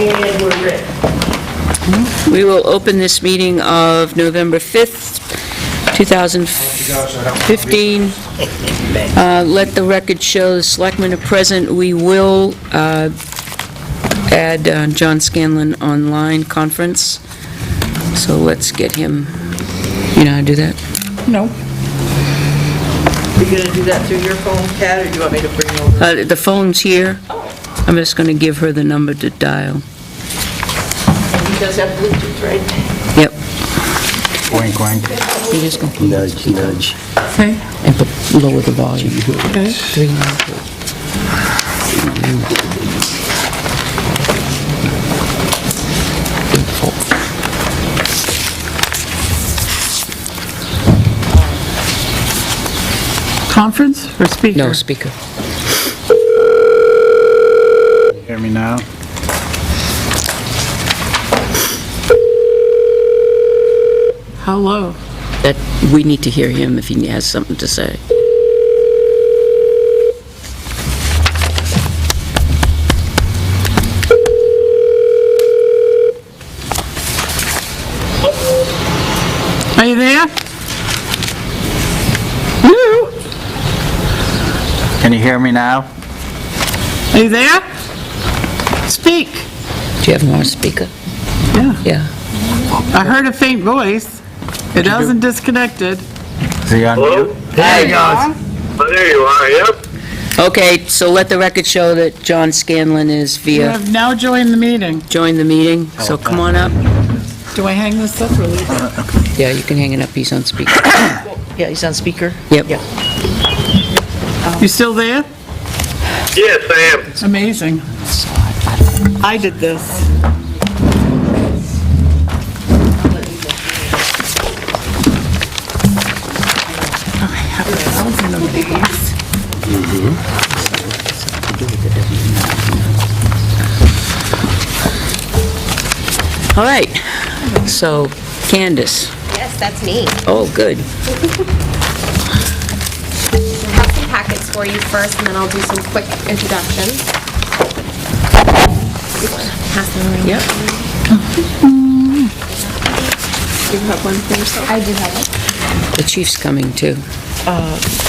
And we're ready. We will open this meeting of November 5th, 2015. Let the record show the selectmen are present. We will add John Scanlon online conference. So let's get him. You know how to do that? No. Are you going to do that through your phone, Kat, or do you want me to bring over? The phone's here. I'm just going to give her the number to dial. And he does have Bluetooth, right? Yep. Wink, wink. You just gonna Nudge, nudge. Okay. and lower the volume. Okay. 394. Conference or speaker? No, speaker. Hear me now? How low? That, we need to hear him if he has something to say. Are you there? Hello? Can you hear me now? Are you there? Speak. Do you have him on speaker? Yeah. Yeah. I heard a faint voice. It hasn't disconnected. Is he on mute? There he goes. Oh, there you are, yep. Okay, so let the record show that John Scanlon is You via, have now joined the meeting. joined the meeting, so come on up. Do I hang this up or leave it? Yeah, you can hang it up, he's on speaker. Yeah, he's on speaker. Yep. Yeah. You still there? Yes, I am. Amazing. I did this. I have 1,000 of these. All right, so Candace. Yes, that's me. Oh, good. I have some packets for you first, and then I'll do some quick introductions. Pass them around. Yep. Do you have one for yourself? I do have it. The chief's coming too.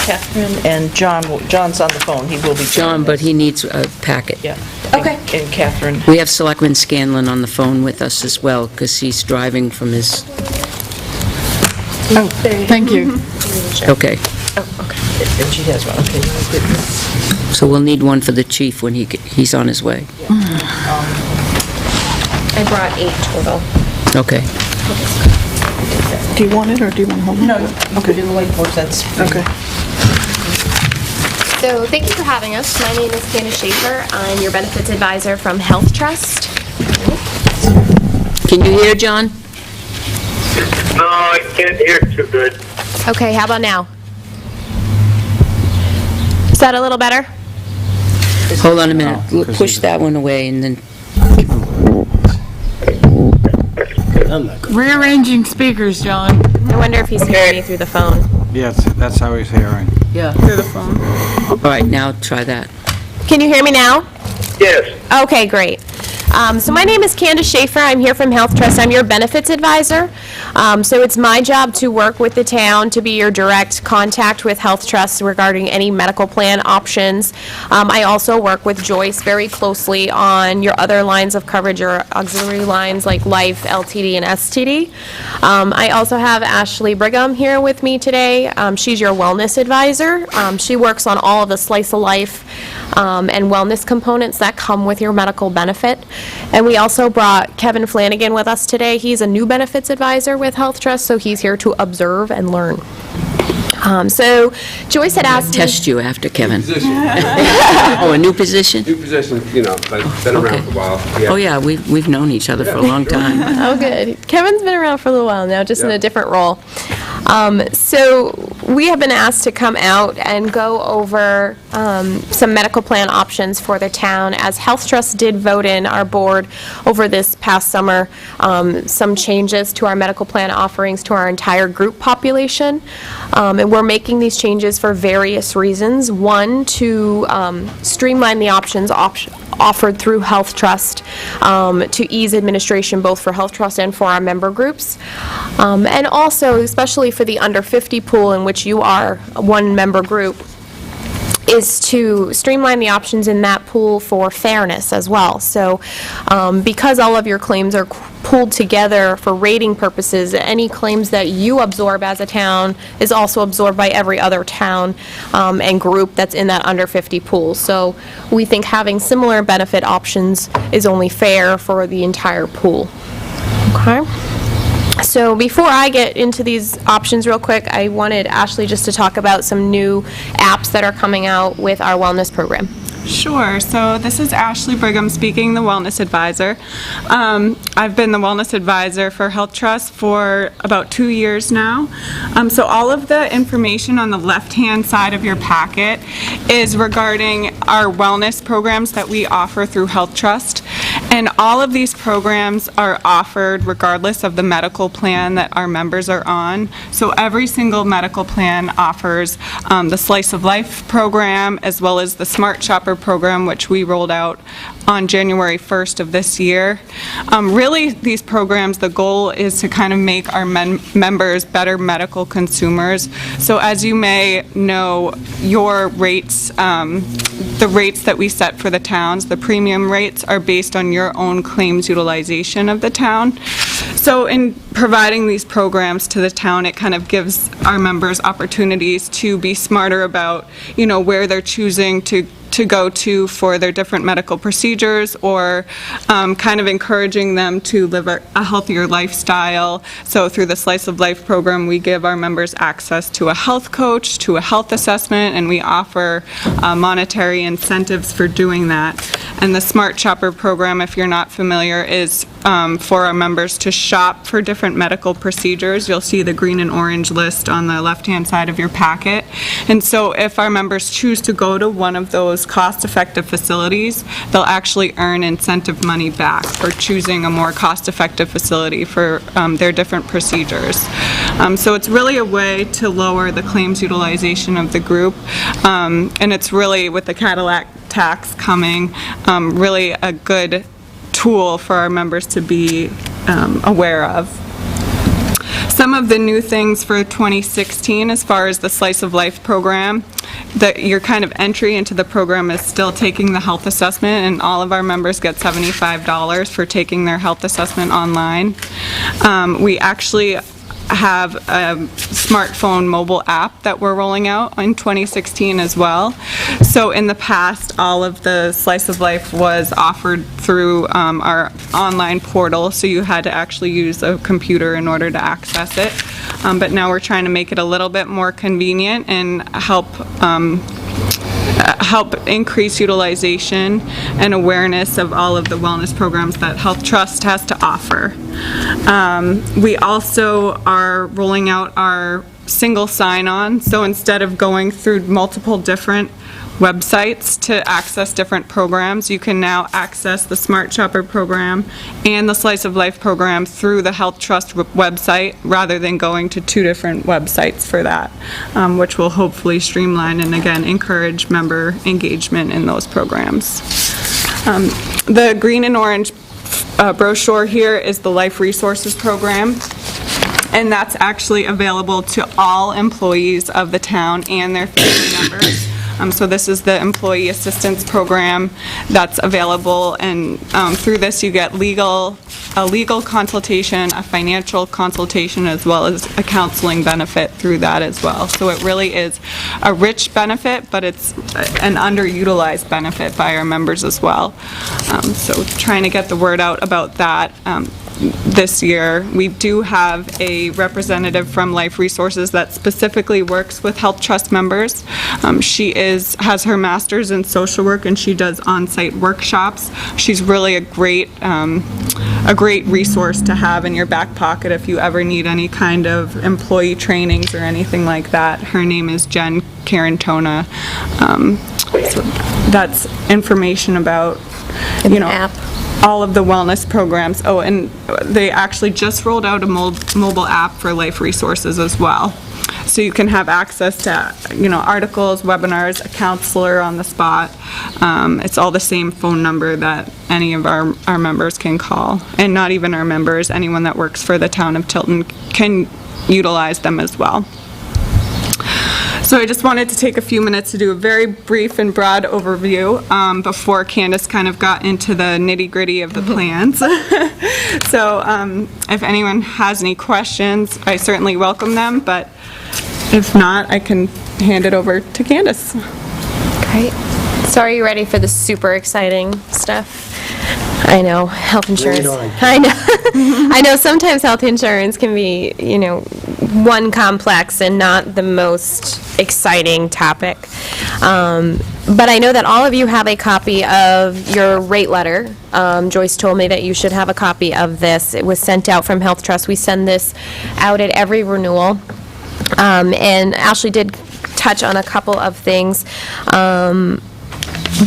Catherine and John, John's on the phone, he will be. John, but he needs a packet. Yeah. Okay. And Catherine, We have Selectman Scanlon on the phone with us as well, because he's driving from his, Oh, thank you. okay. oh, okay, and she has one, okay. Good. So we'll need one for the chief when he's on his way. I brought 8 total. Okay. Do you want it or do you want to hold it? No, you could do the whiteboards, that's. Okay. So thank you for having us. My name is Candace Schaefer. I'm your benefits advisor from Health Trust. Can you hear, John? No, I can't hear too good. Okay, how about now? Is that a little better? Hold on a minute. Push that one away and then, Rearranging speakers, John. I wonder if he's hearing me through the phone. Yes, that's how he's hearing. yeah. Through the phone. All right, now try that. Can you hear me now? Yes, Okay, great. So my name is Candace Schaefer. I'm here from Health Trust. I'm your benefits advisor. So it's my job to work with the town to be your direct contact with Health Trust regarding any medical plan options. I also work with Joyce very closely on your other lines of coverage or auxiliary lines like life, LTD, and STD. I also have Ashley Brigham here with me today. She's your wellness advisor. She works on all of the slice of life and wellness components that come with your medical benefit. And we also brought Kevin Flanagan with us today. He's a new benefits advisor with Health Trust, so he's here to observe and learn. So Joyce had asked me... Test you after, Kevin. Position, Oh, a new position? new position, you know, like, been Okay. around for a while. Oh, yeah, we've known each other for a long time. Oh, good. Kevin's been around for a little while now, just in Yeah. a different role. So we have been asked to come out and go over some medical plan options for the town, as Health Trust did vote in our board over this past summer some changes to our medical plan offerings to our entire group population. And we're making these changes for various reasons. One, to streamline the options offered through Health Trust, to ease administration both for Health Trust and for our member groups. And also, especially for the under 50 pool, in which you are one member group, is to streamline the options in that pool for fairness as well. So because all of your claims are pooled together for rating purposes, any claims that you absorb as a town is also absorbed by every other town and group that's in that under 50 pool. So we think having similar benefit options is only fair for the entire pool. Okay? So before I get into these options real quick, I wanted Ashley just to talk about some new apps that are coming out with our wellness program. Sure. So this is Ashley Brigham speaking, the Wellness Advisor. I've been the Wellness Advisor for Health Trust for about 2 years now. So all of the information on the left-hand side of your packet is regarding our wellness programs that we offer through Health Trust. And all of these programs are offered regardless of the medical plan that our members are on. So every single medical plan offers the Slice of Life program, as well as the Smart Shopper program, which we rolled out on January 1st of this year. Really, these programs, the goal is to kind of make our members better medical consumers. So as you may know, your rates, the rates that we set for the towns, the premium rates, are based on your own claims utilization of the town. So in providing these programs to the town, it kind of gives our members opportunities to be smarter about, you know, where they're choosing to go to for their different medical procedures, or kind of encouraging them to live a healthier lifestyle. So through the Slice of Life program, we give our members access to a health coach, to a health assessment, and we offer monetary incentives for doing that. And the Smart Shopper program, if you're not familiar, is for our members to shop for different medical procedures. You'll see the green and orange list on the left-hand side of your packet. And so if our members choose to go to one of those cost-effective facilities, they'll actually earn incentive money back for choosing a more cost-effective facility for their different procedures. So it's really a way to lower the claims utilization of the group, and it's really, with the Cadillac tax coming, really a good tool for our members to be aware of. Some of the new things for 2016, as far as the Slice of Life program, that your kind of entry into the program is still taking the health assessment, and all of our members get $75 for taking their health assessment online. We actually have a smartphone mobile app that we're rolling out in 2016 as well. So in the past, all of the Slice of Life was offered through our online portal, so you had to actually use a computer in order to access it. But now we're trying to make it a little bit more convenient and help increase utilization and awareness of all of the wellness programs that Health Trust has to offer. We also are rolling out our single sign-on, so instead of going through multiple different websites to access different programs, you can now access the Smart Shopper program and the Slice of Life program through the Health Trust website, rather than going to two different websites for that, which will hopefully streamline and again encourage member engagement in those programs. The green and orange brochure here is the Life Resources program, and that's actually available to all employees of the town and their family members. So this is the Employee Assistance Program that's available, and through this you get a legal consultation, a financial consultation, as well as a counseling benefit through that as well. So it really is a rich benefit, but it's an underutilized benefit by our members as well. So trying to get the word out about that. This year, we do have a representative from Life Resources that specifically works with Health Trust members. She has her master's in social work, and she does on-site workshops. She's really a great resource to have in your back pocket if you ever need any kind of employee trainings or anything like that. Her name is Jen Carantona. So that's information about, In you the know, app. all of the wellness programs. Oh, and they actually just rolled out a mobile app for Life Resources as well. So you can have access to, you know, articles, webinars, a counselor on the spot. It's all the same phone number that any of our members can call. And not even our members, anyone that works for the town of Tilton can utilize them as well. So I just wanted to take a few minutes to do a very brief and broad overview before Candace kind of got into the nitty-gritty of the plans. So if anyone has any questions, I certainly welcome them, but if not, I can hand it over to Candace. Great. So are you ready for the super exciting stuff? I know, health insurance. I know. I know sometimes health insurance can be, you know, one complex and not the most exciting topic. But I know that all of you have a copy of your rate letter. Joyce told me that you should have a copy of this. It was sent out from Health Trust. We send this out at every renewal. And Ashley did touch on a couple of things.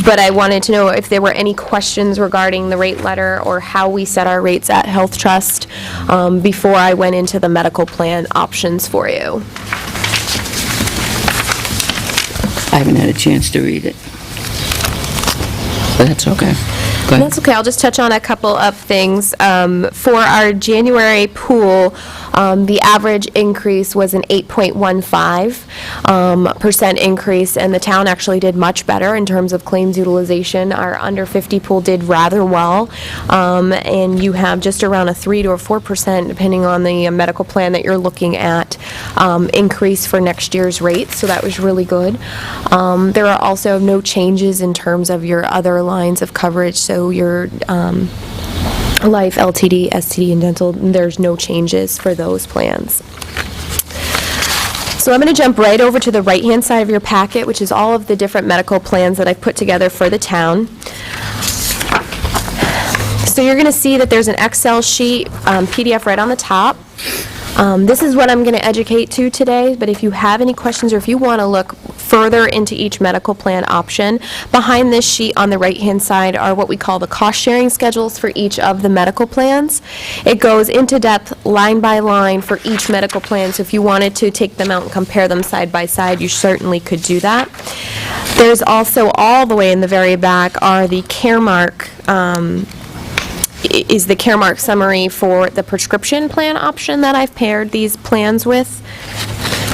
But I wanted to know if there were any questions regarding the rate letter or how we set our rates at Health Trust before I went into the medical plan options for you. I haven't had a chance to read it. But that's okay. Go ahead. That's okay, I'll just touch on a couple of things. For our January pool, the average increase was an 8.15% increase, and the town actually did much better in terms of claims utilization. Our under 50 pool did rather well, and you have just around a 3 to 4%, depending on the medical plan that you're looking at, increase for next year's rates, so that was really good. There are also no changes in terms of your other lines of coverage, so your life, LTD, STD, and dental, there's no changes for those plans. So I'm going to jump right over to the right-hand side of your packet, which is all of the different medical plans that I've put together for the town. So you're going to see that there's an Excel sheet, PDF right on the top. This is what I'm going to educate to today, but if you have any questions or if you want to look further into each medical plan option, behind this sheet on the right-hand side are what we call the cost-sharing schedules for each of the medical plans. It goes into depth, line by line, for each medical plan, so if you wanted to take them out and compare them side by side, you certainly could do that. There's also, all the way in the very back, are the Caremark, is the Caremark summary for the prescription plan option that I've paired these plans with.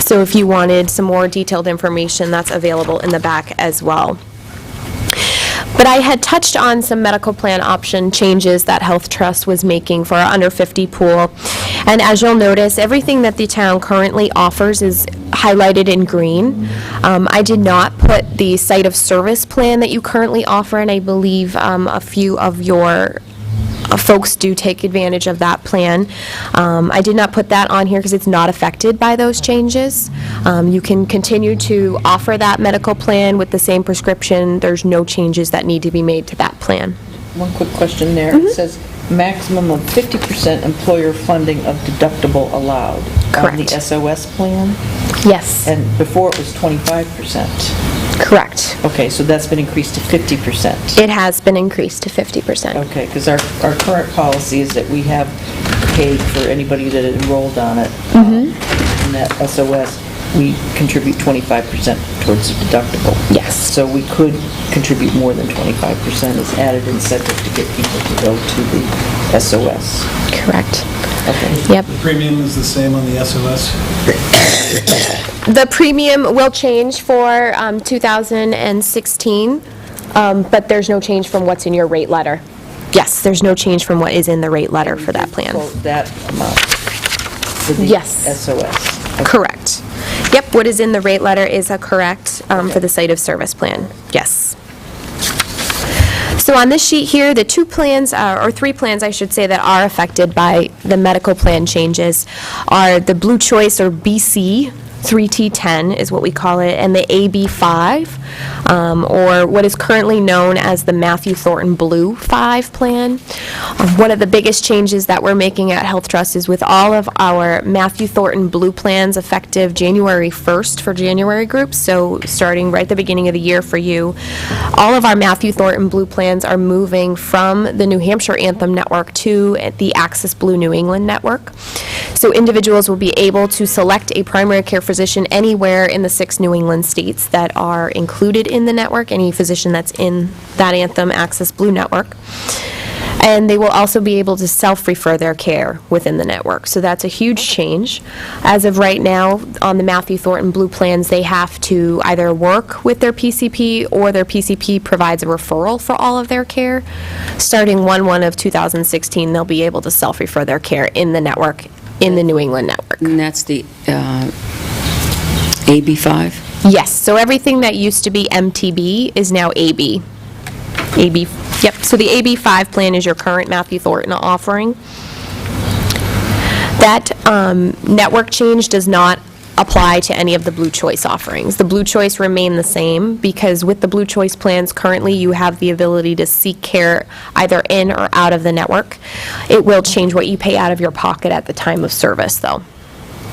So if you wanted some more detailed information, that's available in the back as well. But I had touched on some medical plan option changes that Health Trust was making for our under 50 pool. And as you'll notice, everything that the town currently offers is highlighted in green. I did not put the site of service plan that you currently offer, and I believe a few of your folks do take advantage of that plan. I did not put that on here because it's not affected by those changes. You can continue to offer that medical plan with the same prescription. There's no changes that need to be made to that plan. One quick question there. It says maximum of 50% employer funding of deductible allowed. On the Correct. SOS plan? Yes, And before it was 25%. correct. Okay, so that's been increased to 50%. It has been increased to 50%. Okay, because our current policy is that we have paid for anybody that enrolled on it. In that SOS, we contribute 25% towards the deductible. Yes. So we could contribute more than 25% as added incentive to get people to go to the SOS. Correct. Okay. Yep. The premium is the same on the SOS? The premium will change for 2016, but there's no change from what's in your rate letter. Yes, there's no change from what is in the rate letter for that plan. Quote that amount for the Yes. SOS. Correct. Yep, what is in the rate letter is correct for the site of service plan. Yes. So on this sheet here, the two plans, or three plans, I should say, that are affected by the medical plan changes are the Blue Choice, or BC, 3T10 is what we call it, and the AB5, or what is currently known as the Matthew Thornton Blue 5 plan. One of the biggest changes that we're making at Health Trust is with all of our Matthew Thornton Blue plans effective January 1st for January groups, so starting right at the beginning of the year for you, all of our Matthew Thornton Blue plans are moving from the New Hampshire Anthem Network to the Access Blue New England Network. So individuals will be able to select a primary care physician anywhere in the 6 New England states that are included in the network, any physician that's in that Anthem Access Blue network. And they will also be able to self-refer their care within the network. So that's a huge change. As of right now, on the Matthew Thornton Blue plans, they have to either work with their PCP or their PCP provides a referral for all of their care. Starting 1/1 of 2016, they'll be able to self-refer their care in the network, in the New England network. And that's the AB5? Yes, so everything that used to be MTB is now AB. AB, yep, so the AB5 plan is your current Matthew Thornton offering. That network change does not apply to any of the Blue Choice offerings. The Blue Choice remain the same because with the Blue Choice plans, currently you have the ability to seek care either in or out of the network. It will change what you pay out of your pocket at the time of service, though.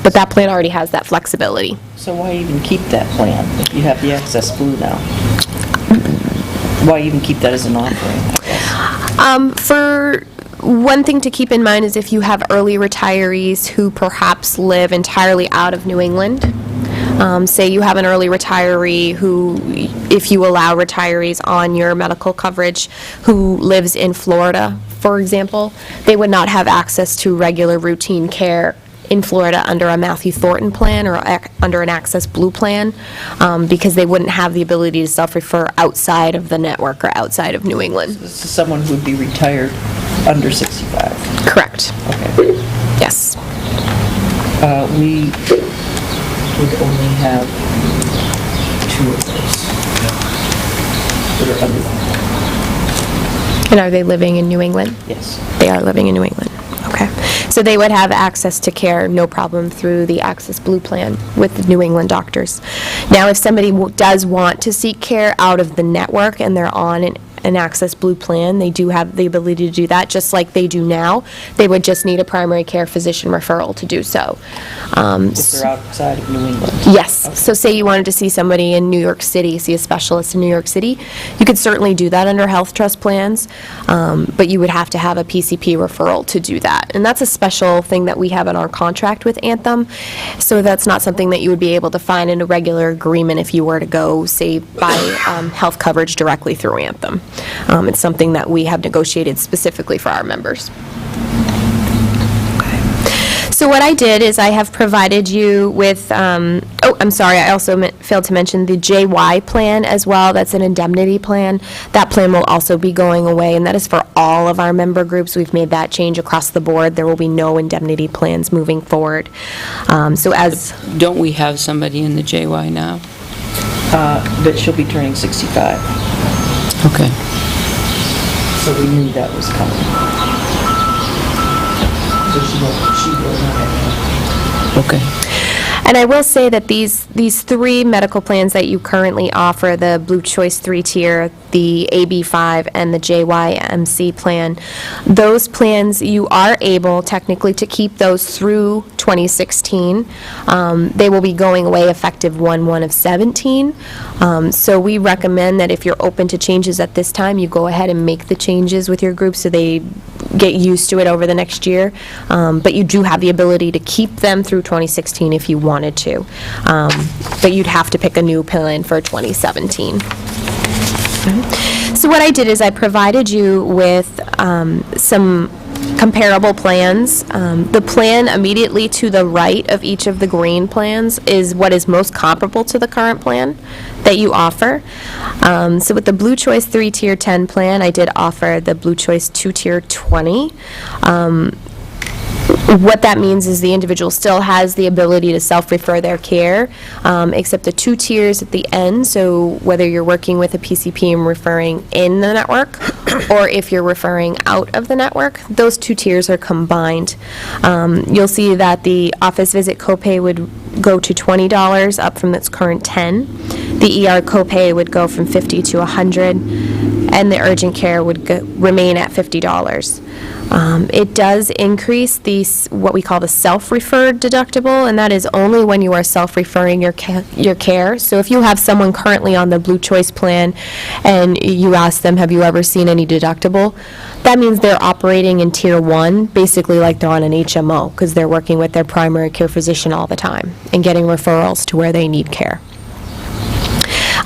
But that plan already has that flexibility. So why even keep that plan if you have the Access Blue now? Why even keep that as an offering, I guess? For one thing to keep in mind is if you have early retirees who perhaps live entirely out of New England. Say you have an early retiree who, if you allow retirees on your medical coverage, who lives in Florida, for example, they would not have access to regular routine care in Florida under a Matthew Thornton plan or under an Access Blue plan, because they wouldn't have the ability to self-refer outside of the network or outside of New England. This is someone who would be retired under 65. Correct. Okay. Yes. We would only have 2 of those that are under. And are they living in New England? Yes. They are living in New England. Okay. So they would have access to care, no problem, through the Access Blue plan with the New England doctors. Now, if somebody does want to seek care out of the network and they're on an Access Blue plan, they do have the ability to do that, just like they do now. They would just need a primary care physician referral to do so. If they're outside of New England. Yes. So say you wanted to see somebody in New York City, see a specialist in New York City, you could certainly do that under Health Trust plans, but you would have to have a PCP referral to do that. And that's a special thing that we have in our contract with Anthem, so that's not something that you would be able to find in a regular agreement if you were to go, say, buy health coverage directly through Anthem. It's something that we have negotiated specifically for our members. So what I did is I have provided you with, I'm sorry, I also failed to mention the JY plan as well. That's an indemnity plan. That plan will also be going away, and that is for all of our member groups. We've made that change across the board. There will be no indemnity plans moving forward. So as... Don't we have somebody in the JY now? That she'll be turning 65. Okay. So we knew that was coming. So she will not have. Okay. And I will say that these 3 medical plans that you currently offer, the Blue Choice 3-tier, the AB5, and the JYMC plan, those plans, you are able technically to keep those through 2016. They will be going away effective 1/1 of 17. So we recommend that if you're open to changes at this time, you go ahead and make the changes with your group so they get used to it over the next year. But you do have the ability to keep them through 2016 if you wanted to. But you'd have to pick a new plan for 2017. So what I did is I provided you with some comparable plans. The plan immediately to the right of each of the green plans is what is most comparable to the current plan that you offer. So with the Blue Choice 3-tier 10 plan, I did offer the Blue Choice 2-tier 20. What that means is the individual still has the ability to self-refer their care, except the 2 tiers at the end, so whether you're working with a PCP and referring in the network, or if you're referring out of the network, those 2 tiers are combined. You'll see that the office visit copay would go to $20, up from its current $10. The ER copay would go from $50 to $100, and the urgent care would remain at $50. It does increase what we call the self-referred deductible, and that is only when you are self-referring your care. So if you have someone currently on the Blue Choice plan and you ask them, have you ever seen any deductible? That means they're operating in Tier 1, basically like they're on an HMO, because they're working with their primary care physician all the time and getting referrals to where they need care.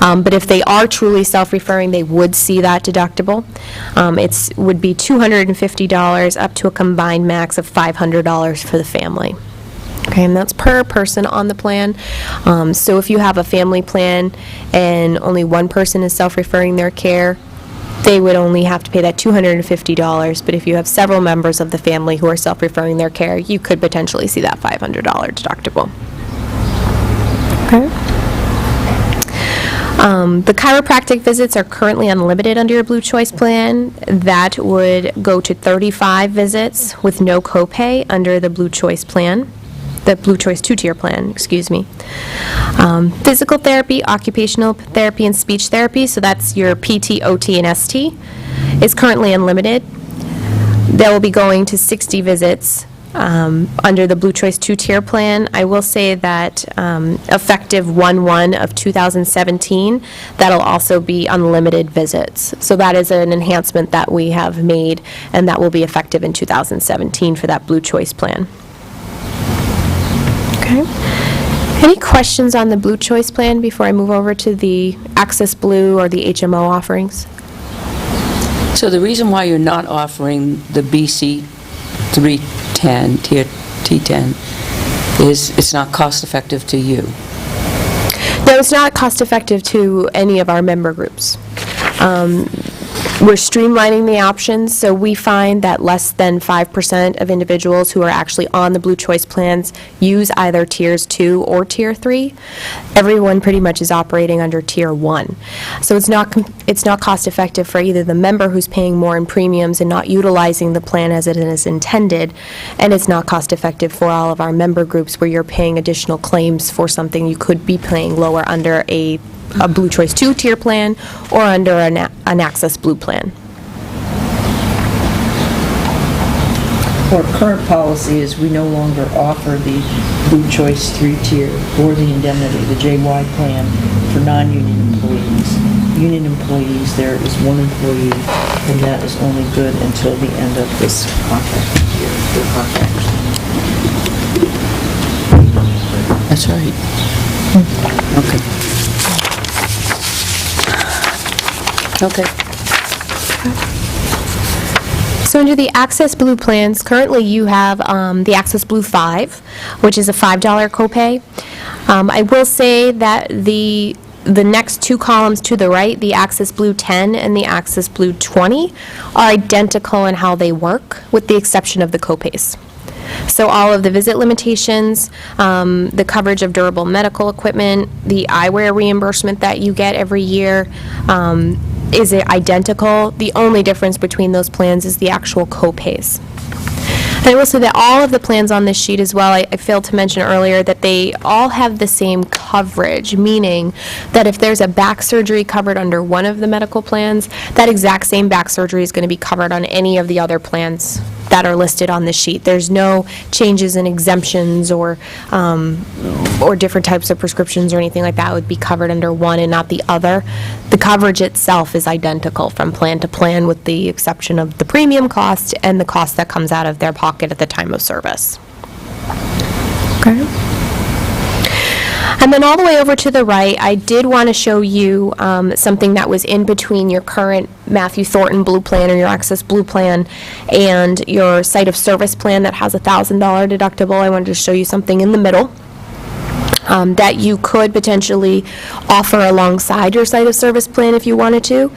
But if they are truly self-referring, they would see that deductible. It would be $250 up to a combined max of $500 for the family. Okay, and that's per person on the plan. So if you have a family plan and only one person is self-referring their care, they would only have to pay that $250. But if you have several members of the family who are self-referring their care, you could potentially see that $500 deductible. Okay. The chiropractic visits are currently unlimited under your Blue Choice plan. That would go to 35 visits with no copay under the Blue Choice plan, the Blue Choice 2-tier plan, excuse me. Physical therapy, occupational therapy, and speech therapy, so that's your PT, OT, and ST, is currently unlimited. They will be going to 60 visits under the Blue Choice 2-tier plan. I will say that effective 1/1 of 2017, that'll also be unlimited visits. So that is an enhancement that we have made, and that will be effective in 2017 for that Blue Choice plan. Okay. Any questions on the Blue Choice plan before I move over to the Access Blue or the HMO offerings? So the reason why you're not offering the BC 310, Tier T10, is it's not cost-effective to you? No, it's not cost-effective to any of our member groups. We're streamlining the options, so we find that less than 5% of individuals who are actually on the Blue Choice plans use either Tiers 2 or Tier 3. Everyone pretty much is operating under Tier 1. So it's not cost-effective for either the member who's paying more in premiums and not utilizing the plan as it is intended, and it's not cost-effective for all of our member groups where you're paying additional claims for something you could be paying lower under a Blue Choice 2-tier plan or under an Access Blue plan. Our current policy is we no longer offer the Blue Choice 3-tier or the indemnity, the JY plan, for non-union employees. Union employees, there is one employee, and that is only good until the end of this contract year. Their contract. That's right. Okay. Okay. So under the Access Blue plans, currently you have the Access Blue 5, which is a $5 copay. I will say that the next two columns to the right, the Access Blue 10 and the Access Blue 20, are identical in how they work, with the exception of the copays. So all of the visit limitations, the coverage of durable medical equipment, the eyewear reimbursement that you get every year, is identical. The only difference between those plans is the actual copays. And I will say that all of the plans on this sheet as well, I failed to mention earlier that they all have the same coverage, meaning that if there's a back surgery covered under one of the medical plans, that exact same back surgery is going to be covered on any of the other plans that are listed on the sheet. There's no changes in exemptions or different types of prescriptions or anything like that would be covered under one and not the other. The coverage itself is identical from plan to plan, with the exception of the premium cost and the cost that comes out of their pocket at the time of service. Okay. And then all the way over to the right, I did want to show you something that was in between your current Matthew Thornton Blue plan or your Access Blue plan and your site of service plan that has a $1,000 deductible. I wanted to show you something in the middle. that you could potentially offer alongside your site of service plan if you wanted to.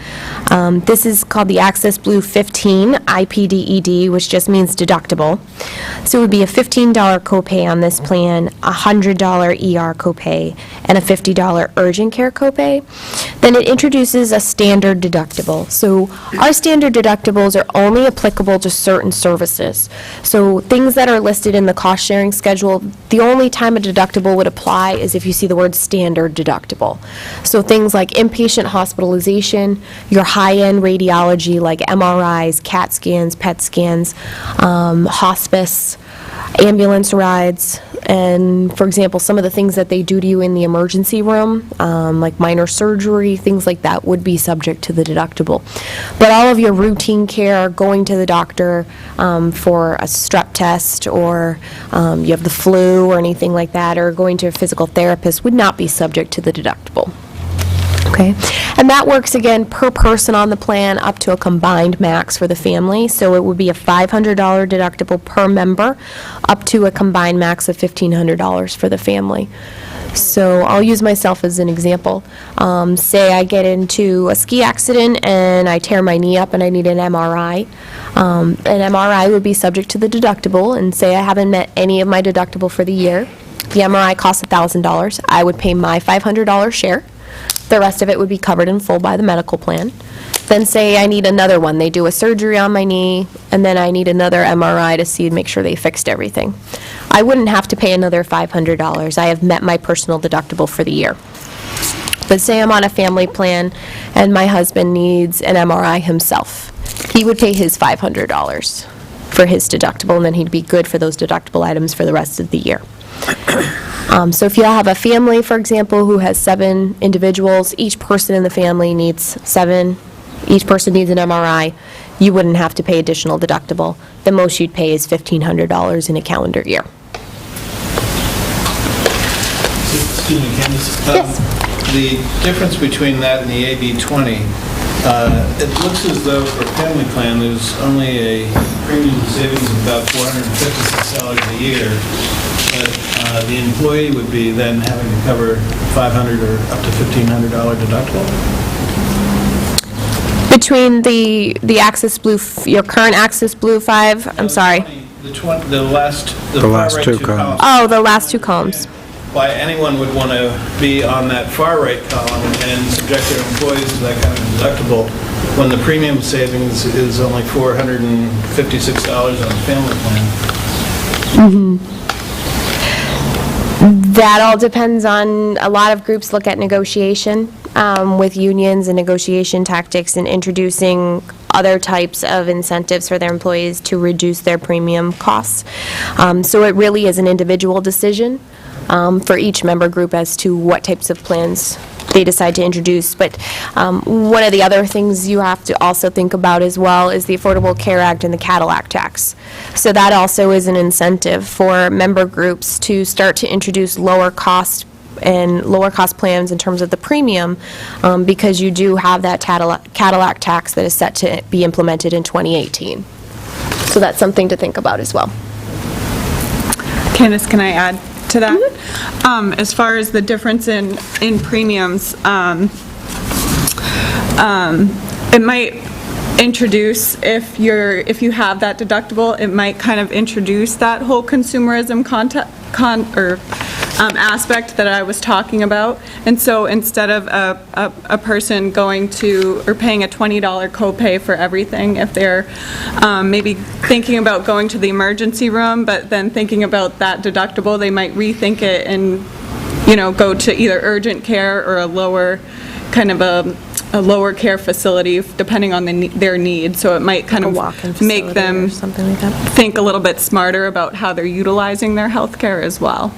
This is called the Access Blue 15 IPDED, which just means deductible. So it would be a $15 copay on this plan, a $100 ER copay, and a $50 urgent care copay. Then it introduces a standard deductible. So our standard deductibles are only applicable to certain services. So things that are listed in the cost sharing schedule, the only time a deductible would apply is if you see the word standard deductible. So things like inpatient hospitalization, your high-end radiology like MRIs, CAT scans, PET scans, hospice, ambulance rides, and, for example, some of the things that they do to you in the emergency room, like minor surgery, things like that would be subject to the deductible. But all of your routine care, going to the doctor for a strep test, or you have the flu or anything like that, or going to a physical therapist would not be subject to the deductible. Okay, and that works again per person on the plan up to a combined max for the family. So it would be a $500 deductible per member up to a combined max of $1,500 for the family. So I'll use myself as an example. Say I get into a ski accident and I tear my knee up and I need an MRI. An MRI would be subject to the deductible, and say I haven't met any of my deductible for the year. The MRI costs $1,000. I would pay my $500 share. The rest of it would be covered in full by the medical plan. Then say I need another one. They do a surgery on my knee, and then I need another MRI to see and make sure they fixed everything. I wouldn't have to pay another $500. I have met my personal deductible for the year. But say I'm on a family plan and my husband needs an MRI himself. He would pay his $500 for his deductible, and then he'd be good for those deductible items for the rest of the year. So if you have a family, for example, who has 7 individuals, each person in the family needs 7, each person needs an MRI, you wouldn't have to pay additional deductible. The most you'd pay is $1,500 in a calendar year. Excuse me, Candace. Yes. The difference between that and the AB20, it looks as though for a family plan, there's only a premium savings of about $456 a year, but the employee would be then having to cover $500 or up to $1,500 deductible? Between the Access Blue, your current Access Blue 5, I'm sorry. The last last two columns. Oh, the last 2 columns. Why anyone would want to be on that far right column and subject their employees to that kind of deductible when the premium savings is only $456 on a family plan. That all depends on, a lot of groups look at negotiation with unions and negotiation tactics and introducing other types of incentives for their employees to reduce their premium costs. So it really is an individual decision for each member group as to what types of plans they decide to introduce. But one of the other things you have to also think about as well is the Affordable Care Act and the Cadillac tax. So that also is an incentive for member groups to start to introduce lower cost plans in terms of the premium, because you do have that Cadillac tax that is set to be implemented in 2018. So that's something to think about as well. Candace, can I add to that? As far as the difference in premiums, it might introduce, if you have that deductible, it might kind of introduce that whole consumerism aspect that I was talking about. And so instead of a person going to, or paying a $20 copay for everything, if they're maybe thinking about going to the emergency room, but then thinking about that deductible, they might rethink it and, go to either urgent care or a lower, kind of a lower care facility, depending on their needs. So it might kind of make them think a little bit smarter about how they're utilizing their health care as well.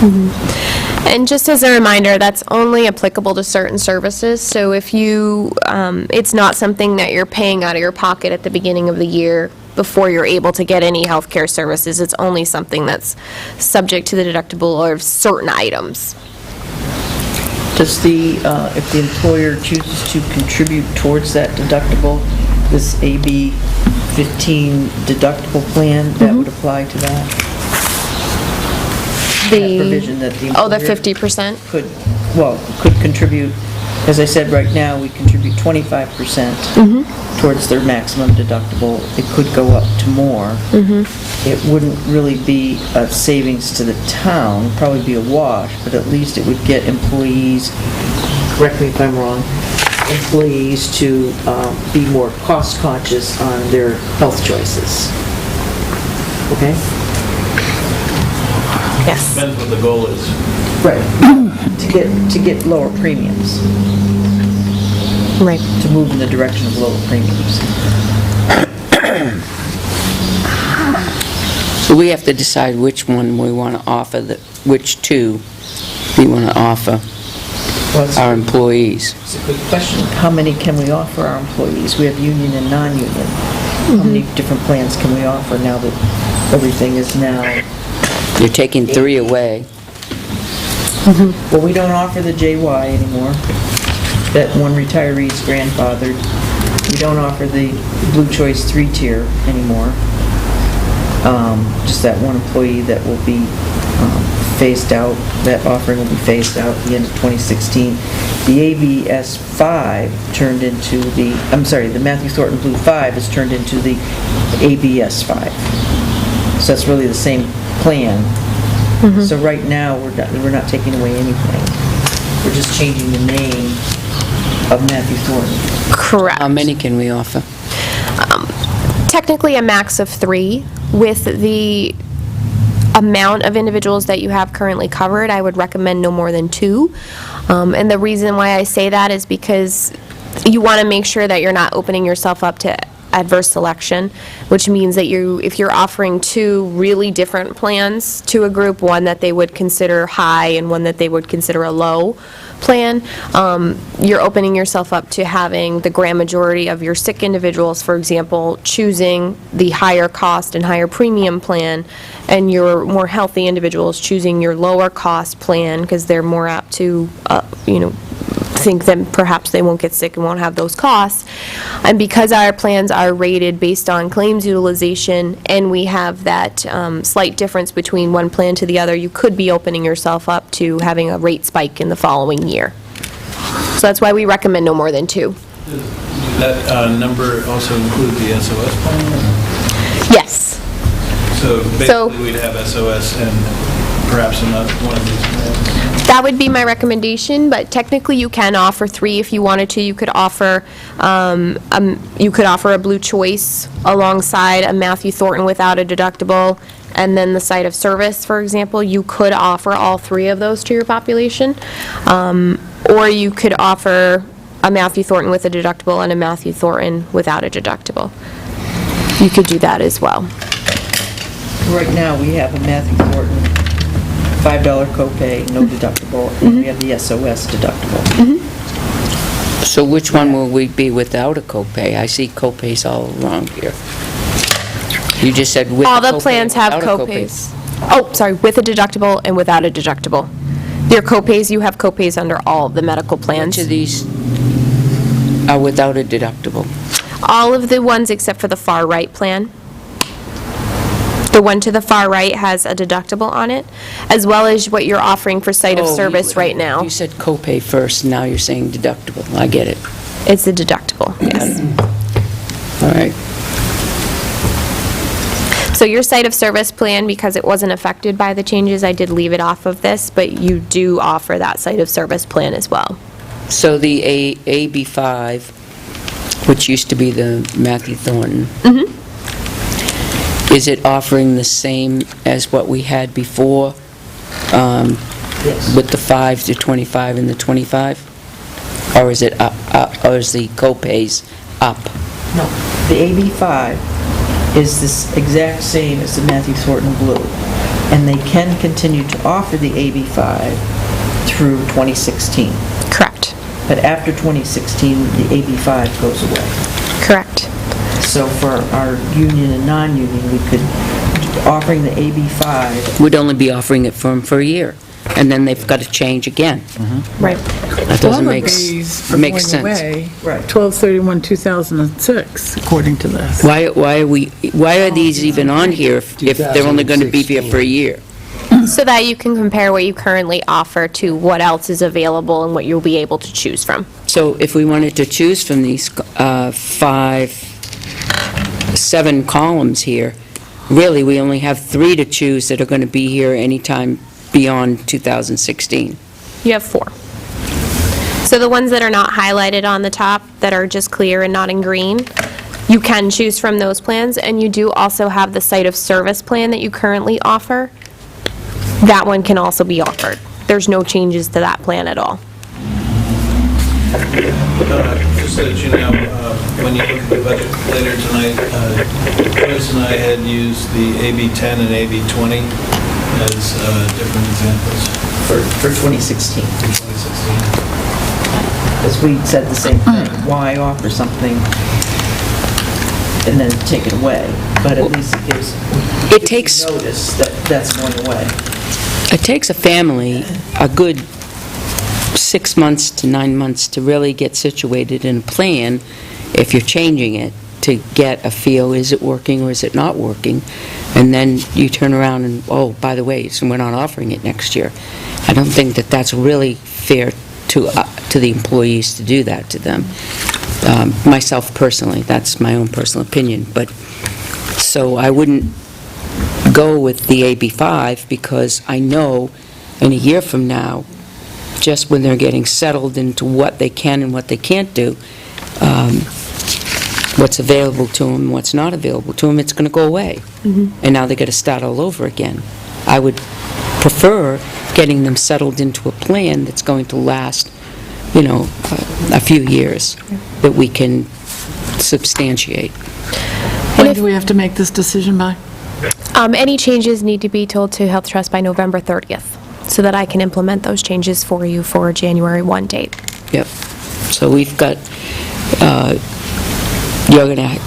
And just as a reminder, that's only applicable to certain services. So if you, it's not something that you're paying out of your pocket at the beginning of the year before you're able to get any health care services. It's only something that's subject to the deductible of certain items. Does if the employer chooses to contribute towards that deductible, this AB 15 deductible plan, that would apply to that? that provision that the Oh, the employer 50%? could contribute, as I said, right now, we contribute 25% towards their maximum deductible. It could go up to more. It wouldn't really be a savings to the town, probably be a wash, but at least it would get employees, correct me if I'm wrong, employees to be more cost conscious on their health choices. Okay? Yes. Depends what the goal is. Right. To get lower premiums, Right. to move in the direction of lower premiums. So we have to decide which one we want to offer, which two we want to offer Well, our employees. it's a good question. How many can we offer our employees? We have union and non-union. How many different plans can we offer now that everything is now... You're taking 3 away. Well, we don't offer the JY anymore. That one retiree's grandfathered. We don't offer the Blue Choice 3-tier anymore. Just that one employee that will be phased out, that offering will be phased out at the end of 2016. The ABS 5 turned into the, I'm sorry, the Matthew Thornton Blue 5 has turned into the ABS 5. So that's really the same plan. So right now, we're not taking away anything. We're just changing the name of Matthew Thornton. Correct. How many can we offer? Technically a max of 3. With the amount of individuals that you have currently covered, I would recommend no more than 2. And the reason why I say that is because you want to make sure that you're not opening yourself up to adverse selection, which means that if you're offering 2 really different plans to a group, one that they would consider high and one that they would consider a low plan, you're opening yourself up to having the grand majority of your sick individuals, for example, choosing the higher cost and higher premium plan, and your more healthy individuals choosing your lower cost plan because they're more apt to, think that perhaps they won't get sick and won't have those costs. And because our plans are rated based on claims utilization and we have that slight difference between one plan to the other, you could be opening yourself up to having a rate spike in the following year. So that's why we recommend no more than 2. Does that number also include the SOS plan? Yes. So basically, we'd have SOS and perhaps another one of these plans. That would be my recommendation, but technically you can offer 3 if you wanted to. You could offer a Blue Choice alongside a Matthew Thornton without a deductible, and then the site of service, for example. You could offer all 3 of those to your population, or you could offer a Matthew Thornton with a deductible and a Matthew Thornton without a deductible. You could do that as well. Right now, we have a Matthew Thornton $5 copay, no deductible, and we have the SOS deductible. So which one will we be without a copay? I see copays all around here. You just said with a copay. All the plans have without a copays. Oh, sorry, with a deductible and without a deductible. Your copays, you have copays under all of the medical plans. Which of these are without a deductible? All of the ones except for the far right plan. The one to the far right has a deductible on it, as well as what you're offering for site of Oh, service right now. You said copay first, now you're saying deductible. I get it. It's the deductible, yes. All right. So your site of service plan, because it wasn't affected by the changes, I did leave it off of this, but you do offer that site of service plan as well. So the AB5, which used to be the Matthew Thornton, is it offering the same as what we had before? Yes. With the 5 to 25 and the 25? Or is it up, or is the copays up? No, the AB5 is this exact same as the Matthew Thornton Blue, and they can continue to offer the AB5 through 2016. Correct. But after 2016, the AB5 goes away. Correct. So for our union and non-union, we could, offering the AB5, We'd only be offering it for them for a year, and then they've got to change again. Right. That doesn't All of make, these are makes going sense. away Right. 12/31/2006, according to this. Why are these even on here if they're only going to be here for a year? so that you can compare what you currently offer to what else is available and what you'll be able to choose from. So if we wanted to choose from these 7 columns here, really, we only have 3 to choose that are going to be here anytime beyond 2016. You have 4. So the ones that are not highlighted on the top, that are just clear and not in green, you can choose from those plans, and you do also have the site of service plan that you currently offer. That one can also be offered. There's no changes to that plan at all. Just so that you know, when you look at the budget later tonight, Chris and I had used the AB 10 and AB 20 as different examples For 2016. for 2016. Because we said the same thing. Why offer something and then take it away? But at least it gives notice that that's going away. It takes a family a good 6 months to 9 months to really get situated in a plan, if you're changing it, to get a feel, is it working or is it not working? And then you turn around and, oh, by the way, so we're not offering it next year. I don't think that that's really fair to the employees to do that to them. Myself personally, that's my own personal opinion, but, so I wouldn't go with the AB5, because I know in a year from now, just when they're getting settled into what they can and what they can't do, what's available to them, what's not available to them, it's going to go away. And now they got to start all over again. I would prefer getting them settled into a plan that's going to last, a few years, that we can substantiate. When do we have to make this decision by? Any changes need to be told to Health Trust by November 30th, so that I can implement those changes for you for a January 1 date. Yep. So we've got, you're going to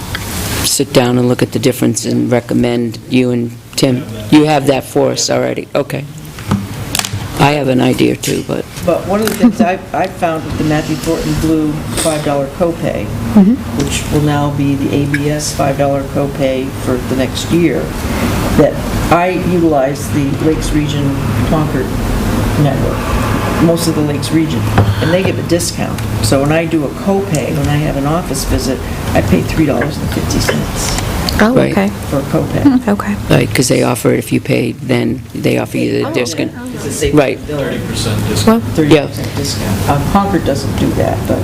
sit down and look at the difference and recommend, you and Tim, you have that for us already, okay. I have an idea too, but, But one of the things I found with the Matthew Thornton Blue $5 copay, which will now be the ABS $5 copay for the next year, that I utilize the Lakes Region Concord network, most of the Lakes Region, and they give a discount. So when I do a copay, when I have an office visit, I pay $3.50 Oh, Right. okay. for a copay. Okay. right, because they offer it, if you pay, then they offer you the discount. It's a safe Right. bill. 30% discount. 30% discount. Concord doesn't do that, but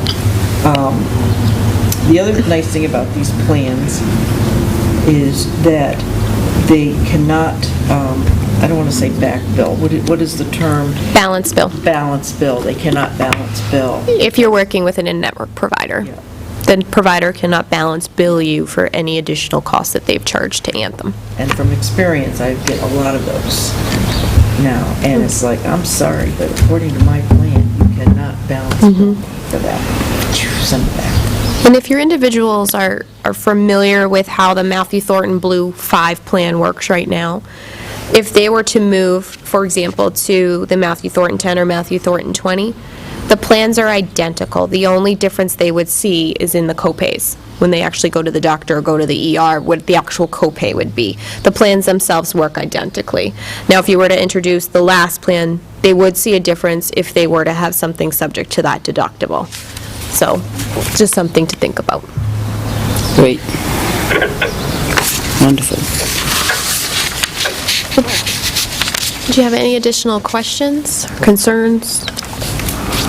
the other nice thing about these plans is that they cannot, I don't want to say back bill, what is the term? Balance bill. Balance bill. They cannot balance bill. If you're working with an in-network provider, Yeah. the provider cannot balance bill you for any additional costs that they've charged to Anthem. And from experience, I get a lot of those now. And it's like, I'm sorry, but according to my plan, you cannot balance bill for that. Send it back. And if your individuals are familiar with how the Matthew Thornton Blue 5 plan works right now, if they were to move, for example, to the Matthew Thornton 10 or Matthew Thornton 20, the plans are identical. The only difference they would see is in the copays. When they actually go to the doctor or go to the ER, what the actual copay would be. The plans themselves work identically. Now, if you were to introduce the last plan, they would see a difference if they were to have something subject to that deductible. So, just something to think about. Great. Wonderful. Do you have any additional questions, concerns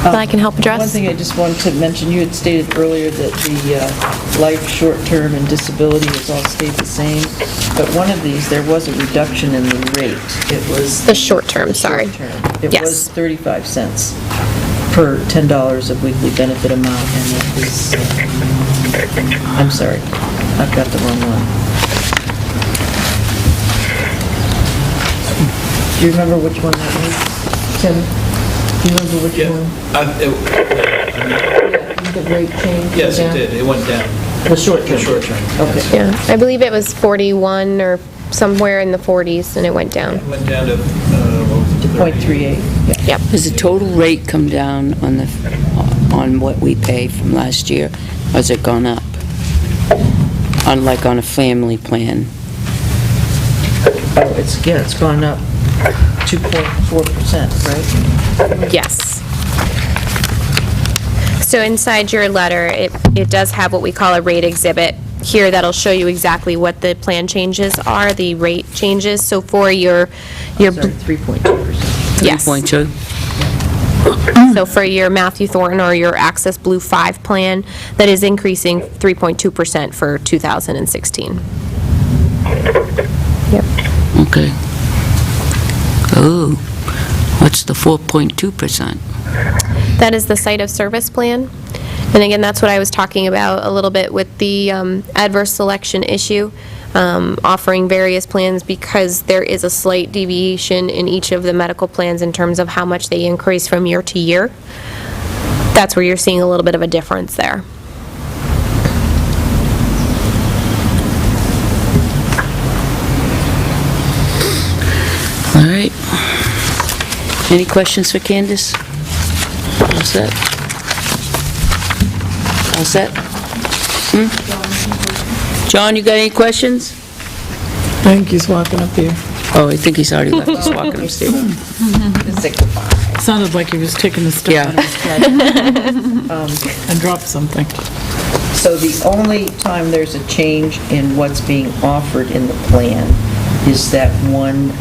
that I can help address? One thing I just wanted to mention, you had stated earlier that the life, short-term, and disability has all stayed the same, but one of these, there was a reduction in the rate. It was... The short-term, sorry. Short-term. It Yes. was 35 cents per $10 of weekly benefit amount, and it was... I'm sorry, I've got the wrong one. Do you remember which one that was, Tim? Do you remember which Yeah. one? The rate change? Yes, it did. It went down. The short term? The short term. Okay. Yeah, I believe it was 41 or somewhere in the 40s, and it went down. It went down to, what was it, 0.38, yeah. Yep. Has the total rate come down on what we pay from last year? Or has it gone up? Unlike on a family plan? Oh, it's gone up 2.4%, right? Yes. So inside your letter, it does have what we call a rate exhibit here that'll show you exactly what the plan changes are, the rate changes. So for your Sorry, 3.2%. yes. 3.2. So for your Matthew Thornton or your Access Blue 5 plan, that is increasing 3.2% for 2016. Yep. Okay. Oh, what's the 4.2%? That is the site of service plan. And again, that's what I was talking about a little bit with the adverse selection issue, offering various plans because there is a slight deviation in each of the medical plans in terms of how much they increase from year to year. That's where you're seeing a little bit of a difference there. All right. Any questions for Candace? All set? All set? John, you got any questions? I think he's walking up here. Oh, I think he's already left. He's walking upstairs. Sounded like he was taking a step Yeah. out of his bed. And dropped something. So the only time there's a change in what's being offered in the plan is that one,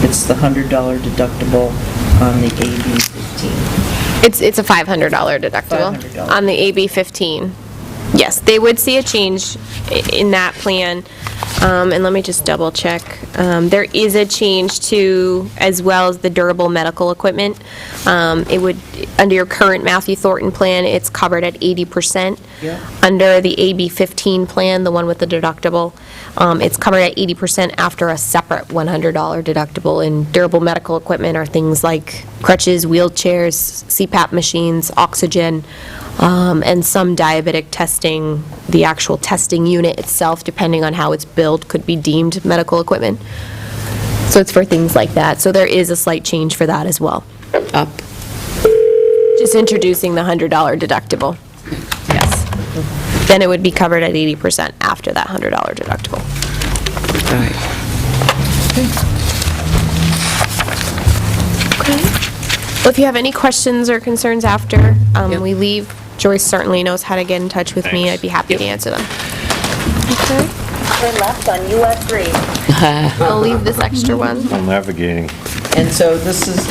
it's the $100 deductible on the AB 15. It's a $500 deductible $500. on the AB 15. Yes, they would see a change in that plan. And let me just double check. There is a change to, as well as the durable medical equipment. It would, under your current Matthew Thornton plan, it's covered at 80%. Yeah. Under the AB 15 plan, the one with the deductible, it's covered at 80% after a separate $100 deductible. And durable medical equipment are things like crutches, wheelchairs, CPAP machines, oxygen, and some diabetic testing. The actual testing unit itself, depending on how it's billed, could be deemed medical equipment. So it's for things like that. So there is a slight change for that as well. Up. Just introducing the $100 deductible. Yes. Then it would be covered at 80% after that $100 deductible. All right. Okay. Well, if you have any questions or concerns after Yep. we leave, Joyce certainly knows how to get in touch with me. I'd be happy to answer them. Okay. Turn left on US 3. I'll leave this extra one. I'm navigating. And so this is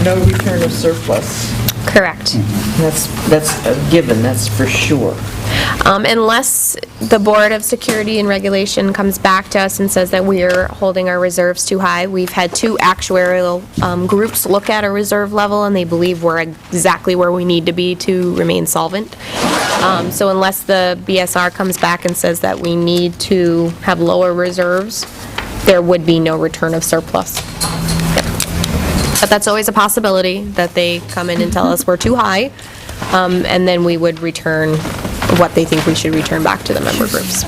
no return of surplus. Correct. That's a given, that's for sure. Unless the Board of Security and Regulation comes back to us and says that we're holding our reserves too high. We've had two actuarial groups look at our reserve level, and they believe we're exactly where we need to be to remain solvent. So unless the BSR comes back and says that we need to have lower reserves, there would be no return of surplus. But that's always a possibility, that they come in and tell us we're too high, and then we would return what they think we should return back to the member groups.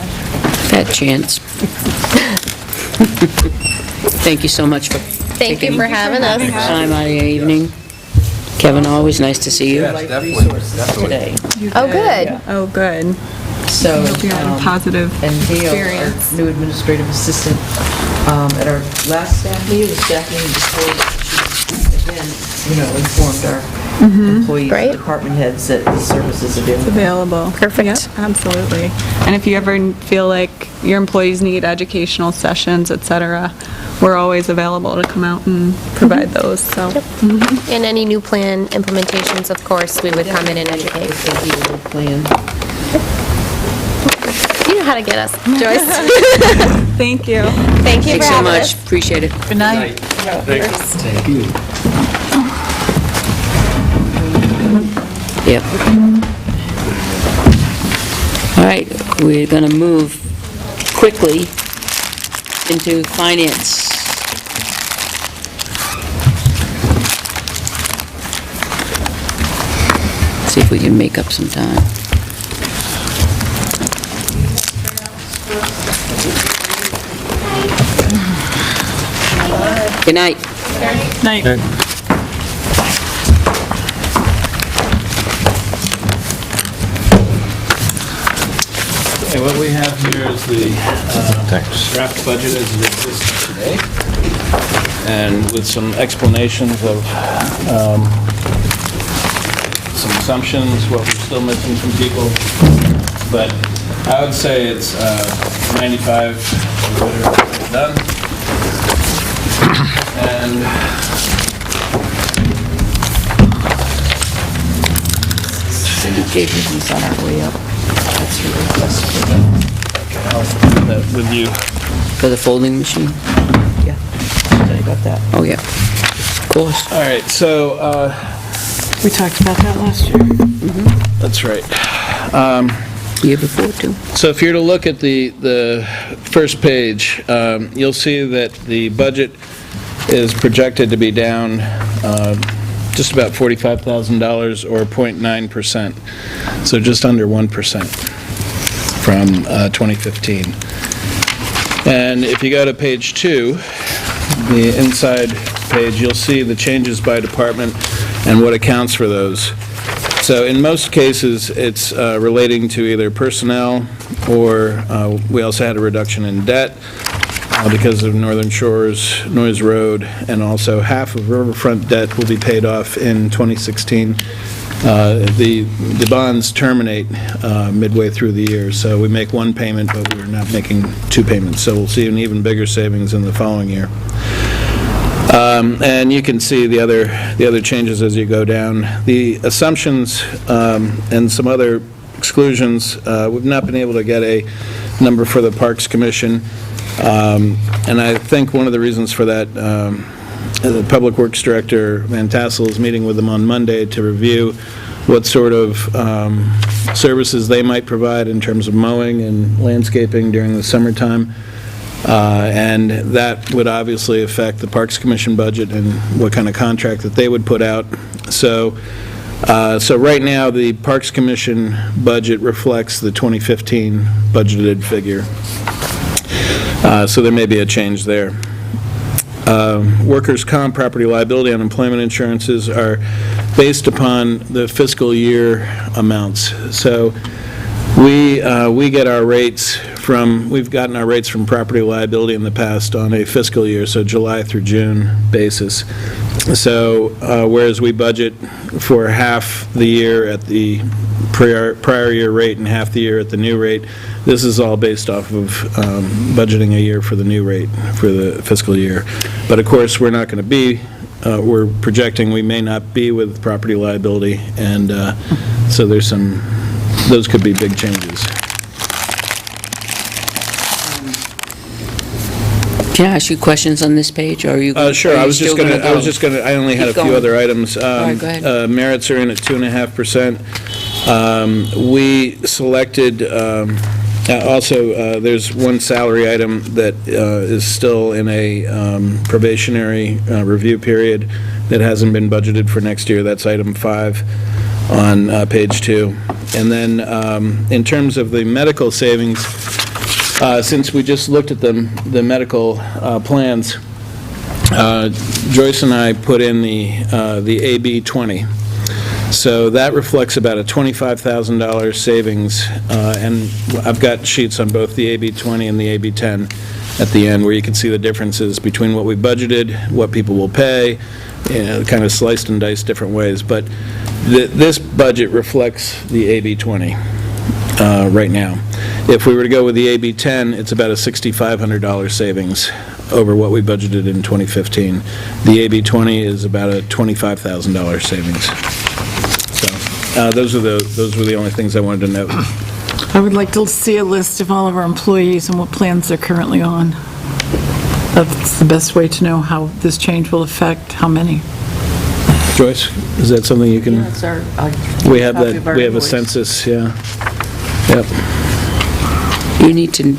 That chance. Thank you so much for Thank you for having us. time out of your evening. Kevin, always nice to see you. Life resources today. Oh, good. Oh, good. So, Hope you had a positive and Dale, experience. our new administrative assistant, at our last staff meeting, before, she, again, informed our employees, Great. department heads that the service is available. Available. Perfect. Yep, absolutely. And if you ever feel like your employees need educational sessions, et cetera, we're always available to come out and provide those, so. And any new plan implementations, of course, we would come in and educate. If they do a little plan. You know how to get us, Joyce. Thank you. Thank you for Thanks so having much, us. appreciate it. Good night. Yep. All right, we're going to move quickly into finance. See if we can make up some time. Good night. Night. Okay, what we have here is the draft budget as it exists today. and with some explanations of some assumptions, what we're still missing from people. But I would say it's 95 or whatever done. And Cindy gave me these on our way up. That's your request for I'll do that with you. For the folding machine? yeah. I got that. Oh, yeah. Of course. All right, so We talked about that last year. that's right. Year before, too. So if you're to look at the first page, you'll see that the budget is projected to be down just about $45,000 or 0.9%, so just under 1% from 2015. And if you go to page 2, the inside page, you'll see the changes by department and what accounts for those. So in most cases, it's relating to either personnel or we also had a reduction in debt because of Northern Shores, Noyes Road, and also half of Riverfront debt will be paid off in 2016. The bonds terminate midway through the year, so we make one payment, but we're not making two payments. So we'll see an even bigger savings in the following year. And you can see the other changes as you go down. The assumptions and some other exclusions, we've not been able to get a number for the Parks Commission. And I think one of the reasons for that, the Public Works Director, Van Tassel, is meeting with them on Monday to review what sort of services they might provide in terms of mowing and landscaping during the summertime. And that would obviously affect the Parks Commission budget and what kind of contract that they would put out. So right now, the Parks Commission budget reflects the 2015 budgeted figure. So there may be a change there. Workers' comp, property liability, unemployment insurances are based upon the fiscal year amounts. So we get our rates from, we've gotten our rates from property liability in the past on a fiscal year, so July through June basis. So whereas we budget for half the year at the prior year rate and half the year at the new rate, this is all based off of budgeting a year for the new rate for the fiscal year. But of course, we're not going to be, we're projecting we may not be with property liability, and so there's some, those could be big changes. Can I ask you questions on this page, or are you? Sure, I was just going to, I only had a Keep few going. other items. right, go ahead. Merits are in at 2.5%. We selected, also, there's one salary item that is still in a probationary review period that hasn't been budgeted for next year. That's item 5 on page 2. And then in terms of the medical savings, since we just looked at the medical plans, Joyce and I put in the AB 20. So that reflects about a $25,000 savings, and I've got sheets on both the AB 20 and the AB 10 at the end where you can see the differences between what we budgeted, what people will pay, kind of sliced and diced different ways. But this budget reflects the AB 20 right now. If we were to go with the AB 10, it's about a $6,500 savings over what we budgeted in 2015. The AB 20 is about a $25,000 savings. So those were the only things I wanted to note. I would like to see a list of all of our employees and what plans they're currently on. That's the best way to know how this change will affect how many. Joyce, is that something you can? Yeah, it's our, We have copy of our we have a invoice. census, yeah. Yep. You need to,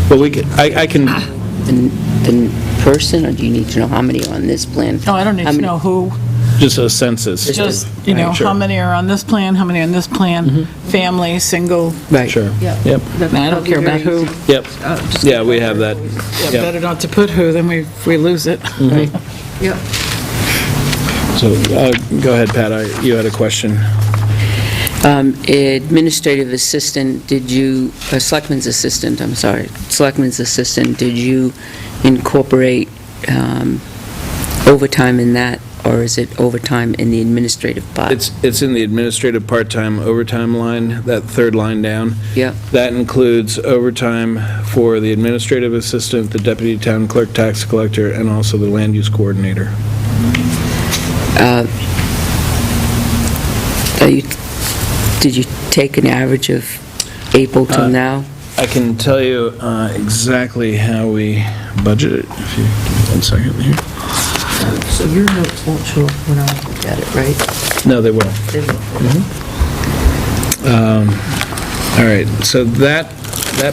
Well, I can, the person, or do you need to know how many are on this plan? No, I don't need How to many- know who, just a census. just, you know, Sure. how many are on this plan, how many are on this plan, family, single. Right. Sure. Yeah. Yep, I don't care about who. yep. Just Yeah, we have that. Yeah, Yep. better not to put who, then we lose it. Yep. So, go ahead, Pat, you had a question. Administrative assistant, selectman's assistant, did you incorporate overtime in that, or is it overtime in the administrative part? It's in the administrative part-time overtime line, that third line down. Yeah. That includes overtime for the administrative assistant, the deputy town clerk, tax collector, and also the land use coordinator. Did you take an average of April till now? I can tell you exactly how we budget it, if you give me 1 second here. So your notes won't show up when I look at it, right? No, they will. They will. All right, so that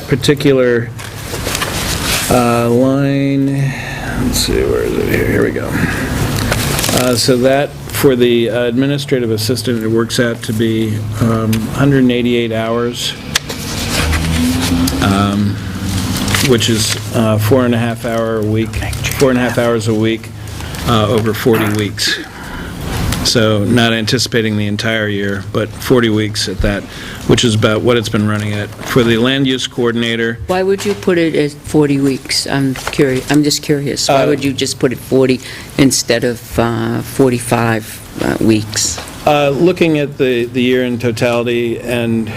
particular line, let's see, where is it here? Here we go. So that, for the administrative assistant, it works out to be 188 hours, which is 4.5 hours a week over 40 weeks. So not anticipating the entire year, but 40 weeks at that, which is about what it's been running at. For the land use coordinator, Why would you put it as 40 weeks? I'm just curious. Why would you just put it 40 instead of 45 weeks? looking at the year in totality, and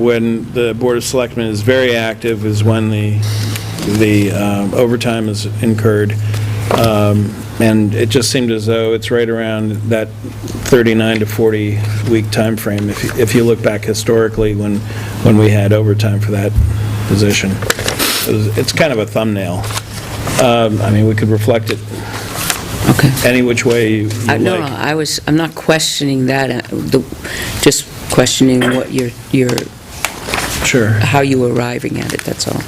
when the Board of Selectmen is very active is when the overtime is incurred. And it just seemed as though it's right around that 39 to 40 week time frame, if you look back historically when we had overtime for that position. It's kind of a thumbnail. I mean, we could reflect it any which way you like. No, I'm not questioning that, just questioning what your Sure. how you were arriving at it, that's all.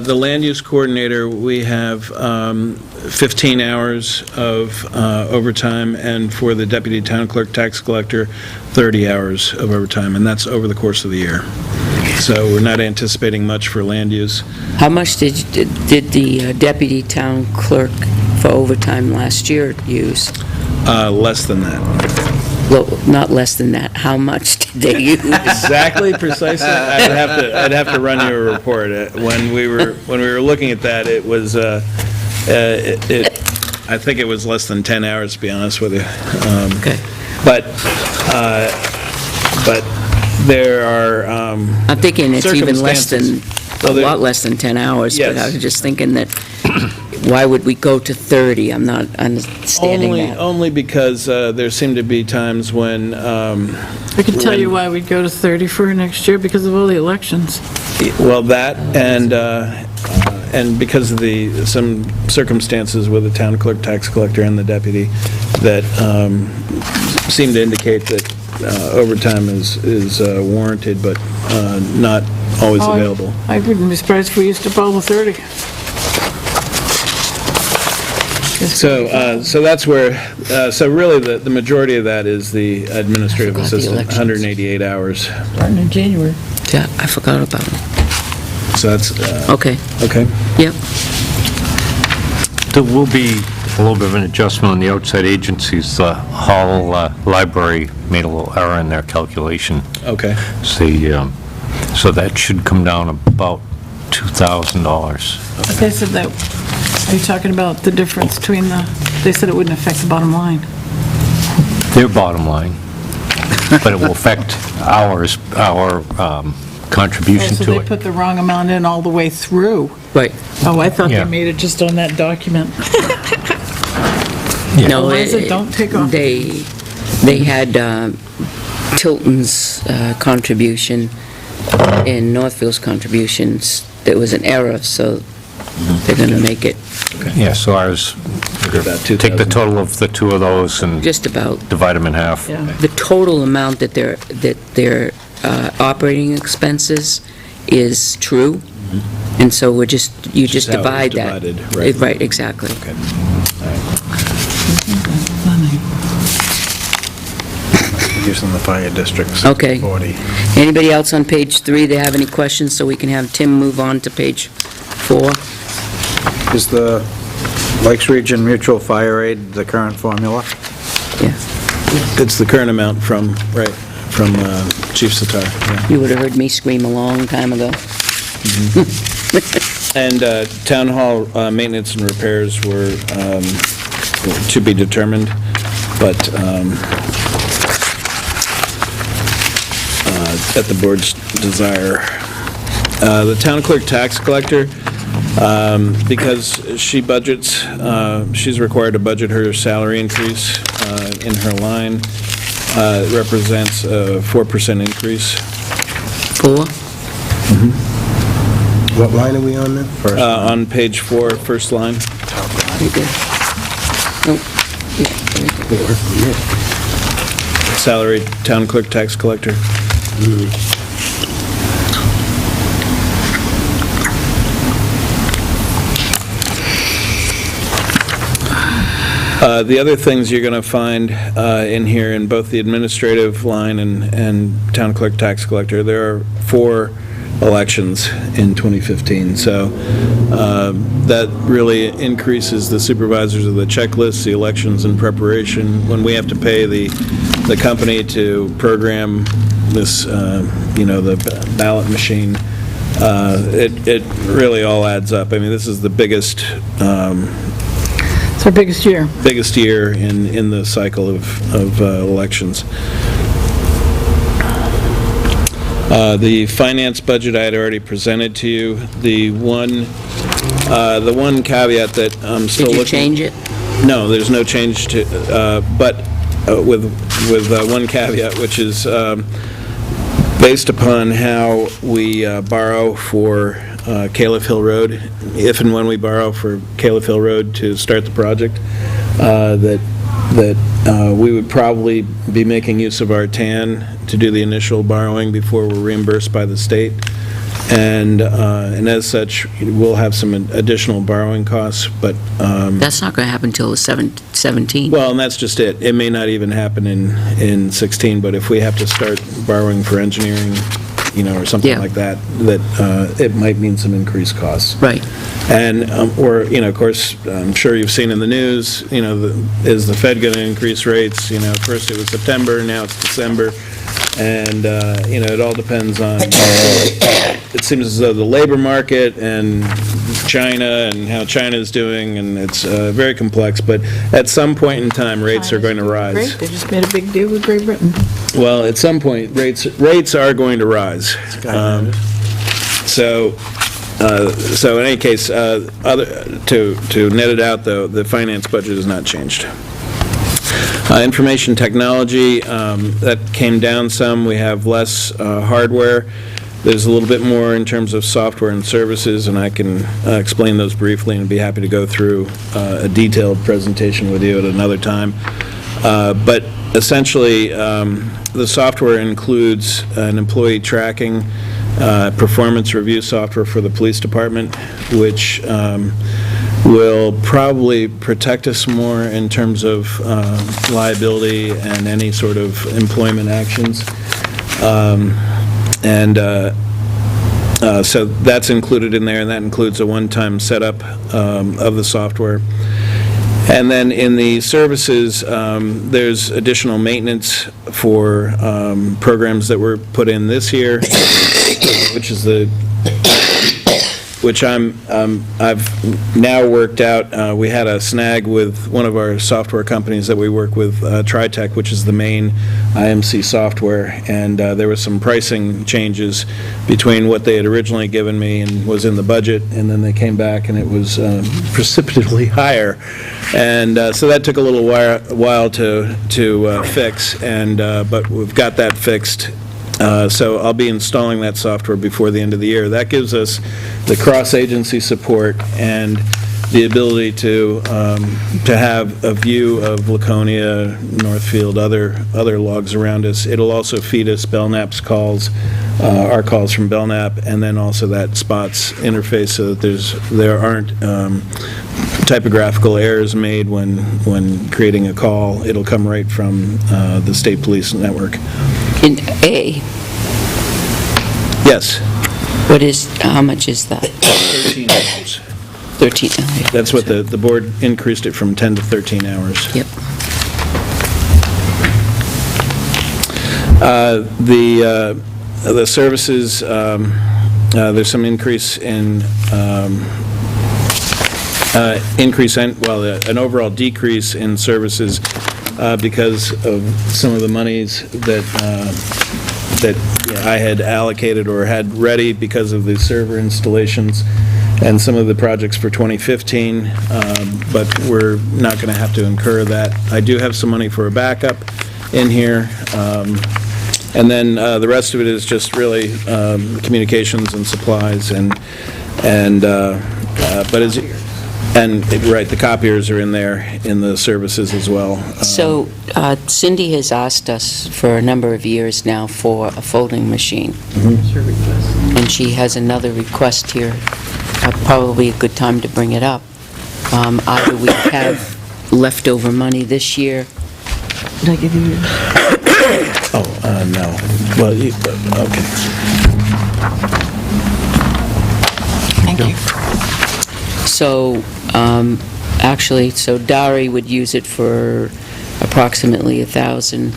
The land use coordinator, we have 15 hours of overtime, and for the deputy town clerk tax collector, 30 hours of overtime, and that's over the course of the year. So we're not anticipating much for land use. How much did the deputy town clerk for overtime last year use? Less than that. Well, not less than that. How much did they use? Exactly, precisely. I'd have to run you a report. When we were looking at that, it was I think it was less than 10 hours, to be honest with you. Okay. But there are I'm thinking it's even less than, a Well, lot less than 10 hours, but I Yes. was just thinking that, why would we go to 30? I'm not understanding that. Only because there seem to be times when, I can tell you why we'd go to 30 for next year, because of all the elections. well, that and because of some circumstances with the town clerk, tax collector, and the deputy that seem to indicate that overtime is warranted, but not always available. I wouldn't be surprised if we used up all the 30. So that's where, so really, the majority of that is the administrative I forgot the assistant, elections. 188 hours. Starting in January. Yeah, I forgot about it. So that's, Okay, okay. yep. There will be a little bit of an adjustment on the outside agencies. The Hall Library made a little error in their calculation. Okay. So that should come down about $2,000. They said that, are you talking about the difference between they said it wouldn't affect the bottom line. Their bottom line, but it will affect our contribution So to they it. put the wrong amount in all the way through. Right. Oh, I thought Yeah. they made it just on that document. No, Eliza, don't take off. They had Tilton's contribution and Northfield's contributions. There was an error, so they're going to make it Yeah, so ours, About take the 2,000. total of the two of those and just about. divide them in half. Yeah. The total amount that their operating expenses is true, and so you just how it was divide that. divided, right. Right, exactly. Okay. Using the fire districts. Okay. 40. Anybody else on page 3 that have any questions, so we can have Tim move on to page 4? Is the Lakes Region Mutual Fire Aid the current formula? Yeah. It's the current amount from from Chief Sitar. Yeah. You would have heard me scream a long time ago. And town hall maintenance and repairs were to be determined, but at the board's desire. The town clerk tax collector, because she budgets, she's required to budget her salary increase in her line. It represents a 4% increase. 4? What line are we on now? First. On page 4, first line. Very good. Nope. Yeah, very good. Salary town clerk tax collector. The other things you're going to find in here, in both the administrative line and town clerk tax collector, there are 4 elections in 2015. So that really increases the supervisors of the checklist, the elections in preparation. When we have to pay the company to program this, the ballot machine, it really all adds up. I mean, this is the biggest It's our biggest year. year in the cycle of elections. The finance budget I had already presented to you. The one caveat that I'm still looking... Did you change it? No, there's no change to, but with one caveat, which is based upon how we borrow for Caleb Hill Road, if and when we borrow for Caleb Hill Road to start the project, that we would probably be making use of our TAN to do the initial borrowing before we're reimbursed by the state. And as such, we'll have some additional borrowing costs, but... That's not going to happen until the 17th. Well, and that's just it. It may not even happen in 16, but if we have to start borrowing for engineering, or something Yeah. like that, it might mean some increased costs. Right. And, of course, I'm sure you've seen in the news, is the Fed going to increase rates? First it was September, now it's December. And, it all depends on, it seems as though the labor market and China and how China's doing, and it's very complex, but at some point in time, rates are going to rise. Great, they just made a big deal with Great Britain. Well, at some point, rates are going to rise. So in any case, to net it out, though, the finance budget has not changed. Information technology, that came down some. We have less hardware. There's a little bit more in terms of software and services, and I can explain those briefly and be happy to go through a detailed presentation with you at another time. But essentially, the software includes an employee tracking performance review software for the police department, which will probably protect us more in terms of liability and any sort of employment actions. So that's included in there, and that includes a one-time setup of the software. And then in the services, there's additional maintenance for programs that were put in this year, which I've now worked out. We had a snag with one of our software companies that we work with, TriTech, which is the main IMC software, and there was some pricing changes between what they had originally given me and was in the budget, and then they came back and it was precipitously higher. And so that took a little while to fix, but we've got that fixed. So I'll be installing that software before the end of the year. That gives us the cross-agency support and the ability to have a view of Laconia, Northfield, other logs around us. It'll also feed us Belknap's calls, our calls from Belknap, and then also that SPOTS interface so that there aren't typographical errors made when creating a call. It'll come right from the state police network. In A, Yes. how much is that? 13 hours. 13. That's what the board increased it from 10 to 13 hours. Yep. The services, there's some increase in, an overall decrease in services because of some of the monies that I had allocated or had ready because of the server installations and some of the projects for 2015, but we're not going to have to incur that. I do have some money for a backup in here, and then the rest of it is just really communications and supplies, right, the copiers are in there in the services as well. So Cindy has asked us for a number of years now for a folding machine. And she has another request here, probably a good time to bring it up. Either we have leftover money this year. Did I give you yours? No. Well, okay. Thank you. So, actually, so Dari would use it for approximately 1,000,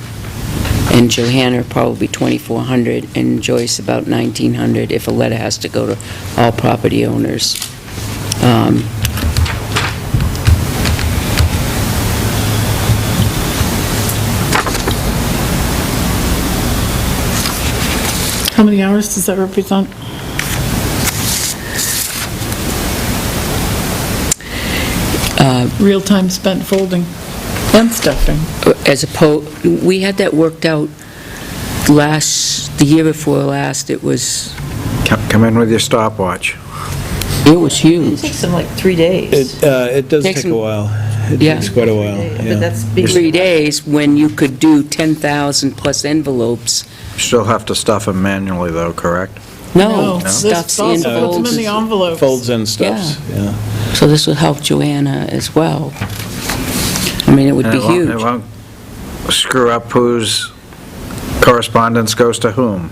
and Johanna probably 2,400, and Joyce about 1,900 if a letter has to go to all property owners. How many hours does that represent? Real time spent folding and stuffing. We had that worked out the year before last. It was, Come in with your stopwatch. it was It huge. takes them like 3 days. It does Takes take a some- while. It Yeah. takes quite a while, But yeah. that's being 3 days when you could do 10,000 plus envelopes. Still have to stuff them manually, though, correct? No, This stuff's in also puts them in folds. the envelopes. Folds and stuffs, yeah. So this would help Joanna as well. I mean, it would And be it won't- It huge. won't screw up whose correspondence goes to whom.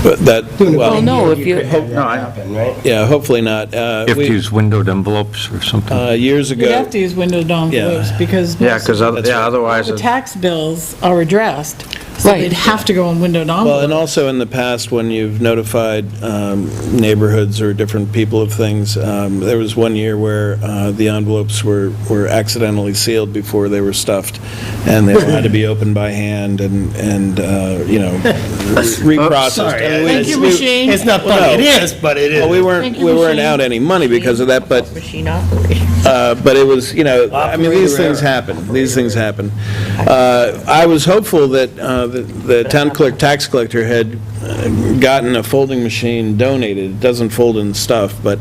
But that, Well, well, no, if you, No, I- yeah, hopefully not. You have to use windowed envelopes or something. Years You'd have ago, to use windowed envelopes Yeah. because Yeah, most because of That's right. otherwise, the it- tax bills are addressed, so Right. they'd have to go in windowed well, and envelopes. also in the past, when you've notified neighborhoods or different people of things, there was one year where the envelopes were accidentally sealed before they were stuffed, and they had to be opened by hand and reprocessed. I mean, Thank you, machine. It's not Well, funny, no. it is, but it is. Well, we Thank you, weren't machine. out any money because of that, but machine operator. but it was, I mean, these things happen. These things happen. I was hopeful that the town clerk, tax collector had gotten a folding machine donated. It doesn't fold and stuff, but,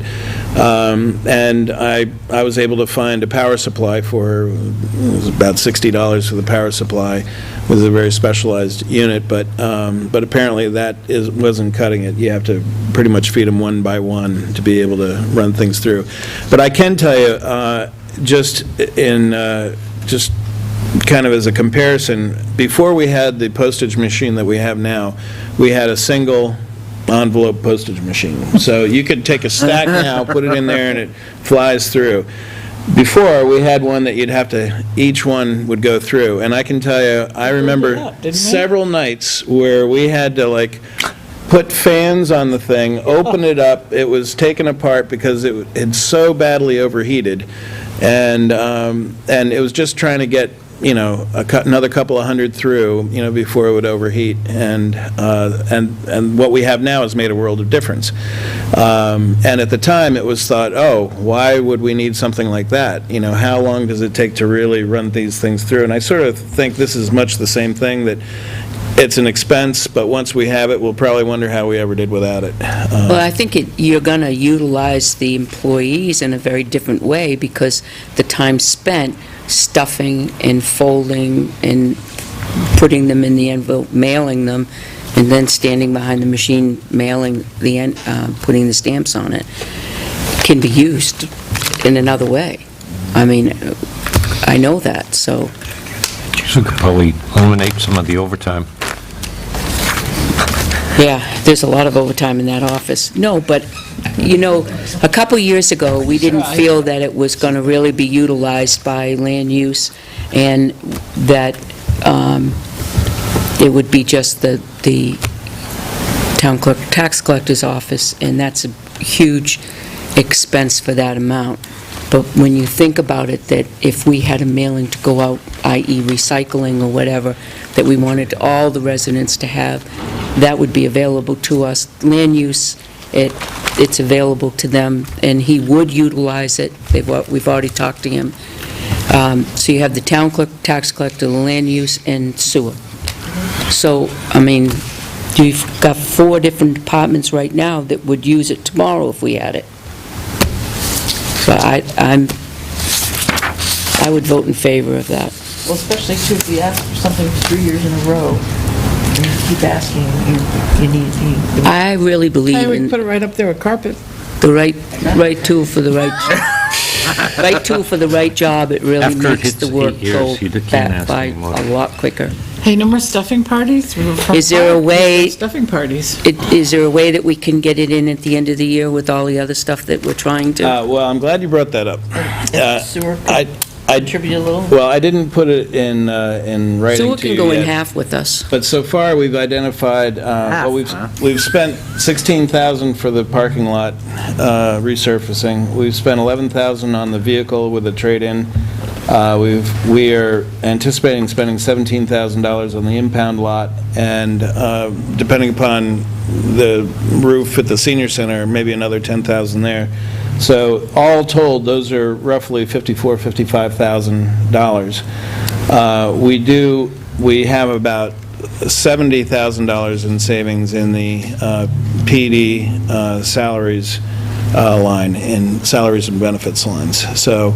and I was able to find a power supply for her. It was about $60 for the power supply. It was a very specialized unit, but apparently that wasn't cutting it. You have to pretty much feed them one by one to be able to run things through. But I can tell you, just kind of as a comparison, before we had the postage machine that we have now, we had a single envelope postage machine. So you could take a stack now, put it in there, and it flies through. Before, we had one that you'd have to, each one would go through. And I can tell you, I remember up, didn't we? several nights where we had to, put fans on the thing, open it up. It was taken apart because it had so badly overheated. And it was just trying to get, another couple of hundred through, before it would overheat. And what we have now has made a world of difference. And at the time, it was thought, oh, why would we need something like that? How long does it take to really run these things through? And I sort of think this is much the same thing, that it's an expense, but once we have it, we'll probably wonder how we ever did without it. well, I think you're going to utilize the employees in a very different way because the time spent stuffing and folding and putting them in the envelope, mailing them, and then standing behind the machine mailing putting the stamps on it, can be used in another way. I mean, I know that, so. So we could probably eliminate some of the overtime. Yeah, there's a lot of overtime in that office. No, but, a couple years ago, we didn't feel that it was going to really be utilized by land use, and that it would be just the town clerk, tax collector's office, and that's a huge expense for that amount. But when you think about it, that if we had a mailing to go out, i.e. recycling or whatever, that we wanted all the residents to have, that would be available to us. Land use, it's available to them, and he would utilize it. We've already talked to him. So you have the town clerk, tax collector, the land use, and sewer. So, I mean, you've got 4 different departments right now that would use it tomorrow if we had it. So I would vote in favor of that. Well, especially too, if you ask for something 3 years in a row, and you keep asking, you need. I really believe Hey, we in can put it right up there with carpet. the right tool for the right, right tool for the right job. It really After it makes hits the work 8 years, go you can't back ask by anymore. a lot quicker. Hey, no more stuffing parties? Is there a way- Stuffing parties. Is there a way that we can get it in at the end of the year with all the other stuff that we're trying to? Well, I'm glad you brought that up. Sewer I contribute a little? Well, I didn't put it in writing Sewer to can you go in yet. half with us. But so far, we've identified, well, we've spent $16,000 for the parking lot resurfacing. We've spent $11,000 on the vehicle with a trade-in. We are anticipating spending $17,000 on the impound lot, and depending upon the roof at the senior center, maybe another $10,000 there. So all told, those are roughly $55,000. We have about $70,000 in savings in the PD salaries line, in salaries and benefits lines. So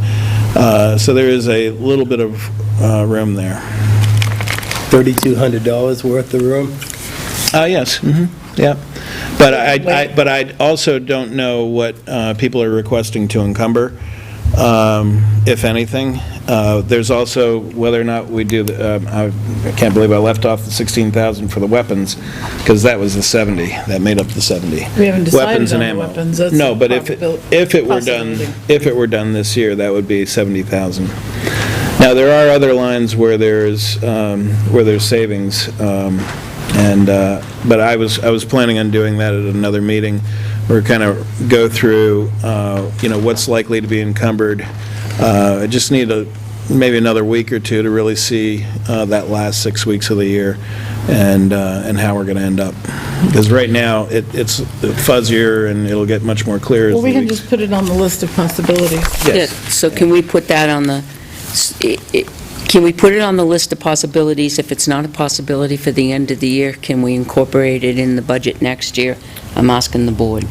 there is a little bit of room there. $3,200 worth of room? Yes, yeah. But I also don't know what people are requesting to encumber, if anything. There's also whether or not we do, I can't believe I left off the $16,000 for the weapons, because that was the 70, that made up the 70. We haven't decided Weapons and on the ammo. weapons. That's No, a but if it were done, possibility. if it were done this year, that would be $70,000. Now, there are other lines where there's savings, but I was planning on doing that at another meeting. We're kind of go through, what's likely to be encumbered. I just need maybe another week or two to really see that last 6 weeks of the year and how we're going to end up. Because right now, it's fuzzier and it'll get much more clear as Well, the we can weeks. just put it on the list of possibilities. Yes. So can we put that on the, can we put it on the list of possibilities? If it's not a possibility for the end of the year, can we incorporate it in the budget next year? I'm asking the board.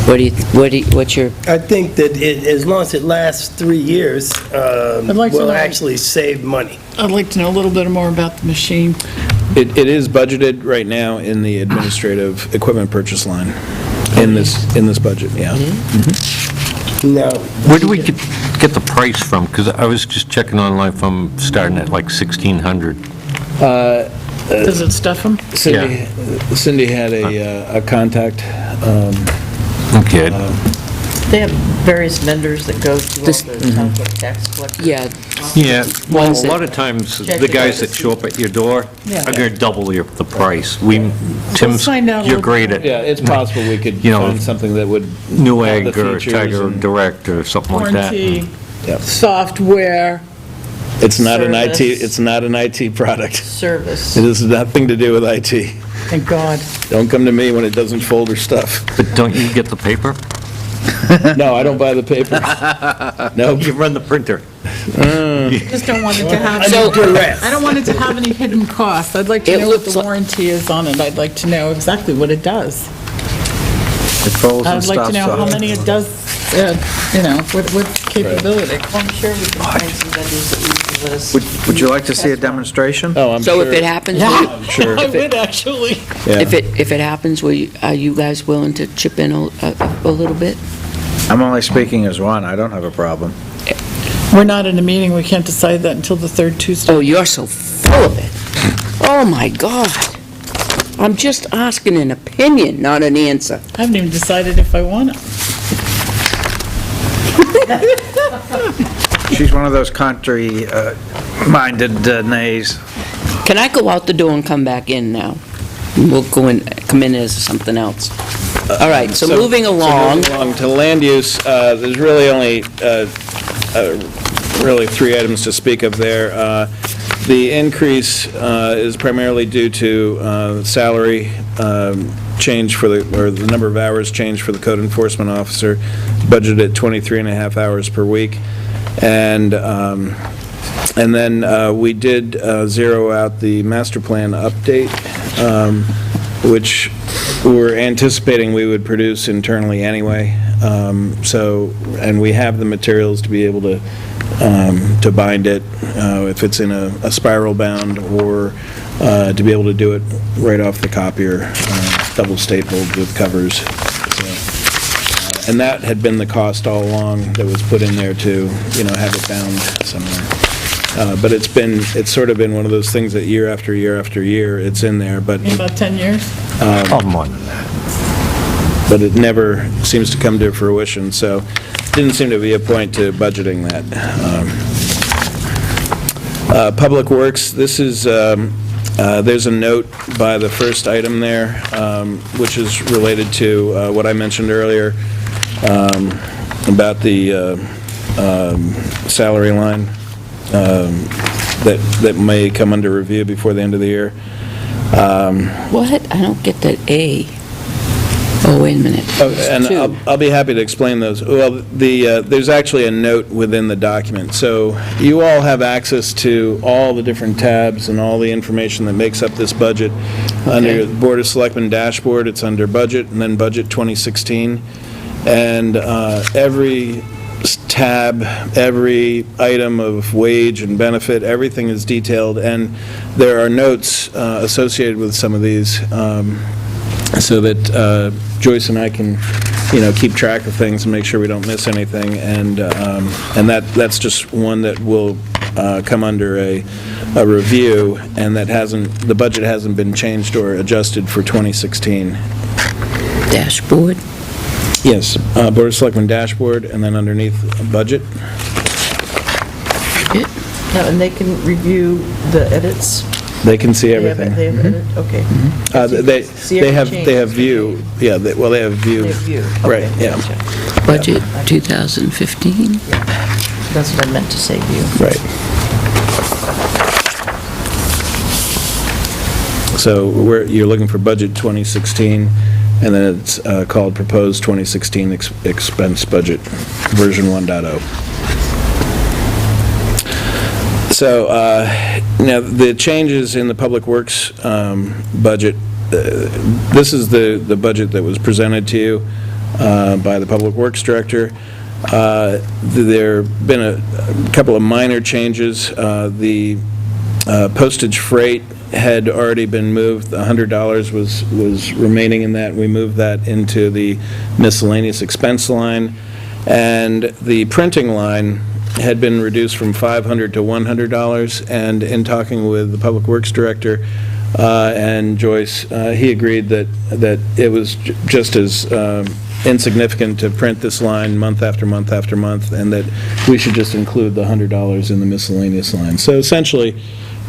What's your, I think that as long as it lasts 3 years, like to we'll know- actually save money. I'd like to know a little bit more about the machine. It is budgeted right now in the administrative equipment purchase line, in this budget, yeah. Now, Where do we get the price from? Because I was just checking online from starting at like 1,600. Does it stuff them? Cindy had a contact. Okay. They have various vendors that go to all the town clerk tax collectors. yeah, Yeah, well, Ones a lot of times, Check the it guys out. that show up at your door Yeah. are going to double the price. Tim's, find out a you're little great at Yeah, it's possible we could You know, find something that would. have Newegg the or features Tiger and- Direct or something like that. Warranty, Yep. software. It's not an IT, Service. it's not an IT product. Service. It has nothing to do with IT. Thank God. Don't come to me when it doesn't fold or stuff. But don't you get the paper? No, I don't buy the paper. No. You run the printer. Just don't want it to have, So- I don't want it to have any hidden costs. I'd like to It know what looks the like- warranty is on it. I'd like to know exactly what it does. It folds and I'd like to stuff, know so- how many it does, what capability. Well, I'm sure we can find some vendors that we can let us. Would you like to see a demonstration? Oh, I'm so sure. if it happens, I'm sure. I would, actually. Yeah. if it happens, are you guys willing to chip in a little bit? I'm only speaking as one, I don't have a problem. We're not in a meeting, we can't decide that until the third Tuesday. Oh, you're so full of it. Oh, my God. I'm just asking an opinion, not an answer. I haven't even decided if I want it. She's one of those country-minded nays. Can I go out the door and come back in now? We'll come in as something else. All right, so moving along. Moving along to land use, there's really only, really three items to speak of there. The increase is primarily due to salary change for the number of hours change for the code enforcement officer, budgeted at 23.5 hours per week. And then we did zero out the master plan update, which we're anticipating we would produce internally anyway. And we have the materials to be able to bind it if it's in a spiral bound, or to be able to do it right off the copier, double stapled with covers. And that had been the cost all along that was put in there to, have it bound somewhere. But it's sort of been one of those things that year after year after year, it's in there, but... In about 10 years? More than that. But it never seems to come to fruition, so didn't seem to be a point to budgeting that. Public Works, this is, there's a note by the first item there, which is related to what I mentioned earlier about the salary line that may come under review before the end of the year. What? I don't get that A. Oh, wait a minute. And I'll be happy to explain those. Well, there's actually a note within the document. So you all have access to all the different tabs and all the information that makes up this budget. Under the Board of Selectmen dashboard, it's under Budget, and then Budget 2016. And every tab, every item of wage and benefit, everything is detailed, and there are notes associated with some of these, so that Joyce and I can, keep track of things and make sure we don't miss anything, and that's just one that will come under a review, and the budget hasn't been changed or adjusted for 2016. Dashboard? Yes, Board of Selectmen dashboard, and then underneath budget. Now, and they can review the edits? They can see everything. They have edit, okay. They have view, yeah, they have view. They have view. Right, Okay, yeah. gotcha. Budget 2015? That's what I meant to say, view. Right. So you're looking for budget 2016, and then it's called proposed 2016 expense budget, version 1.0. So now the changes in the Public Works budget, this is the budget that was presented to you by the Public Works Director. There have been a couple of minor changes. The postage freight had already been moved. $100 was remaining in that. We moved that into the miscellaneous expense line. And the printing line had been reduced from $500 to $100. And in talking with the Public Works Director and Joyce, he agreed that it was just as insignificant to print this line month after month after month, and that we should just include the $100 in the miscellaneous line. So essentially,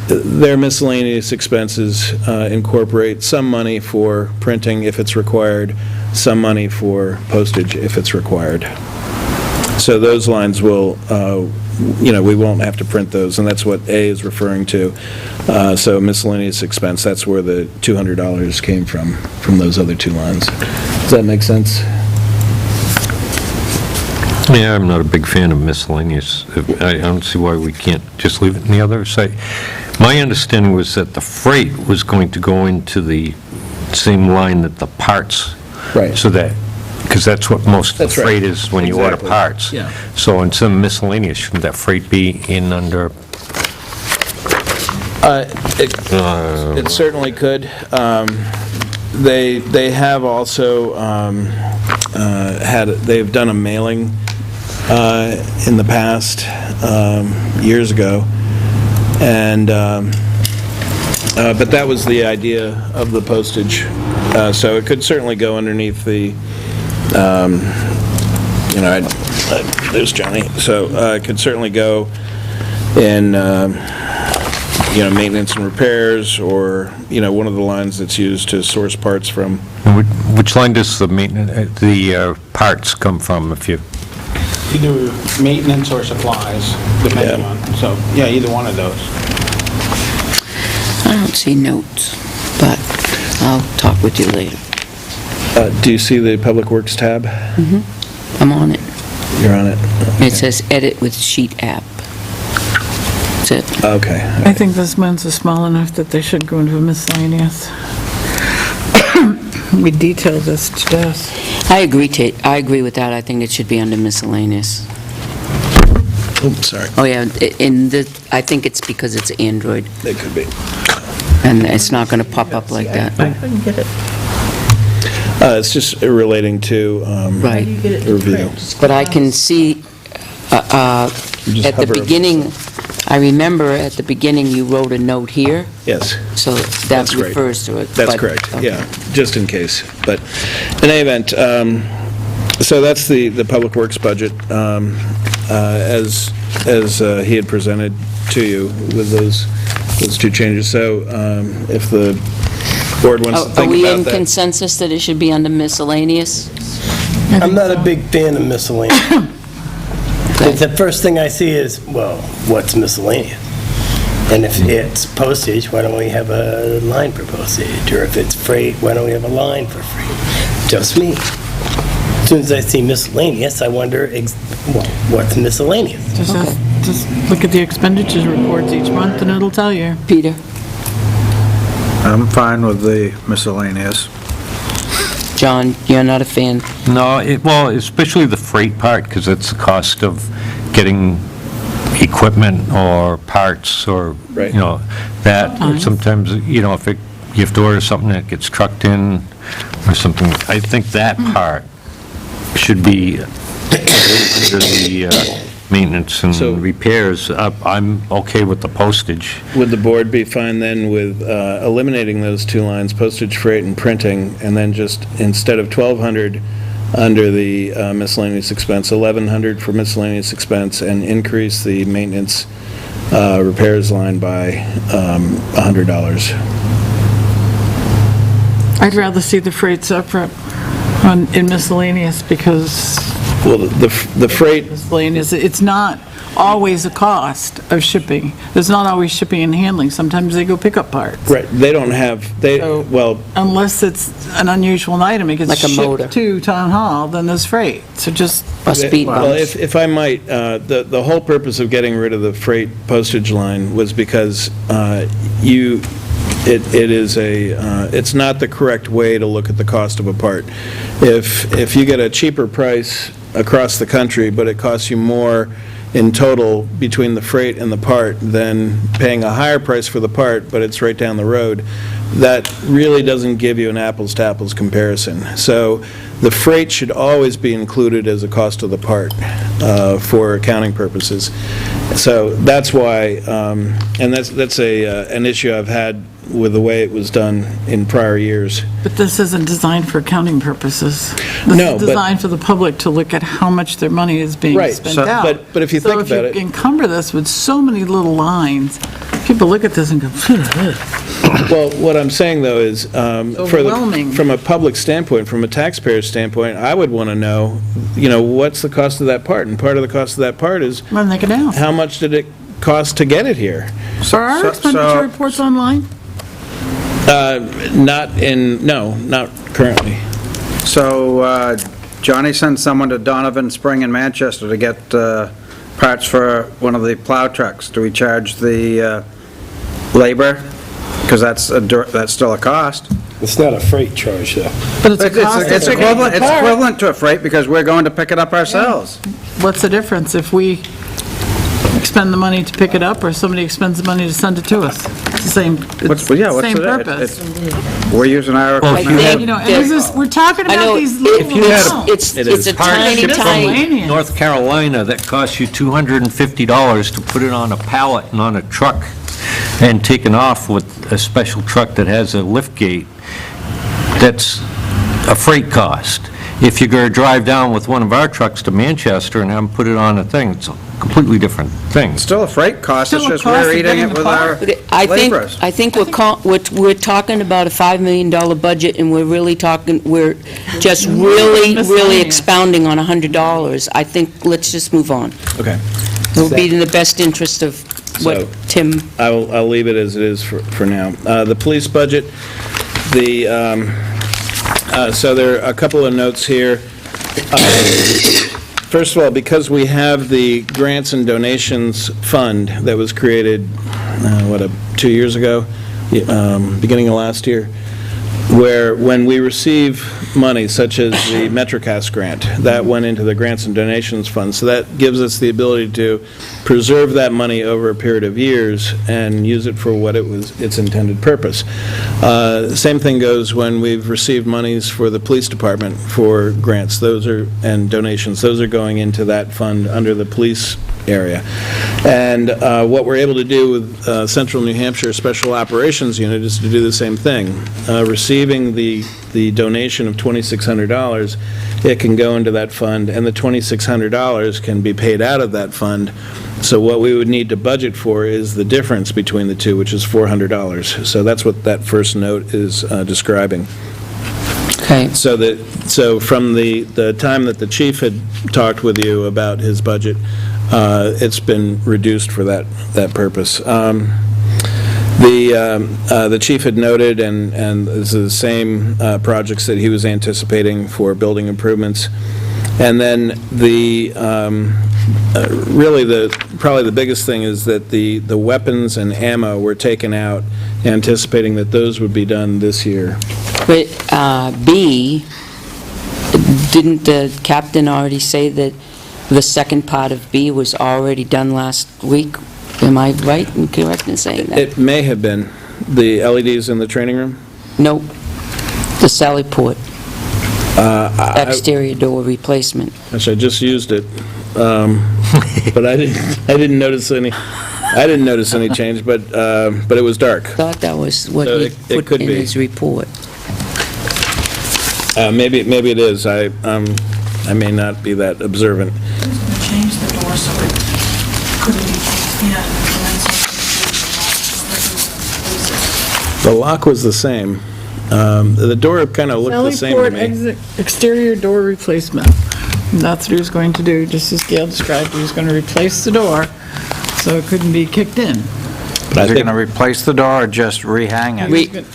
their miscellaneous expenses incorporate some money for printing if it's required, some money for postage if it's required. So those lines will, we won't have to print those, and that's what A is referring to. So miscellaneous expense, that's where the $200 came from those other two lines. Does that make sense? Yeah, I'm not a big fan of miscellaneous. I don't see why we can't just leave it in the other side. My understanding was that the freight was going to go into the same line that the parts. Right. So that, because that's what most of the That's right. freight is when you order Exactly. parts. Yeah. So in some miscellaneous, shouldn't that freight be in under? It certainly could. They have also they've done a mailing in the past, years ago, and but that was the idea of the postage. So it could certainly go underneath the, there's Johnny. So it could certainly go in maintenance and repairs, or, one of the lines that's used to source parts from. Which line does the maintenance, the parts come from, if you... Either maintenance or supplies, depending on, so, yeah, either one of those. I don't see notes, but I'll talk with you later. Do you see the Public Works tab? I'm on it. You're on it? It says edit with sheet app. That's it. Okay. I think those ones are small enough that they should go into a miscellaneous. We detailed this to death. I agree with that. I think it should be under miscellaneous. Oops, sorry. Oh, yeah, I think it's because it's Android, It could be. and it's not going to pop up like that. I couldn't get it. It's just relating to Right. You get it in review. print. But I can see, at the hover over beginning, I remember at the beginning you wrote a note here, Yes. so that That's right. refers to it. That's but- correct, okay. yeah, just in case. But in any event, so that's the Public Works budget, as he had presented to you with those two changes. So if the board wants to Are think we in about that. consensus that it should be under miscellaneous? I'm not a big fan of miscellaneous. The first thing I see is, well, what's miscellaneous? And if it's postage, why don't we have a line for postage? Or if it's freight, why don't we have a line for freight? Just me. As soon as I see miscellaneous, I wonder, well, what's miscellaneous? Just look at the expenditures reports each month and it'll tell you. Peter? I'm fine with the miscellaneous. John, you're not a fan? No, well, especially the freight part, because it's the cost of getting equipment or parts or, Right. that. Sometimes, if you have to order something that gets trucked in or something, I think that part should be under the maintenance So- and repairs. I'm okay with the postage. Would the board be fine then with eliminating those two lines, postage, freight, and printing, and then just, instead of 1,200 under the miscellaneous expense, 1,100 for miscellaneous expense, and increase the maintenance repairs line by $100? I'd rather see the freight separate in miscellaneous because Well, the freight, miscellaneous, it's not always a cost of shipping. There's not always shipping and handling. Sometimes they go pick up parts. right, they don't have, So- well, Unless it's an unusual item, it gets Like a motor. shipped to town hall, then there's freight. So just, Or speed well, bumps? if I might, the whole purpose of getting rid of the freight postage line was because it's not the correct way to look at the cost of a part. If you get a cheaper price across the country, but it costs you more in total between the freight and the part than paying a higher price for the part, but it's right down the road, that really doesn't give you an apples-to-apples comparison. So the freight should always be included as a cost of the part for accounting purposes. So that's why, and that's an issue I've had with the way it was done in prior years. but this isn't designed for accounting purposes. No, This but- is designed for the public to look at how much their money is being Right, spent so- out. but if you think about So it- if you encumber this with so many little lines, people look at this and go, Well, what I'm saying, though, is, overwhelming. from a public standpoint, from a taxpayer standpoint, I would want to know, what's the cost of that part? And part of the cost of that part is, run like an ounce. how much did it cost to get it here? So are our expenditure reports online? Not currently. So Johnny sent someone to Donovan Spring in Manchester to get parts for one of the plow trucks. Do we charge the labor? Because that's still a cost. It's not a freight charge, though. But it's a cost. It's equivalent to a freight because we're going to pick it up ourselves. What's the difference if we expend the money to pick it up or somebody expends the money to send it to us? It's the same, it's the same purpose. We're using our I equipment. think You know, and this is, we're talking I know, about these little amounts. it's a tiny, tiny, Miscellaneous. North Carolina, that costs you $250 to put it on a pallet and on a truck and taken off with a special truck that has a lift gate. That's a freight cost. If you're going to drive down with one of our trucks to Manchester and have them put it on a thing, it's a completely different thing. Still a freight cost, it's Still a just cost we're of eating getting it the with car. our I think, laborers. I think we're talking about a $5 million budget, and we're really talking, we're just really Miscellaneous. expounding on $100. I think, let's just move on. Okay. It will be in the best interest of what So- Tim, I'll leave it as it is for now. The police budget, so there are a couple of notes here. First of all, because we have the grants and donations fund that was created, 2 years ago, beginning of last year, where when we receive money, such as the MetroCast grant, that went into the grants and donations fund. So that gives us the ability to preserve that money over a period of years and use it for what its intended purpose. Same thing goes when we've received monies for the police department for grants, and donations. Those are going into that fund under the police area. And what we're able to do with Central New Hampshire Special Operations Unit is to do the same thing. Receiving the donation of $2,600, it can go into that fund, and the $2,600 can be paid out of that fund. So what we would need to budget for is the difference between the two, which is $400. So that's what that first note is describing. okay. So from the time that the chief had talked with you about his budget, it's been reduced for that purpose. The chief had noted, and this is the same projects that he was anticipating for building improvements. And then probably the biggest thing is that the weapons and ammo were taken out, anticipating that those would be done this year. But B, didn't the captain already say that the second part of B was already done last week? Am I right and correct in saying that? It may have been the LEDs in the training room. Nope. The Sally Port. Exterior door replacement. Actually, I just used it, but I didn't notice any. I didn't notice any change, but it was dark. Thought that was what So he it put could in be. his report. Maybe it is. I may not be that observant. Change the door so it couldn't be kicked in, and then The lock was the same. The door kind of looked the same to me. Exterior door replacement. And that's what he was going to do, just as Gail described. He was going to replace the door so it couldn't be kicked in. Is it going to replace the door or just rehang it?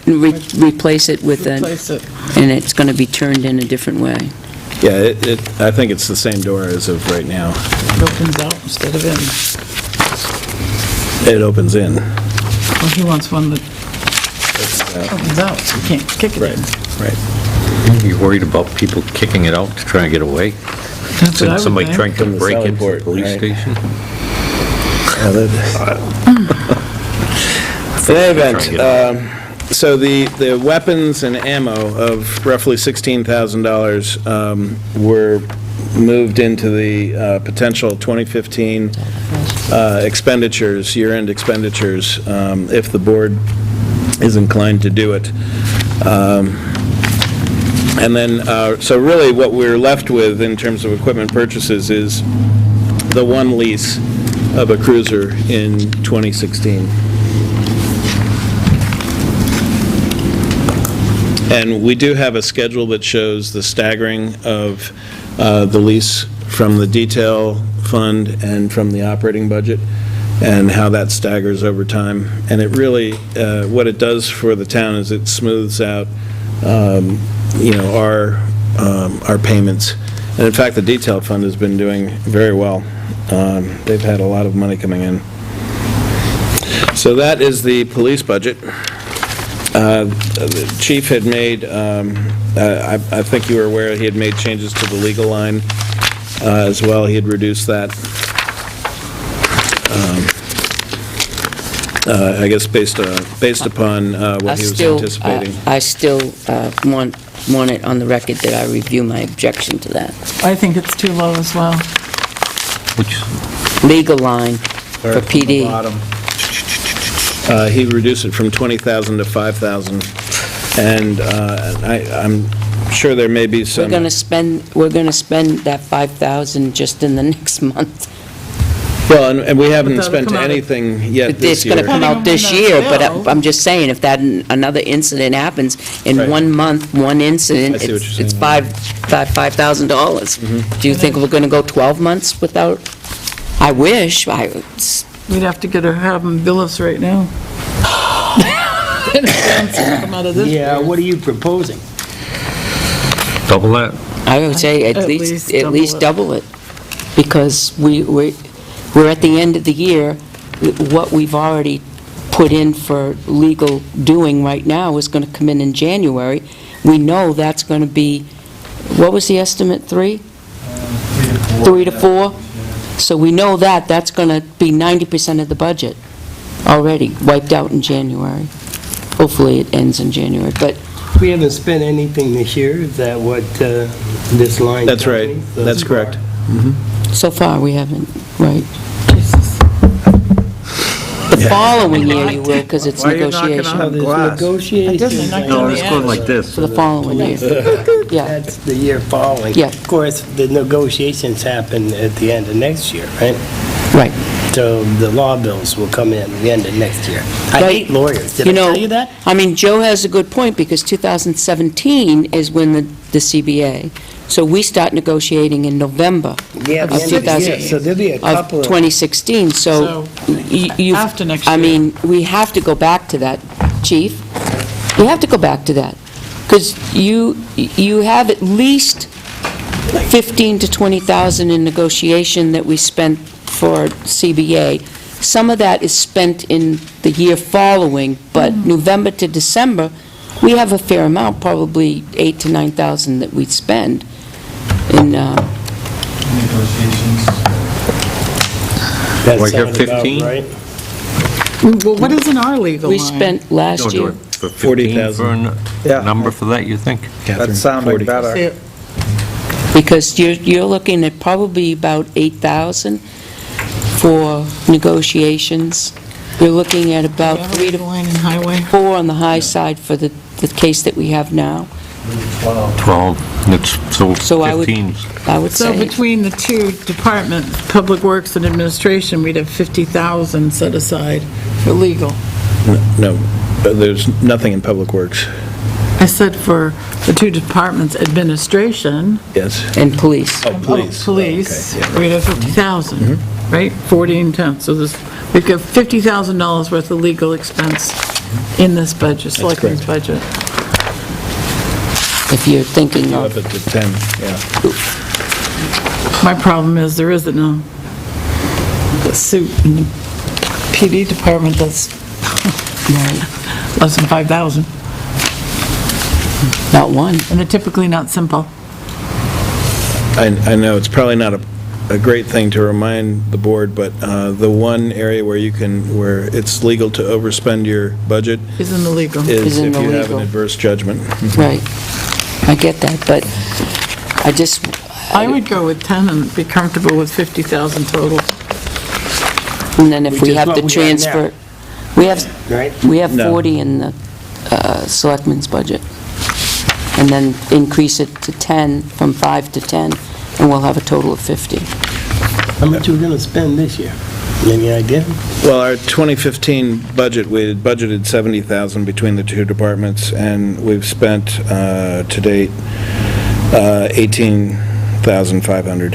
Replace it with Replace it. and it's going to be turned in a different way. Yeah, I think it's the same door as of right now. It opens out instead of in. It opens in. Well, he wants one that opens out, so you can't kick it in. Right. You worried about people kicking it out to try and get away? That's what I would Somebody think. trying From to the break Sally into the Port, police right. station? In any event, so the weapons and ammo of roughly $16,000 were moved into the potential 2015 expenditures, year-end expenditures, if the board is inclined to do it. And then, so really what we're left with in terms of equipment purchases is the one lease of a cruiser in 2016. And we do have a schedule that shows the staggering of the lease from the detail fund and from the operating budget, and how that staggers over time. And it really, what it does for the town is it smooths out, our payments. And in fact, the detail fund has been doing very well. They've had a lot of money coming in. So that is the police budget. The chief had made, I think you were aware, he had made changes to the legal line as well. He had reduced that, I guess, based upon what he was anticipating. I still want it on the record that I review my objection to that. I think it's too low as well. Which, Legal line for PD. He reduced it from 20,000 to 5,000, and I'm sure there may be some... We're gonna spend that 5,000 just in the next month. Well, and we haven't That'll spent come out of- anything yet this It's gonna year. come out this Depending on year, when but that's I'm just saying, if another incident happens in Right. 1 month, one incident, I see what you're it's saying. $5,000. Do you think we're gonna go 12 months without, I wish, We'd have to have them bill us right now. In advance to come out of this Yeah, year. what are you proposing? Double that? I would say at At least least double it, because we're at the end of the year. What we've already put in for legal doing right now is going to come in January. We know that's going to be, what was the estimate, 3? 3 to 4? So we know that's going to be 90% of the budget already wiped out in January. Hopefully it ends in January, but We haven't spent anything this year, is that what this line? That's right, tells me? that's correct. so far we haven't, right? The following year you will, because it's Why are you knocking negotiation. on There's glass? negotiations. No, it's going like this. For the following year. Yeah, That's the year following. Yeah. Of course, the negotiations happen at the end of next year, right? right. So the law bills will come in at the end of next year. I Right. hate lawyers. Did I tell you that? I mean, Joe has a good point, because 2017 is when the CBA, so we start negotiating in November Yeah, of the end of the year. 2000 So there'll be a couple of of... 2016, so you... after next I year. mean, we have to go back to that, Chief. We have to go back to that, because you have at least 15 to 20,000 in negotiation that we spent for CBA. Some of that is spent in the year following, but November to December, we have a fair amount, probably 8 to 9,000 that we spend in, Negotiations. That Like your sounds about 15? right. Well, what is in our legal we line? spent last year. For 40,000. 15 for Yeah. a number for that, you think? Catherine, That's sounding 40. better. See it. Because you're looking at probably about 8,000 for negotiations. You're looking at We about have a 3 to legal line in highway. 4 on the high side for the case that we have now. 12, that's, So I would- 15's. I would So say, between the two departments, Public Works and Administration, we'd have 50,000 set aside for legal. No, there's nothing in Public Works. I said for the two departments, Administration, Yes. and police. Oh, police. Police, Oh, okay, yeah. we'd have 50,000, right? 40 and 10, so we've got $50,000 worth of legal expense in this budget, Selectmen's budget. If you're thinking Up of, it to 10, yeah. My problem is there isn't a suit in the PD department that's less than 5,000, not one. and they're typically not simple. I know, it's probably not a great thing to remind the board, but the one area where where it's legal to overspend your budget Is in the legal. is Is in if the you have an legal. adverse judgment. Right. I get that, but I just, I would go with 10 and be comfortable with 50,000 total. and then if Which we is have what to we have transfer, we have Right? 40 in the Selectmen's budget, and then increase it to 10, from 5 to 10, and we'll have a total of 50. How much are we going to spend this year? Any idea? Well, our 2015 budget, we had budgeted 70,000 between the two departments, and we've spent to date 18,500.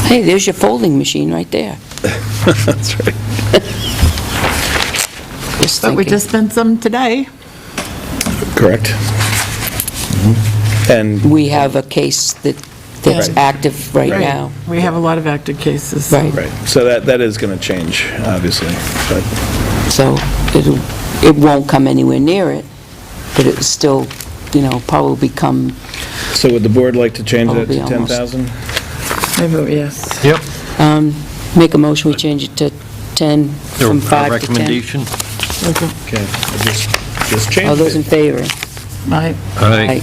Hey, there's your folding machine right there. That's right. Just But we thinking. just spent some today. Correct. And We have a case that's Right. active right now. We have a lot of active cases. Right. Right, so that is going to change, obviously, but So it won't come anywhere near it, but it will still, probably come, so would the board like to change that Probably to almost. 10,000? I vote yes. Yep. make a motion, we change it to 10, from 5 to 10. Recommendation? Okay. Okay, I just changed All those in it. favor? Aye. Aye.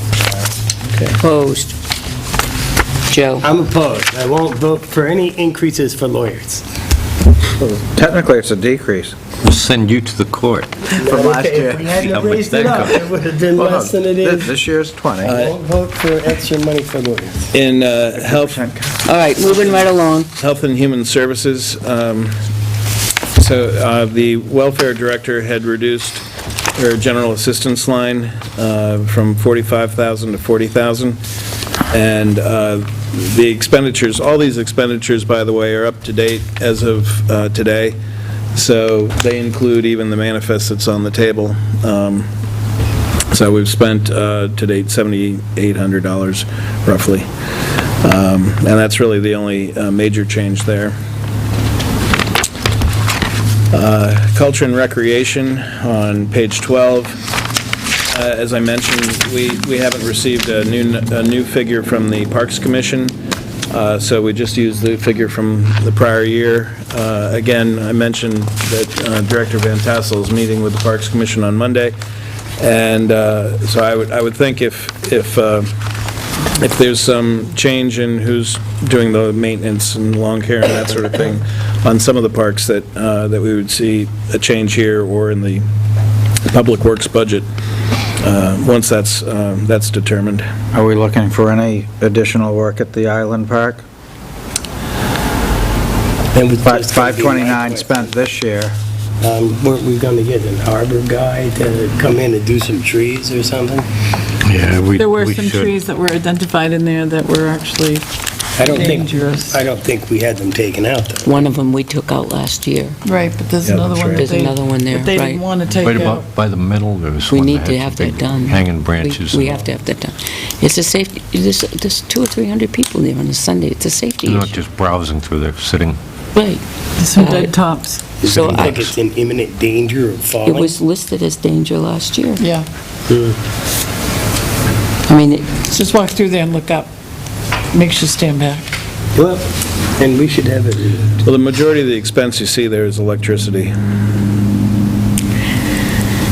Opposed? Joe? I'm opposed. I won't vote for any increases for lawyers. Technically, it's a decrease. We'll send you to the court. From last year. If we hadn't See how much raised it that up, costs. it would have been less than it is. This year's 20. Don't vote for extra money for lawyers. In health, All right, moving right along. Health and Human Services, the welfare director had reduced her general assistance line from $45,000 to $40,000. And the expenditures, all these expenditures, by the way, are up to date as of today. So they include even the manifest that's on the table. So we've spent to date $7,800 roughly. And that's really the only major change there. Culture and Recreation on page 12. As I mentioned, we haven't received a new figure from the Parks Commission, so we just used the figure from the prior year. Again, I mentioned that Director Van Tassel is meeting with the Parks Commission on Monday, and so I would think if there's some change in who's doing the maintenance and lawn care and that sort of thing on some of the parks, that we would see a change here or in the Public Works budget once that's determined. Are we looking for any additional work at the Island Park? That was just gonna be my $529 question. spent this year. Weren't we going to get an arbor guy to come in and do some trees or something? Yeah, There were some should. trees that were identified in there that were actually dangerous. I don't think we had them taken out, though. One of them we took out last year. Right, but there's Yeah, another that's one right. that There's another one there, that they right. didn't want to take Right out. about by the middle, there was We one need that to had have some that big done. hanging branches. We have to have that done. It's a safety, there's 200 or 300 people there on a Sunday. It's a safety Not issue. just browsing through there, sitting. Right. There's some dead tops. So Do you think it's in imminent danger of it falling? was listed as danger last year. Yeah. I mean, Just walk through there and look up. Makes you stand back. Well, and we should have it removed. Well, the majority of the expense you see there is electricity.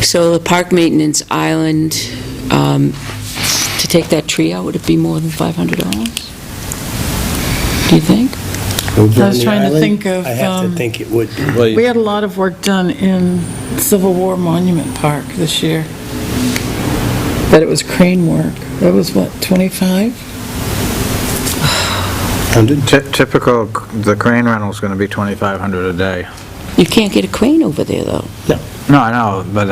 so the park maintenance island, to take that tree out, would it be more than $500? Do you think? Over I was on the trying to island, think of, I have to think it would be. Well, We had a lot of work done in Civil War Monument Park this year. But it was crane work. That was what, 25? Typical, the crane rental's going to be $2,500 a day. You can't get a crane over there, though. No, I know, but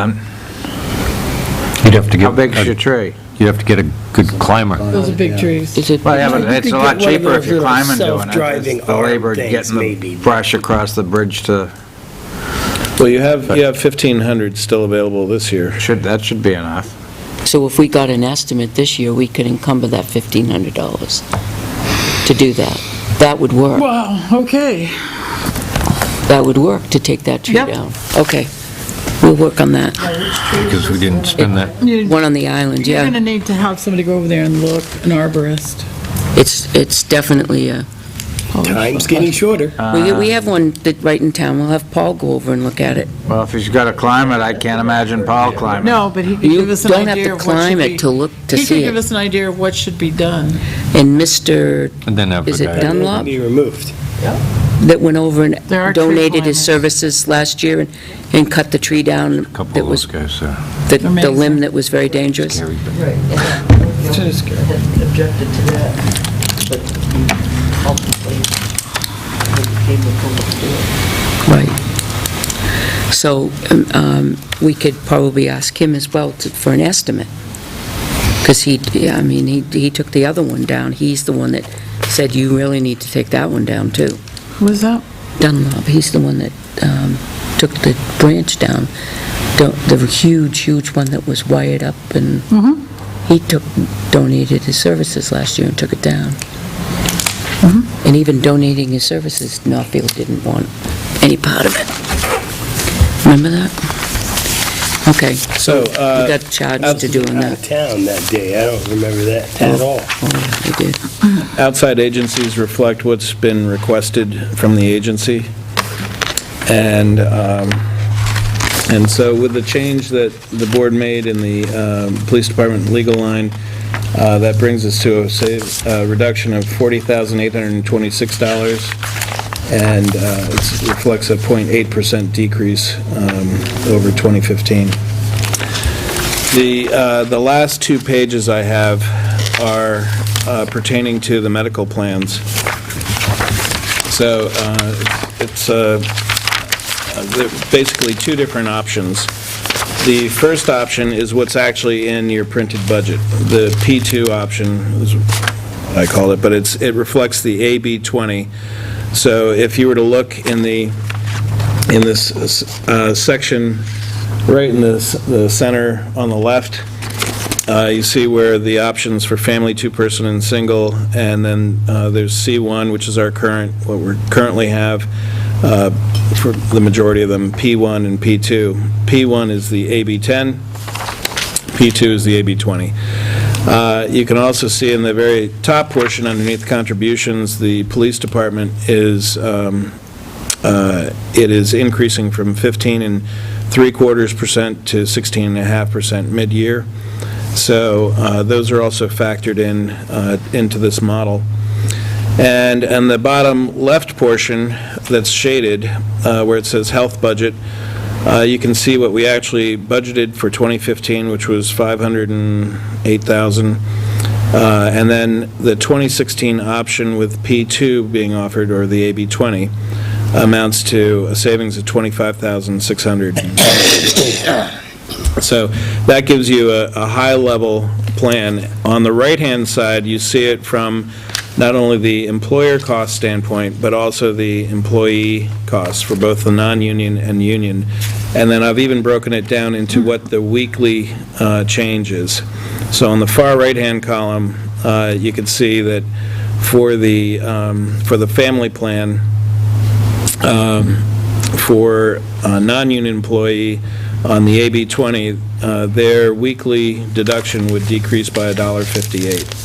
You'd have to get. how big's your tree? You'd have to get a good climber. Those are big trees. Is it? Well, yeah, but You it's could a lot get one of cheaper if those you're little climbing doing it. self-driving It's the labor arm things, getting maybe. the brush across the bridge to, Well, you have 1,500 still available this year. that should be enough. So if we got an estimate this year, we could encumber that $1,500 to do that. That would work. Wow, okay. That would work to take that tree Yep. down. Okay. We'll work on that. Because we didn't spend that. One on the island, You're yeah. going to need to have somebody go over there and look, an arborist. It's definitely a, Time's getting shorter. we have one right in town. We'll have Paul go over and look at it. Well, if he's got to climb it, I can't imagine Paul climbing. No, but he could You give us an don't have idea to of what should climb be. it to look to He could see give it. us an idea of what should be done. And Mr., And then have is the it guy. Dunlop? Be removed. That went over and There are tree donated his climbers. services last year and cut the tree down. A couple That of those was guys, the Amazing. limb that was very dangerous. scary. Too scary. Objected to that, but ultimately, came before the Right. So we could probably ask him as well for an estimate. Because he took the other one down. He's the one that said you really need to take that one down, too. Who was that? Dunlop, he's the one that took the branch down, the huge, huge one that was wired up, and he donated his services last year and took it down. And even donating his services, Northfield didn't want any part of it. Remember that? Okay, So, we got charged to doing Out that. of town that day. I don't remember that at all. Oh, yeah, we did. outside agencies reflect what's been requested from the agency. And so with the change that the board made in the police department legal line, that brings us to a reduction of $40,826. and it reflects a 0.8% decrease over 2015. The last two pages I have are pertaining to the medical plans. So it's basically two different options. The first option is what's actually in your printed budget. The P2 option is what I call it, but it reflects the AB20. So if you were to look in this section right in the center on the left, you see where the options for family, two-person, and single, and then there's C1, which is what we currently have for the majority of them, P1 and P2. P1 is the AB10, P2 is the AB20. You can also see in the very top portion underneath contributions, the police department is it is increasing from 15.75% to 16.5% mid-year. So those are also factored into this model. And on the bottom left portion that's shaded, where it says health budget, you can see what we actually budgeted for 2015, which was $508,000. And then the 2016 option with P2 being offered, or the AB20, amounts to a savings of $25,600. So that gives you a high-level plan. On the right-hand side, you see it from not only the employer cost standpoint, but also the employee costs for both the non-union and union. And then I've even broken it down into what the weekly change is. So on the far right-hand column, you can see that for the family plan, for a non-union employee on the AB20, their weekly deduction would decrease by $1.58.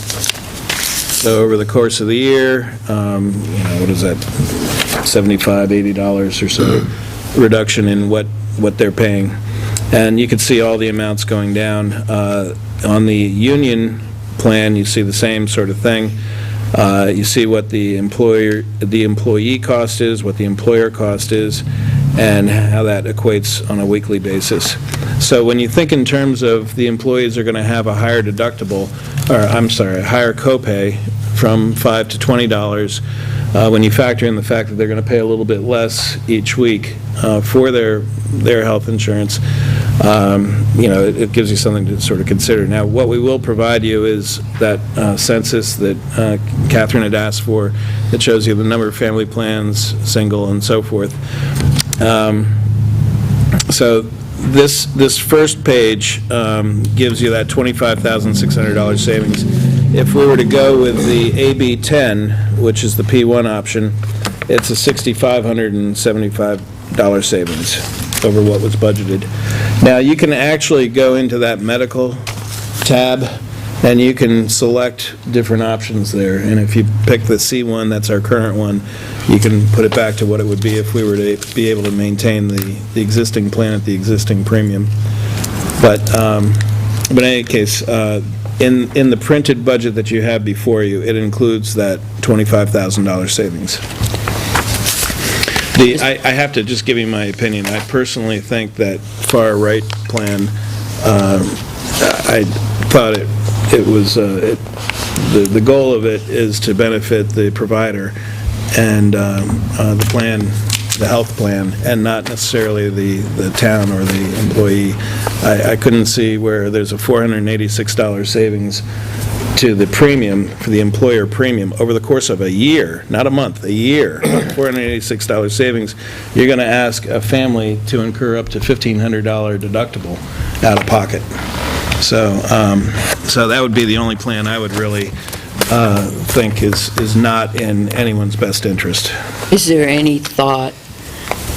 So over the course of the year, what is that, $75, $80 or so reduction in what they're paying. And you can see all the amounts going down. On the union plan, you see the same sort of thing. You see what the employee cost is, what the employer cost is, and how that equates on a weekly basis. So when you think in terms of the employees are going to have a higher deductible, a higher copay from $5 to $20, when you factor in the fact that they're going to pay a little bit less each week for their health insurance, it gives you something to sort of consider. Now, what we will provide you is that census that Catherine had asked for that shows you the number of family plans, single, and so forth. So this first page gives you that $25,600 savings. If we were to go with the AB10, which is the P1 option, it's a $6,575 savings over what was budgeted. Now, you can actually go into that medical tab, and you can select different options there. And if you pick the C1, that's our current one, you can put it back to what it would be if we were to be able to maintain the existing plan at the existing premium. But in any case, in the printed budget that you have before you, it includes that $25,000 savings. I have to just give you my opinion. I personally think that far right plan, I thought it was, the goal of it is to benefit the provider and the plan, the health plan, and not necessarily the town or the employee. I couldn't see where there's a $486 savings to the premium, for the employer premium, over the course of a year, not a month, a year, $486 savings. You're going to ask a family to incur up to $1,500 deductible out of pocket. So that would be the only plan I would really think is not in anyone's best interest. Is there any thought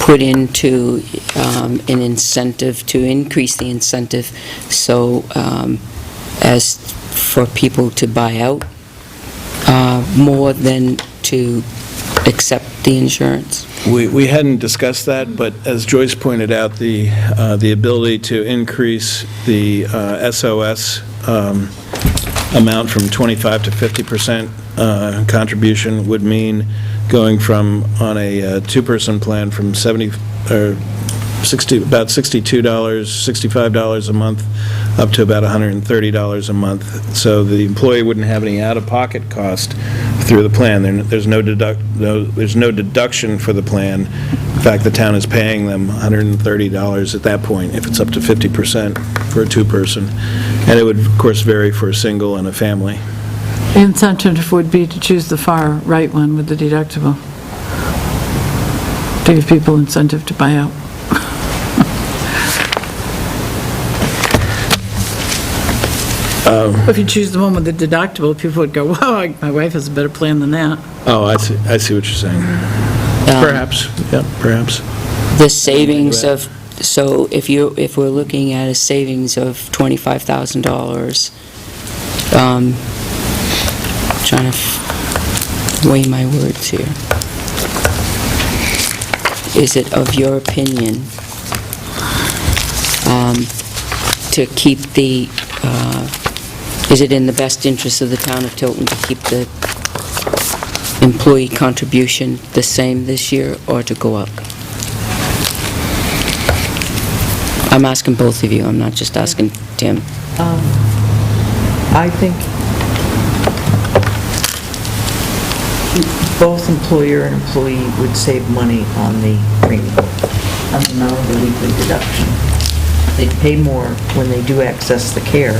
put into an incentive to increase the incentive so as for people to buy out more than to accept the insurance? We hadn't discussed that, but as Joyce pointed out, the ability to increase the SOS amount from 25 to 50% contribution would mean going from, on a two-person plan, from 70, or 60, about $62, $65 a month, up to about $130 a month. So the employee wouldn't have any out-of-pocket cost through the plan. There's no deduction for the plan. In fact, the town is paying them $130 at that point, if it's up to 50% for a two-person. And it would, of course, vary for a single and a family. The incentive would be to choose the far right one with the deductible. To give people incentive to buy out. If you choose the one with the deductible, people would go, "Whoa, my wife has a better plan than that." Oh, I see what you're saying. Perhaps, yeah, perhaps. The savings of, so if we're looking at a savings of $25,000, trying to weigh my words here. Is it of your opinion to keep the, is it in the best interest of the town of Tilton to keep the employee contribution the same this year, or to go up? I'm asking both of you, I'm not just asking Tim. I think both employer and employee would save money on the premium, on the amount of the weekly deduction. They'd pay more when they do access the care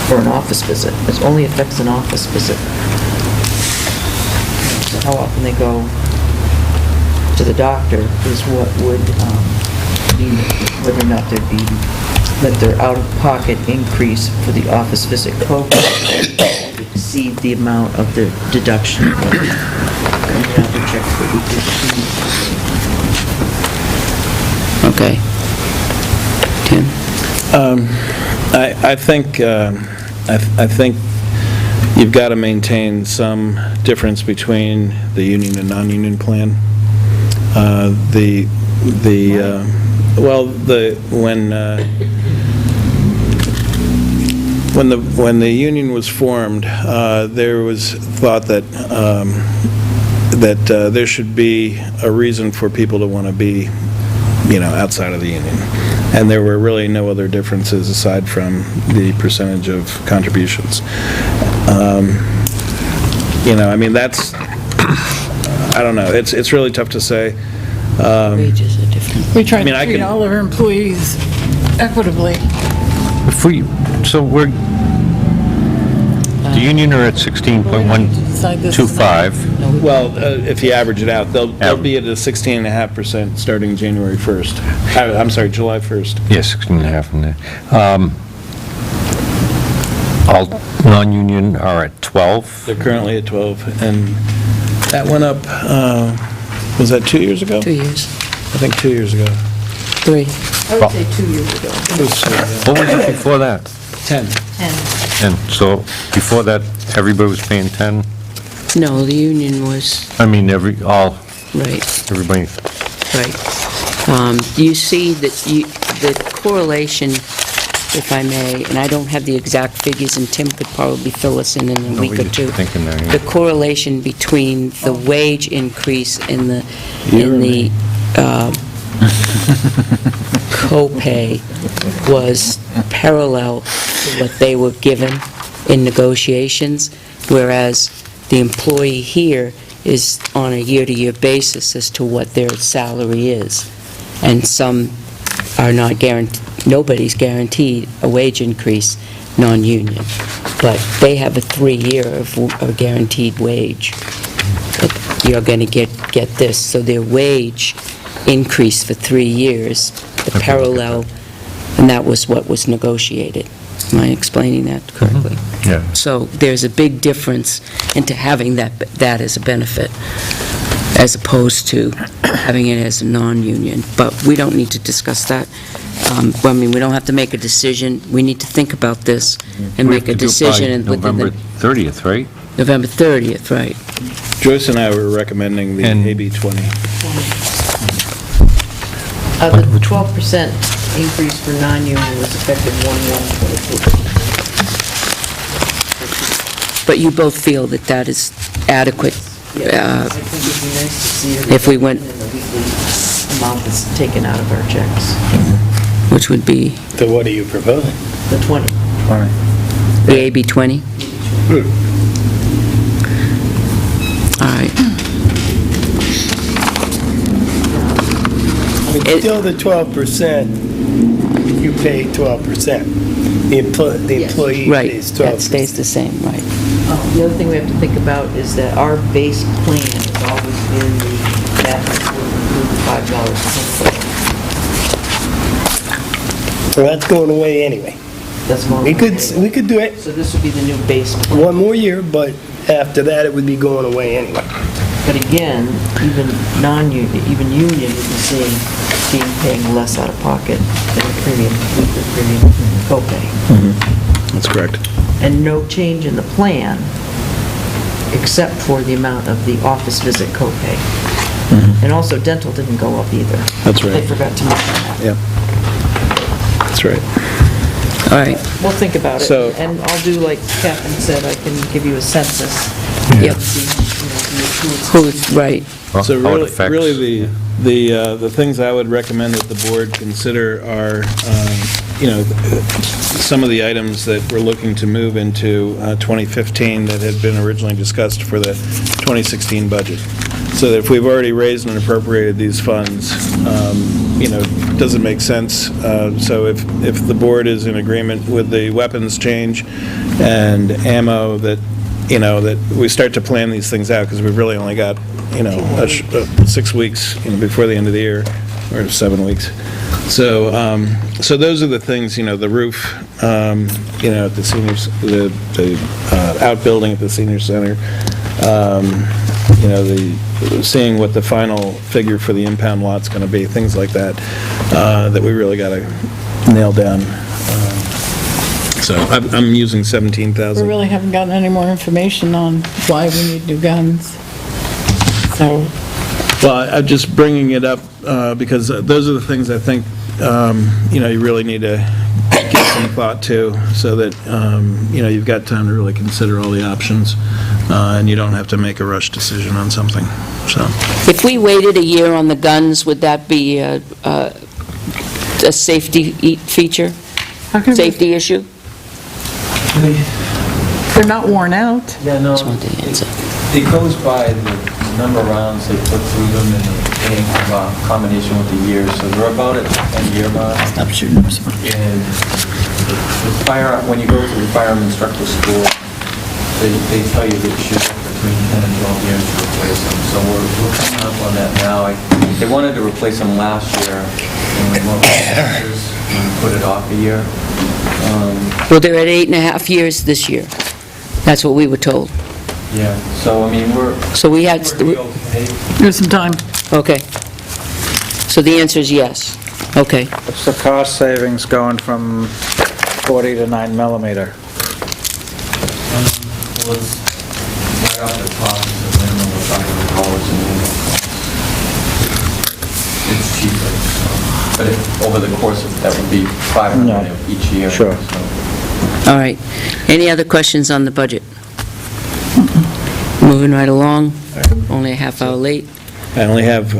for an office visit. It only affects an office visit. So how often they go to the doctor is what would be, whether or not there'd be, that their out-of-pocket increase for the office visit copay would exceed the amount of the deduction. Okay. Tim? I think you've got to maintain some difference between the union and non-union plan. When the union was formed, there was thought that there should be a reason for people to want to be, outside of the union. And there were really no other differences aside from the percentage of contributions. That's, I don't know, it's really tough to say. Wages are different. We try to treat all of our employees equitably. The union are at 16.125. Well, if you average it out, they'll be at a 16.5% starting January 1st. I'm sorry, July 1st. Yeah, 16.5 in there. All non-union are at 12. They're currently at 12, and that went up, was that 2 years ago? 2 years. I think 2 years ago. 3. I would say 2 years ago. What was it before that? 10. 10. So before that, everybody was paying 10? No, the union was, I mean, everybody, right. You see that the correlation, if I may, and I don't have the exact figures, and Tim could probably fill us in a week or two. The correlation between the wage increase and the copay was parallel to what they were given in negotiations, whereas the employee here is on a year-to-year basis as to what their salary is. And some are not guaranteed, nobody's guaranteed a wage increase, non-union. But they have a 3-year of a guaranteed wage. But you're going to get this. So their wage increase for 3 years, the parallel, and that was what was negotiated. Am I explaining that correctly? Yeah. So there's a big difference into having that as a benefit, as opposed to having it as a non-union. But we don't need to discuss that. We don't have to make a decision. We need to think about this and make a decision. November 30th, right? November 30th, right. Joyce and I were recommending the AB 20. The 12% increase for non-union was effective 1/1/24. But you both feel that that is adequate Yeah, I think it'd be nice to see everything if we went- in the weekly amount that's taken out of our checks, which would be So what are you proposing? the 20. the AB 20? All right. It's still the 12%, you pay 12%. The employee Right, pays that 12%. stays the same, right. The other thing we have to think about is that our base plan has always been the $5 a month. Well, that's going away anyway. That's going We could, away. we could do it So this would be the new base plan. one more year, but after that, it would be going away anyway. But again, even non-union, even union would be paying less out of pocket than a premium, weekly premium copay. That's correct. And no change in the plan, except for the amount of the office visit copay. And also dental didn't go up either. That's right. They forgot to mention that. Yeah. That's right. All right. We'll think about it. So- And I'll do like Catherine said, I can give you a census. Yep. See, who it's- Who's, right. So How it affects- really, the things I would recommend that the board consider are, some of the items that we're looking to move into 2015 that had been originally discussed for the 2016 budget. So that if we've already raised and appropriated these funds, it doesn't make sense. So if the board is in agreement with the weapons change and ammo, that we start to plan these things out, because we've really only got, 6 weeks before the end of the year, or 7 weeks. So those are the things, the roof, at the seniors, the outbuilding at the senior center, seeing what the final figure for the impound lot's going to be, things like that, that we really got to nail down. So I'm using We 17,000. really haven't gotten any more information on why we need new guns. So, Well, I'm just bringing it up because those are the things I think, you really need to give some thought to, so that, you've got time to really consider all the options, and you don't have to make a rush decision on something, so. If we waited a year on the guns, would that be a safety feature, how can we, safety issue? they're not worn out. Yeah, no, Just want the answer. it goes by the number of rounds they put through them and the combination with the years, so they're about at the 10-year mark. Stop shooting them. And the fire, when you go to the firearm instructor school, they tell you that you should have between 10 and 12 years to replace them, so we're coming up on that now. They wanted to replace them last year, and we went with the and put it off a year. Well, they're at 8.5 years this year. That's what we were told. Yeah, so I mean, So we had, we're okay. There's some time. okay. So the answer is yes. Okay. What's the cost savings going from 40 to 9 millimeter? Was right off the top, the minimum was $500 in annual cost. It's cheaper, so, but over the course of, that would be $500 each year. Sure. so. All right. Any other questions on the budget? Moving right along, only a half hour late. I only have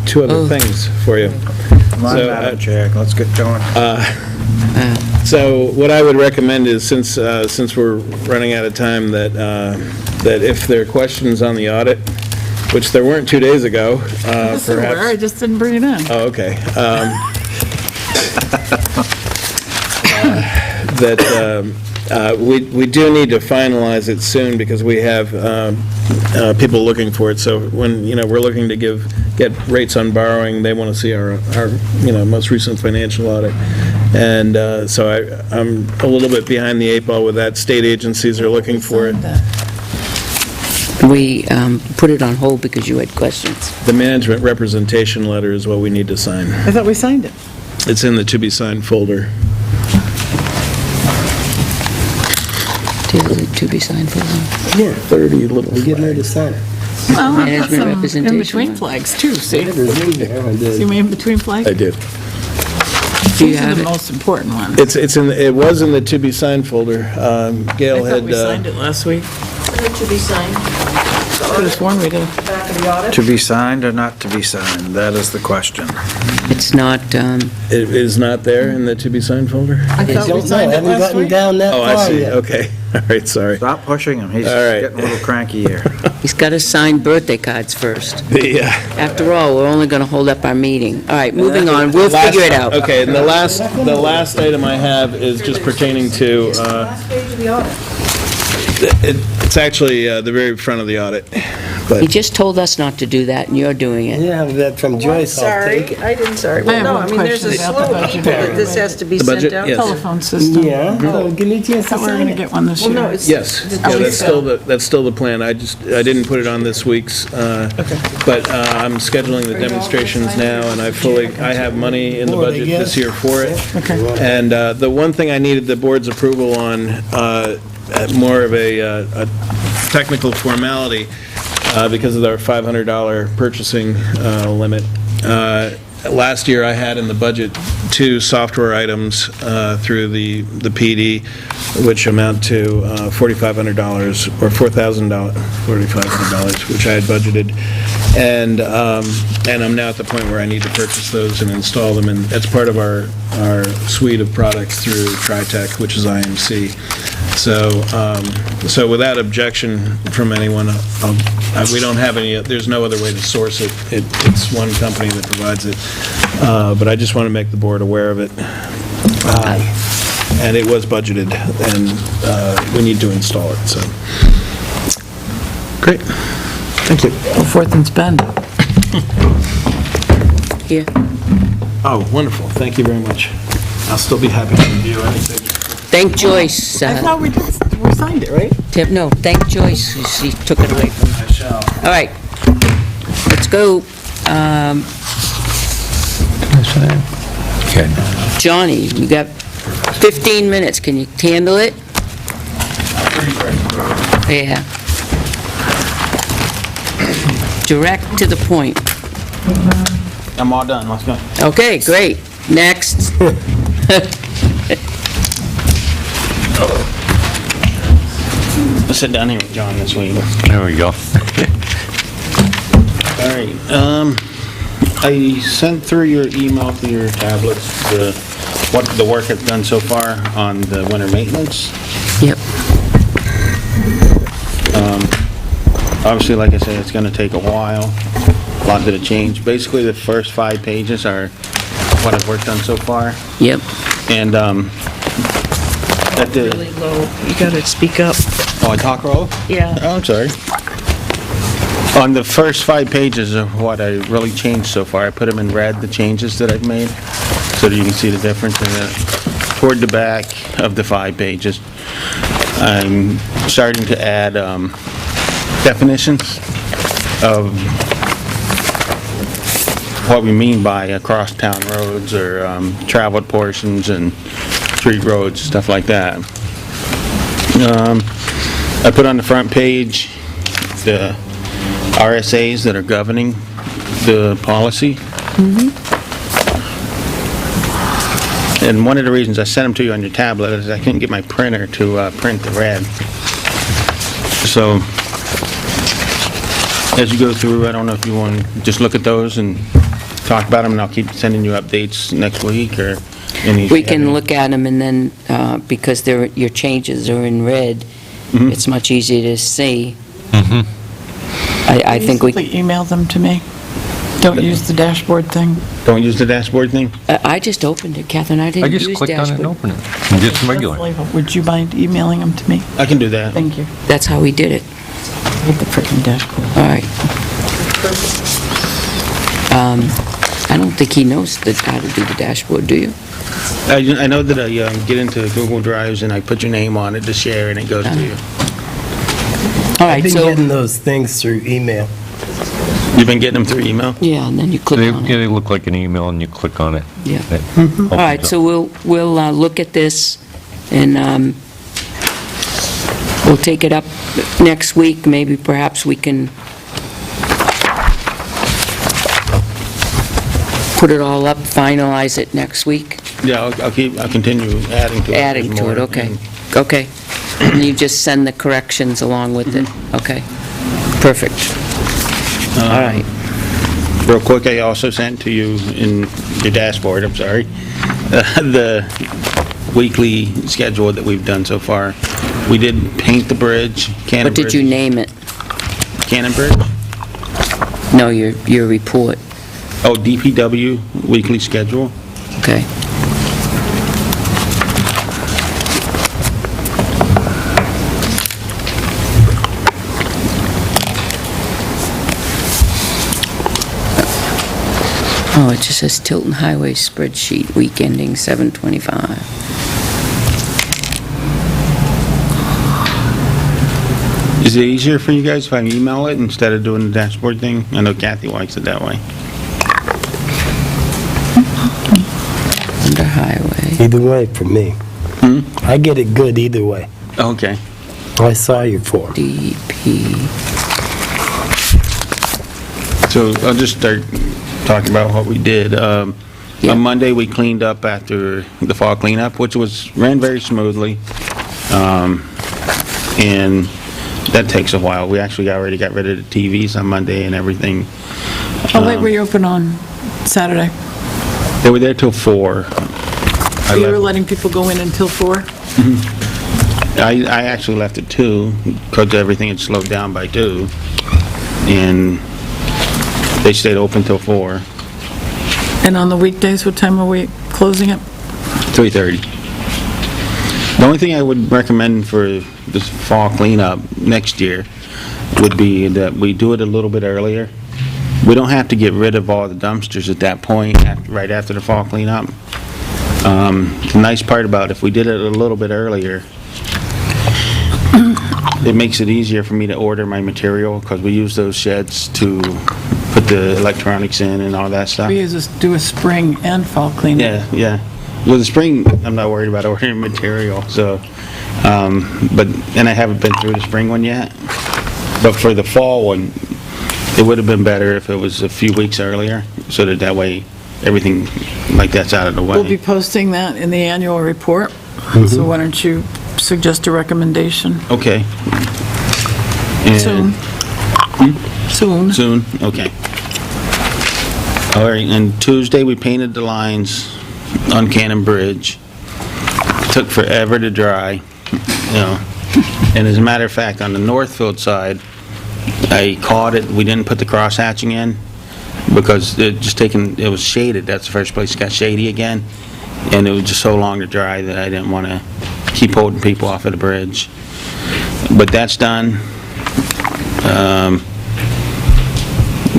two other Oh. things for you. Come on, So, Madam Chair, let's get going. So what I would recommend is, since we're running out of time, that if there are questions on the audit, which there weren't 2 days ago, Yes, there were, I perhaps... just didn't bring it in. Oh, okay. That we do need to finalize it soon, because we have people looking for it. So when, we're looking to get rates on borrowing, they want to see our most recent financial audit. And so I'm a little bit behind the 8 ball with that. State agencies are looking for it. We put it on hold because you had questions. The management representation letter is what we need to sign. I thought we signed it. It's in the to-be-signed folder. To be signed for them. Yeah, 30 little We're getting ready to sign it. Well, I've got Management some representation. in-between flags too, see? There's me there, I did. See my in-between flags? I did. Do you These are have the it? most important ones. It was in the to-be-signed folder. Gail I had... thought we signed it last week. To be signed. Could have sworn we did. Back of the audit? To be signed or not to be signed? That is the question. It's not, It is not there in the to-be-signed folder? I I thought we don't know, signed I it haven't last gotten week. down that Oh, far I see, yet. okay. All right, sorry. Stop pushing him, he's All right. getting a little cranky here. he's got to sign birthday cards first. The, After all, we're only going to hold up our meeting. All right, moving on, we'll figure it out. Okay, and the last item I have is just pertaining to, Last page of the audit. it's actually the very front of the audit, but He just told us not to do that, and you're doing it. Yeah, that from Joyce, I'll take it. I didn't, sorry. I Well, have no, one I mean, there's a question about slew the of budget people that this anyway. has to be The sent budget, out. yes. Telephone system. Yeah, so give me a chance to Thought we were sign going to it. get one this Well, no, year. it's. yes, yeah, that's still the plan. I didn't put it on this week's, but I'm scheduling the demonstrations now, and I have money in the Lord, I budget guess. this year for it. Okay. And the one thing I needed the board's approval on, more of a technical formality, because of our $500 purchasing limit. Last year, I had in the budget 2 software items through the PD, which amount to $4,500 or $4,500, which I had budgeted. And I'm now at the point where I need to purchase those and install them, and that's part of our suite of products through TriTech, which is IMC. So without objection from anyone, we don't have any, there's no other way to source it. It's one company that provides it, but I just want to make the board aware of it. And it was budgeted, and we need to install it, so. Great, thank you. Go forth and spend. Here. Oh, wonderful, thank you very much. I'll still be happy to review anything. Thank Joyce. I thought we signed it, right? No, thank Joyce, she took it away from me. I shall. All right, let's go. Okay. Johnny, you got 15 minutes, can you handle it? Yeah. Direct to the point. I'm all done, let's go. Okay, great. Next. Let's sit down here with John this week. There we go. All right, I sent through your email to your tablets, what the work I've done so far on the winter maintenance. Yep. Obviously, like I said, it's gonna take a while, a lot to change. Basically, the first 5 pages are what I've worked on so far, Yep. and, at the, Really low. You gotta speak up. oh, I talk roll? Yeah. Oh, I'm sorry. On the first 5 pages of what I really changed so far, I put them in red, the changes that I've made, so that you can see the difference in it. Toward the back of the 5 pages, I'm starting to add definitions of what we mean by across town roads or traveled portions and street roads, stuff like that. I put on the front page the RSAs that are governing the policy. And one of the reasons I sent them to you on your tablet is I couldn't get my printer to print the red. So, as you go through, I don't know if you want to just look at those and talk about them, and I'll keep sending you updates next week, or any... We can look at them, and then, because your changes are in red, it's much easier to see. I think we... Simply email them to me. Don't use the dashboard thing. Don't use the dashboard thing? I just opened it, Catherine, I I didn't use just dashboard. clicked on it and opened it. And just regular. Would you mind emailing them to me? I can do that. Thank you. That's how we did it. Hit the frickin' dashboard. All right. I don't think he knows how to do the dashboard, do you? I know that I get into Google Drives and I put your name on it to share, and it goes to you. All I've right, been so, getting those things through email. You've been getting them through email? yeah, and then you click on Yeah, it. they look like an email, and you click on it. Yeah. It All right, opens so we'll look at this, and we'll take it up next week. Maybe perhaps we can put it all up, finalize it next week. Yeah, I'll continue adding to it. Adding to it, okay. Okay. And you just send the corrections along with it, okay. Perfect. All right. Real quick, I also sent to you in your dashboard, I'm sorry, the weekly schedule that we've done so far. We did paint the bridge, Cannon What did you Bridge. name it? Cannon Bridge? No, your report. Oh, DPW weekly schedule. Okay. Oh, it just says Tilton Highway spreadsheet, week ending 7/25. Is it easier for you guys if I email it instead of doing the dashboard thing? I know Kathy likes it that way. Under highway. Either way for me. I get it good either way. Okay. I saw you for. DP. So I'll just start talking about what we did. On Monday, we cleaned up after the fall cleanup, which ran very smoothly. And that takes a while. We actually already got rid of the TVs on Monday and everything. How late were you open on Saturday? They were there till 4. You were letting people go in until 4? I actually left at 2 because everything had slowed down by 2. And they stayed open till 4. And on the weekdays, what time are we closing it? 3:30. The only thing I would recommend for this fall cleanup next year would be that we do it a little bit earlier. We don't have to get rid of all the dumpsters at that point, right after the fall cleanup. The nice part about if we did it a little bit earlier, it makes it easier for me to order my material, because we use those sheds to put the electronics in and all that stuff. We do a spring and fall cleanup. Yeah. Well, the spring, I'm not worried about ordering material, so, and I haven't been through the spring one yet. But for the fall one, it would have been better if it was a few weeks earlier, so that way everything like that's out of the way. We'll be posting that in the annual report, so why don't you suggest a recommendation? Okay. And- Soon. Soon, okay. All right, and Tuesday, we painted the lines on Cannon Bridge. Took forever to dry, And as a matter of fact, on the Northfield side, I caught it, we didn't put the cross hatching in, because it was shaded, that's the first place it got shady again, and it was just so long to dry that I didn't want to keep holding people off of the bridge. But that's done.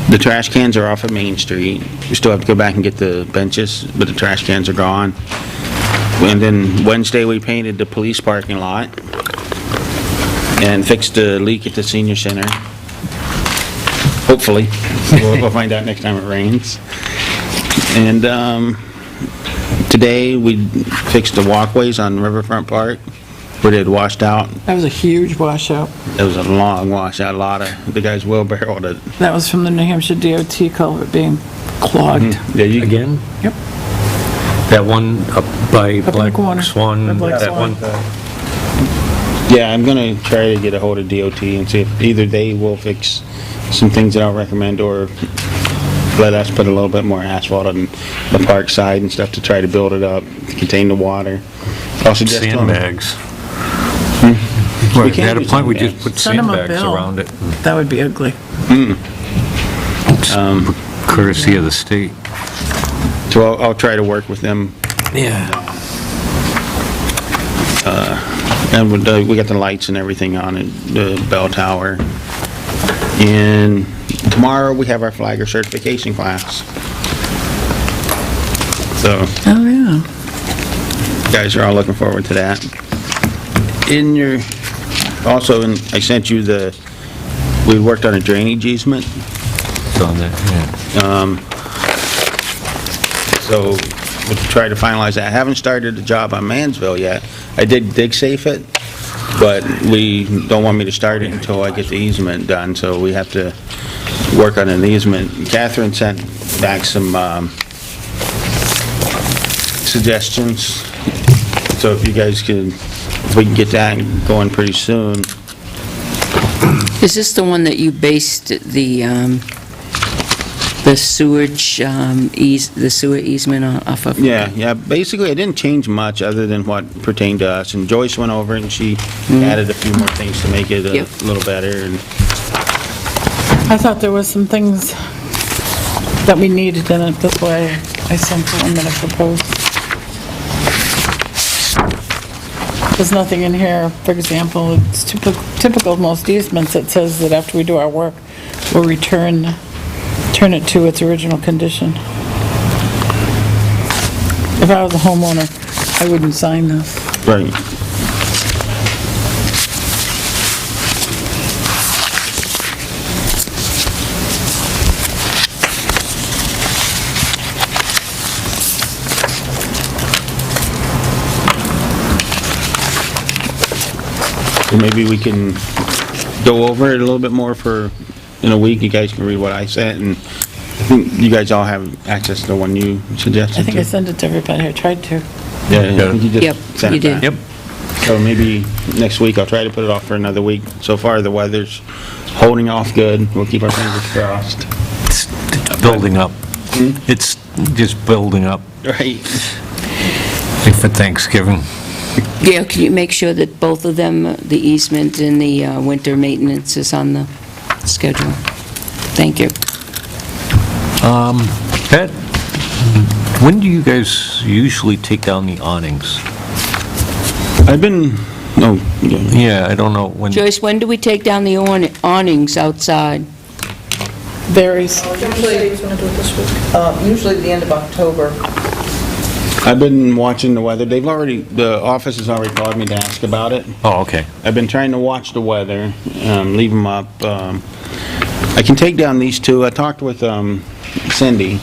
The trash cans are off at Main Street. We still have to go back and get the benches, but the trash cans are gone. And then Wednesday, we painted the police parking lot and fixed the leak at the senior center. Hopefully. We'll find out next time it rains. And today, we fixed the walkways on Riverfront Park where they had washed out. That was a huge washout. It was a long washout. A lot of the guys wheelbarrowed it. That was from the New Hampshire DOT culvert being clogged. Yeah, Again? Yep. That one up by Up in the Black corner. Swan, By Black that Swan. one? Yeah, I'm gonna try to get a hold of DOT and see if either they will fix some things that I'll recommend, or let us put a little bit more asphalt on the park side and stuff to try to build it up, to contain the water. Also just Sandbags. We Right, can't at a do point, we just put Send 'em a sandbags bill. around it. That would be ugly. Courtesy of the state. So I'll try to work with them. Yeah. And we got the lights and everything on it, the bell tower. And tomorrow, we have our flagger certification class. So, Oh, yeah. you guys are all looking forward to that. I sent you we worked on a drainage easement. It's on that, yeah. So we'll try to finalize that. I haven't started the job on Mansville yet. I did dig safe it, but we don't want me to start it until I get the easement done, so we have to work on an easement. Catherine sent back some suggestions, so if you guys if we can get that going pretty soon. Is this the one that you based the sewage, the sewer easement off of? Yeah, basically, I didn't change much other than what pertained to us, and Joyce went over it and she added a few more things to make it a Yep. little better, and I thought there was some things that we needed in it, that's why I sent the one that I proposed. There's nothing in here, for example, it's typical of most easements, it says that after we do our work, we'll turn it to its original condition. If I was a homeowner, I wouldn't sign this. right. So maybe we can go over it a little bit more in a week. You guys can read what I sent, and I think you guys all have access to the one you suggested. I think I sent it to everybody, I tried to. Yeah, I think you just Yep, sent you it did. back. Yep. So maybe next week, I'll try to put it off for another week. So far, the weather's holding off good. We'll keep our fingers crossed. It's building up. It's just building up. Right. Like for Thanksgiving. Gail, can you make sure that both of them, the easement and the winter maintenance is on the schedule? Thank you. Pat, when do you guys usually take down the awnings? I've been, Yeah, I don't know when. Joyce, when do we take down the awnings outside? Varies. Usually the end of October. I've been watching the weather. The office has already called me to ask about it. Oh, okay. I've been trying to watch the weather, leave them up. I can take down these two. I talked with Cindy,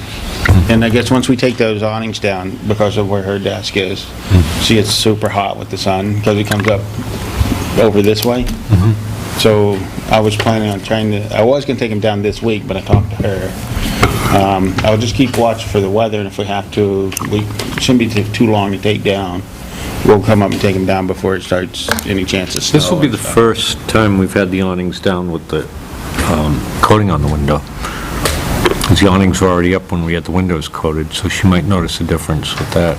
and I guess once we take those awnings down, because of where her desk is, she gets super hot with the sun, because it comes up over this way. So I was planning on I was going to take them down this week, but I talked to her. I'll just keep watch for the weather, and if we have to, it shouldn't be too long to take down. We'll come up and take them down before it starts any chance of snow. This will be the first time we've had the awnings down with the coating on the window. 'Cause the awnings were already up when we had the windows coated, so she might notice a difference with that.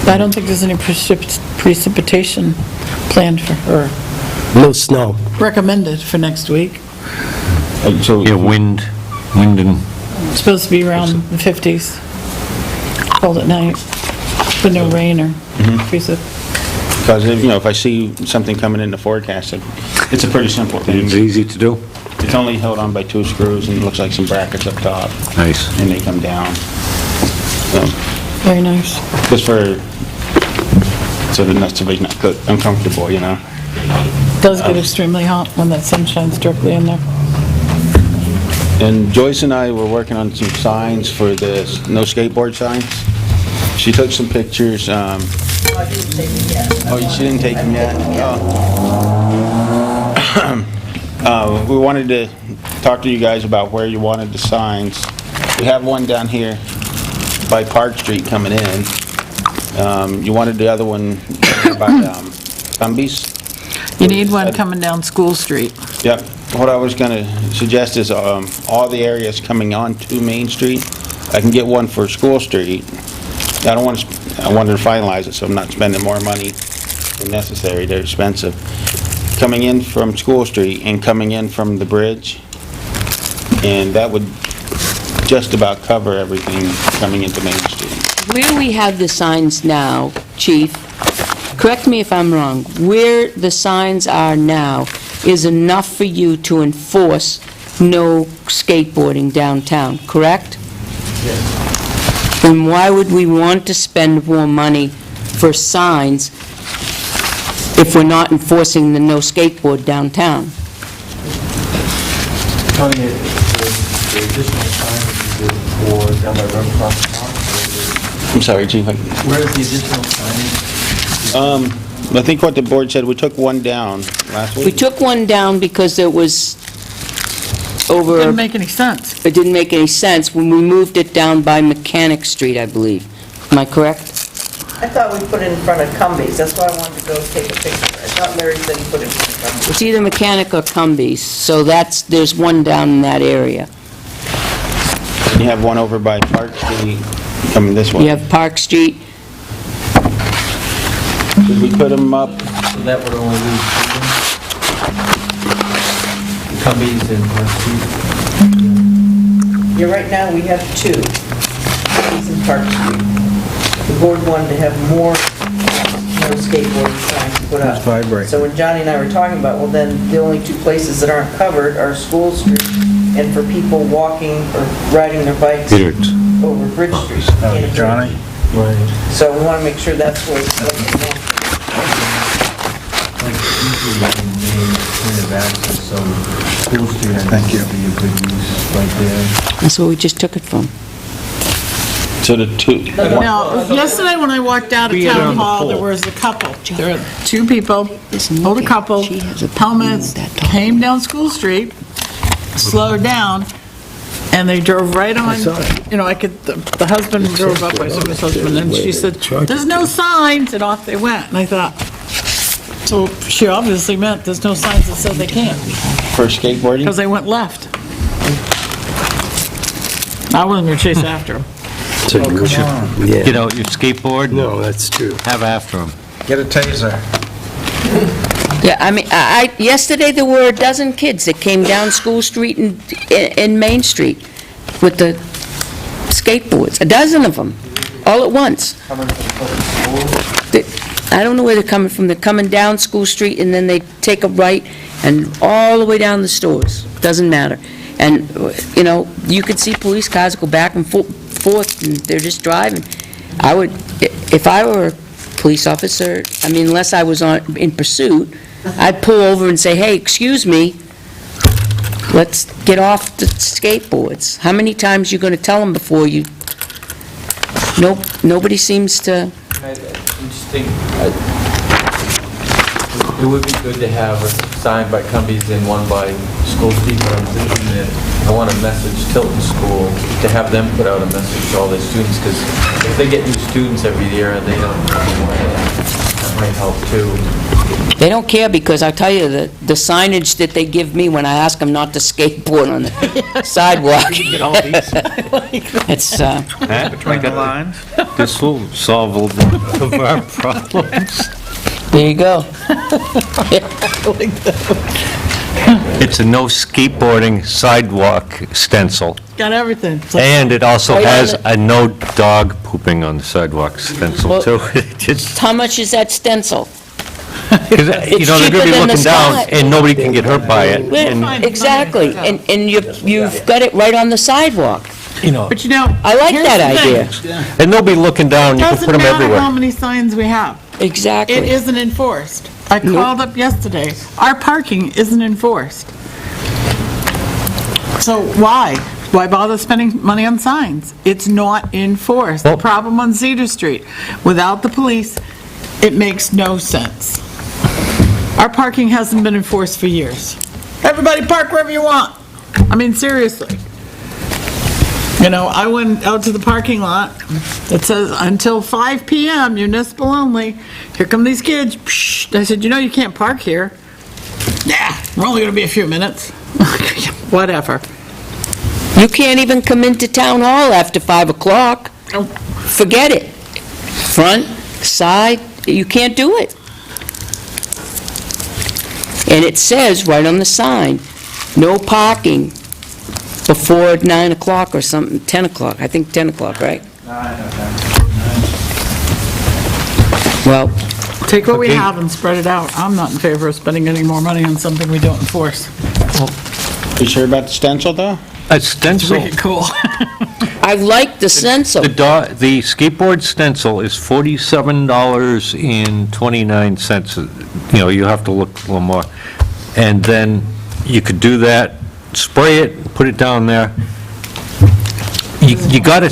I don't think there's any precipitation planned for her, No snow. recommended for next week. Yeah, wind and, It's supposed to be around the 50s, cold at night, but no rain or precip. Because, if I see something coming in the forecast, it's a pretty simple thing. it's easy to do. It's only held on by 2 screws, and it looks like some brackets up top, Nice. and they come down. So, Very nice. just so that somebody's not uncomfortable, Does get extremely hot when that sun shines directly in there. And Joyce and I were working on some signs for the no skateboard signs. She took some pictures. Oh, she didn't take them yet? Oh. We wanted to talk to you guys about where you wanted the signs. We have one down here by Park Street coming in. You wanted the other one by Cumbies? You need one coming down School Street. Yep. What I was going to suggest is all the areas coming onto Main Street, I can get one for School Street. I wanted to finalize it, so I'm not spending more money than necessary. They're expensive. Coming in from School Street and coming in from the bridge, and that would just about cover everything coming into Main Street. Where we have the signs now, Chief, correct me if I'm wrong, where the signs are now is enough for you to enforce no skateboarding downtown, correct? Yes. Then why would we want to spend more money for signs if we're not enforcing the no skateboard downtown? Tony, the additional sign for down by River Crossing Park? I'm sorry, Chief. Where is the additional signage? I think what the board said, we took one down last week. We took one down because it was over... Didn't make any sense. It didn't make any sense when we moved it down by Mechanic Street, I believe. Am I correct? I thought we put it in front of Cumbies, that's why I wanted to go take a picture. thought Larry said he put it in the It's either Mechanic or Cumbies, so there's one down in that area. You have one over by Park Street, coming this way. You have Park Street, Did we put them up? So that would only leave Cumbies and Yeah, right now, we have two. He's in Park Street. The board wanted to have more skateboard signs put up. Let's vibrate. So when Johnny and I were talking about, well, then the only two places that aren't covered are School Street and for people walking or riding their bikes over Bridge Street. Johnny? So we want to make sure that's where it's like usually in Maine, point of access, so School Street, I think would be a good use right there. that's where we just took it from. So the two. Now, yesterday when I walked out of We had it on Town the Hall, pole. there was a couple. There were two people, older couple, helmets, came down School Street, slowed down, and they drove right on, the husband drove up, I said, his husband, and she said, "There's no signs," and off they went. And I thought, so she obviously meant there's no signs that said they can't, For skateboarding? because they went left. I wasn't gonna chase after them. Get out your skateboard. No, that's true. Have after them. Get a taser. Yeah, I mean, yesterday there were a dozen kids that came down School Street and Main Street with the skateboards, a dozen of them, all at once. I don't know where they're coming from. They're coming down School Street and then they take a right and all the way down the stores. Doesn't matter. And, you could see police cars go back and forth and they're just driving. I would, if I were a police officer, unless I was in pursuit, I'd pull over and say, "Hey, excuse me, let's get off the skateboards." How many times you going to tell them before you... Nope, nobody seems to... I just think it would be good to have a sign by Cumbies and one by School Street, but I'm thinking that I want to message Tilton School to have them put out a message to all their students, because if they get new students every year and they don't know why, that might help too. They don't care, because I'll tell you, the signage that they give me when I ask them not to skateboard on the sidewalk. It's, Between the lines? This will solve a lot of our problems. there you go. It's a no skateboarding sidewalk stencil. Got everything. And it also Right on has the- a no dog pooping on the sidewalk stencil Well- too. It just, How much is that stencil? 'cause, It's they're cheaper gonna be than the looking down spot. and nobody can get hurt by it. Well, And, exactly, and you've got it right on the sidewalk. But I like here's that the thing. idea. and they'll be looking down, you can put them Doesn't matter how everywhere. many signs we have. Exactly. It isn't enforced. I called up yesterday. Our parking isn't enforced. So why? Why bother spending money on signs? It's not enforced. The Well- problem on Cedar Street, without the police, it makes no sense. Our parking hasn't been enforced for years. Everybody park wherever you want. Seriously. I went out to the parking lot. It says until 5 PM, municipal only. Here come these kids. Psh. I said, you can't park here. Yeah, we're only gonna be a few minutes. Whatever. You can't even come into Town Hall after 5 o'clock. Forget it. Front, side, you can't do it. And it says right on the sign, no parking before 9 o'clock or something, 10 o'clock. I think 10 o'clock, right? Well, Take what we Okay. have and spread it out. I'm not in favor of spending any more money on something we don't enforce. You sure about the stencil, though? A stencil, Make it cool. I like the stencil. the skateboard stencil is $47.29. You have to look a little more. And then you could do that, spray it, put it down there. You gotta,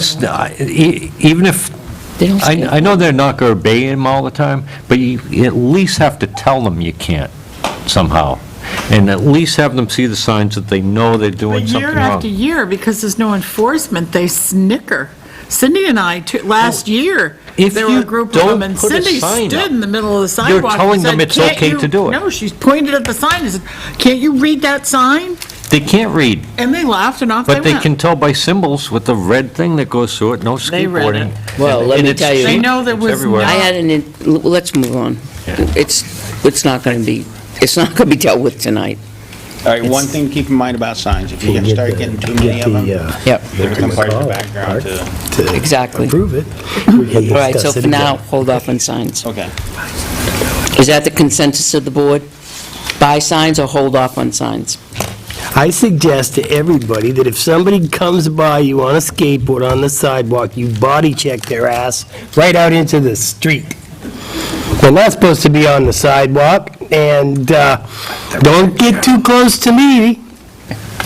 even if, They don't I know they're not gonna obey him all the time, but you at least have to tell them you can't somehow. And at least have them see the signs that they know they're doing But something year wrong. after year, because there's no enforcement, they snicker. Cindy and I, last year, If there were you a group of don't them, and put a Cindy sign stood up, in the middle of the sidewalk. and telling them said, it's "Can't okay you-" to do it. No, she's pointed at the sign and said, "Can't you read that sign?" They can't read, And they laughed and off they but they went. can tell by symbols with the red thing that goes through it, no They read skateboarding. it. Well, let And me it's tell you. They cheap, know there it's was everywhere. not- I had let's move on. It's not going to be, be dealt with tonight. All right, one thing to keep in mind about signs, if you start getting too many of them, Yep, they become part of the background to... exactly. Approve it. All right, so for now, hold off on signs. Okay. Is that the consensus of the board? Buy signs or hold off on signs? I suggest to everybody that if somebody comes by you on a skateboard on the sidewalk, you body check their ass right out into the street. They're not supposed to be on the sidewalk, and don't get too close to me.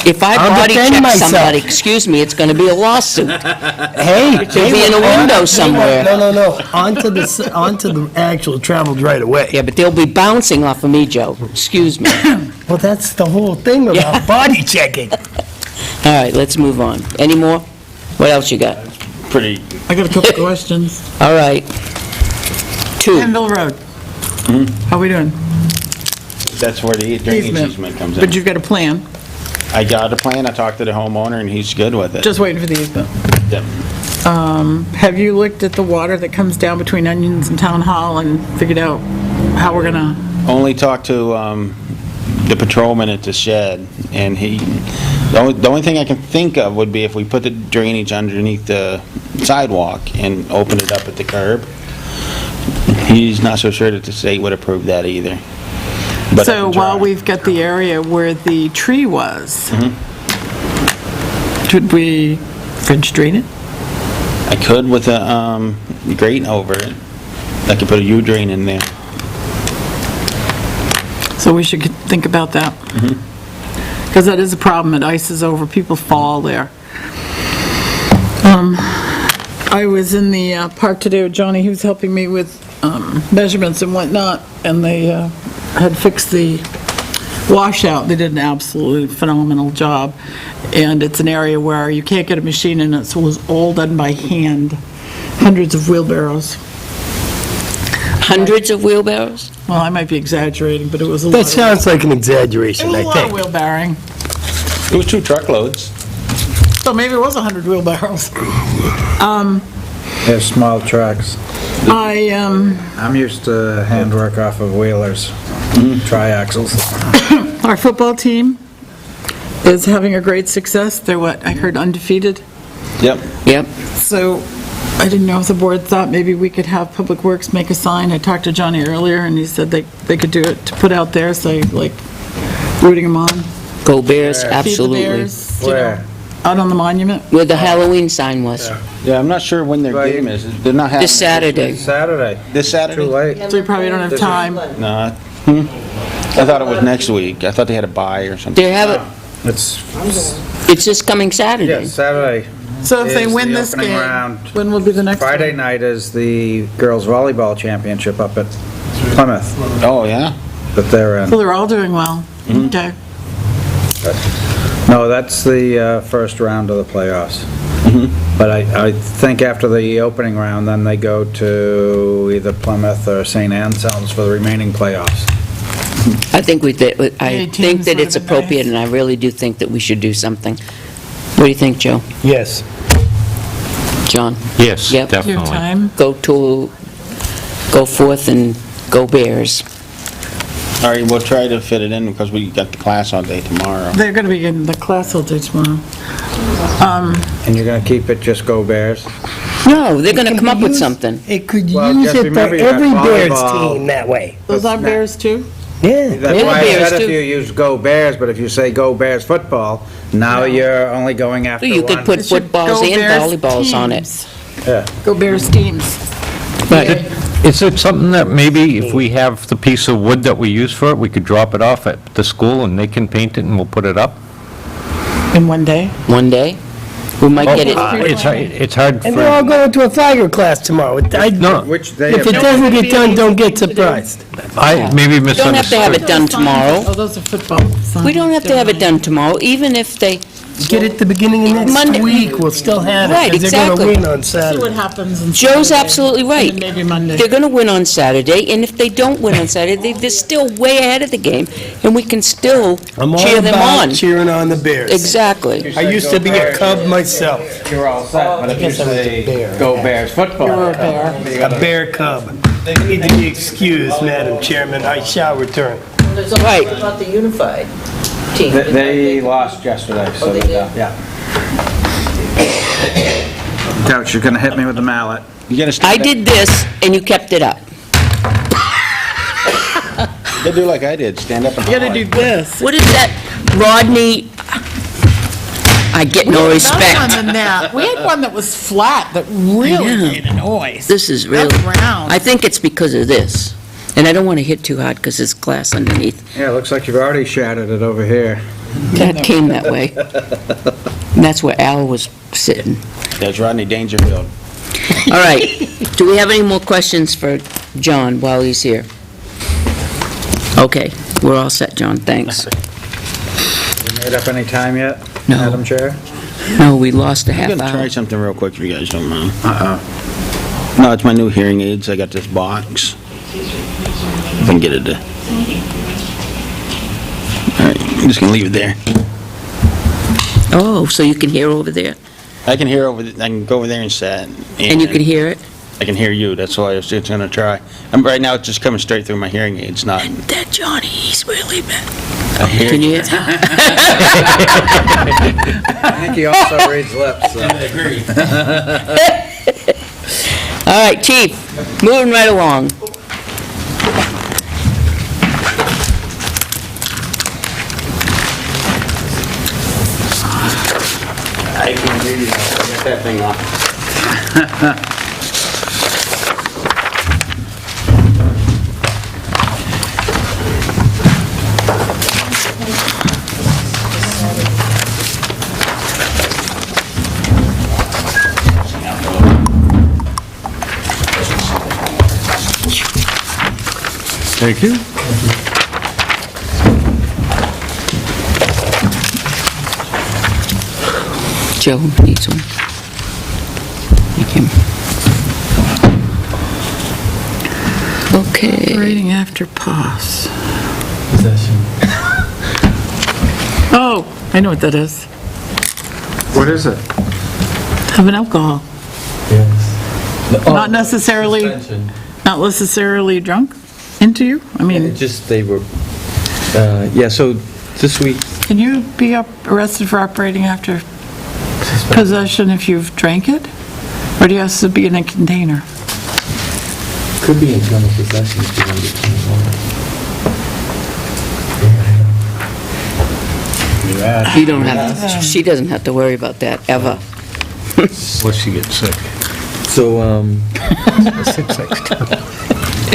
If I I'll body defend check myself. somebody, excuse me, it's going to be a lawsuit. Hey. Could be in a window somewhere. No. Onto the actual traveled right away. Yeah, but they'll be bouncing off of me, Joe. Excuse me. Well, that's the whole thing about body checking. All right, let's move on. Any more? What else you got? Pretty... I got a couple questions. All right. 2. Anvil Road. How we doing? That's where the drainage easement comes in. But you've got a plan, I got a plan, I talked to the homeowner, and he's good with it. just waiting for the easement. Yep. Have you looked at the water that comes down between Onions and Town Hall and figured out how we're gonna, Only talked to the patrolman at the shed, and the only thing I can think of would be if we put the drainage underneath the sidewalk and open it up at the curb. He's not so sure that the state would approve that either. But I so can while try. we've got the area where the tree was, Mm-hmm. should we French drain it? I could with a grate over it. I could put a U-drain in there. So we should think about that. Because that is a problem, it ices over, people fall there. I was in the park today with Johnny, he was helping me with measurements and whatnot, and they had fixed the washout. They did an absolutely phenomenal job, and it's an area where you can't get a machine in it, so it was all done by hand, hundreds of wheelbarrows. Hundreds of wheelbarrows? Well, I might be exaggerating, but it was a lot. That sounds like an exaggeration, It was I a lot of think. wheelbarrowing. It was 2 truckloads. So maybe it was 100 wheelbarrows. They're small trucks. I'm used to handwork off of wheelers, triaxles. Our football team is having a great success. They're I heard undefeated. Yep. Yep. So I didn't know if the board thought maybe we could have Public Works make a sign. I talked to Johnny earlier, and he said they could do it to put out there, say, like, rooting them on. Go Bears, Feed the absolutely. Bears, you know, Where? out on the monument. Where the Halloween sign was. Yeah, I'm not sure when their Well, game is. They're not having... This Saturday. Saturday. This Saturday? Too late. So you probably don't have time. No. I thought it was next week. I thought they had a bye or something. They have it, It's, it's this coming Saturday. yeah, Saturday. So if they is win the this opening game, round. when will be the next one? Friday night is the girls' volleyball championship up at Plymouth Oh, yeah? that they're in. So they're all doing well. Okay. No, that's the first round of the playoffs. But I think after the opening round, then they go to either Plymouth or St. Anselm's for the remaining playoffs. I think I teams think that would it's have been appropriate, nice. and I really do think that we should do something. What do you think, Joe? Yes. John? Yes, Yep. Do you have definitely. time? Go forth and go Bears. All right, we'll try to fit it in because we got the class all day tomorrow. They're going to be in the class all day tomorrow. And you're going to keep it just Go Bears? No, they're going to come up with something. It could Well, use just it for remember you got every Bears volleyball. team that way. Those are Bears too? Yeah. That's Yeah, why I Bears said if too. you use Go Bears, but if you say Go Bears football, now you're only going after You one. could put It should footballs go and Bears volleyballs on it. teams. Yeah. Go Bears teams. Right. Is it something that maybe if we have the piece of wood that we use for it, we could drop it off at the school and they can paint it and we'll put it up? In one day? One day, we might get it. It's hard And they're all for, going to a flagger class tomorrow. no, Which they If it have, doesn't get done, don't get surprised. I maybe Don't have to have misunderstood. it done tomorrow. Oh, those are football signs. We don't have to have it done tomorrow, even if they, Get it the beginning of next Monday. week, we'll still have it. Right, 'cause they're exactly. gonna win on See what Saturday. happens. on Joe's Saturday, absolutely right. And then maybe Monday. They're going to win on Saturday, and if they don't win on Saturday, they're still way ahead of the game, and we can still I'm all cheer them about on. cheering on the Bears. Exactly. I used to be a Cub myself. You're all set, but if you guess I was a say, bear. go Bears football. You're a bear. A Bear Cub. I need to be excused, Madam Chairman, I shall return. There's also Right. about the unified team. They lost yesterday, so, they did? yeah. Couch, you're gonna hit me with the mallet. You gotta I stand up. did this, and you kept it up. You do like I did, stand up and You gotta holler. do this. What is that, Rodney? I get no Another one respect. than that. We had one that was flat that really Yeah. made a noise. This is really, That's round. I think it's because of this. And I don't want to hit too hard because there's glass underneath. Yeah, it looks like you've already shattered it over here. That came that way. And that's where Al was sitting. That's Rodney Dangerfield. All right. Do we have any more questions for John while he's here? Okay, we're all set, John, thanks. You made up any time yet, No. Madam Chair? No, we lost a I'm half gonna try hour. something real quick if you guys don't mind. Uh-oh. No, it's my new hearing aids. I got this box. If I can get it to... All right, I'm just gonna leave it there. Oh, so you can hear over there? I can hear I can go over there and sit. And you can hear it? I can hear you, that's why I was just gonna try. Right now, it's just coming straight through my hearing aids, not... That Johnny, he's really bad. I hear Can you hear? I think he also reads lips, so. All right, Chief, moving right along. I can hear you. Get that thing off. Thank you. Joe needs one. Thank him. Okay. Operating after pause. Oh, I know what that is. What is it? Having alcohol. Yes. Not necessarily drunk into you? I mean, Just, they were, yeah, so this week, can you be arrested for operating after possession if you've drank it? Or do you have to be in a container? could be internal possession if you want to get 21. You don't have, she doesn't have to worry about that, ever. Unless she gets sick. So,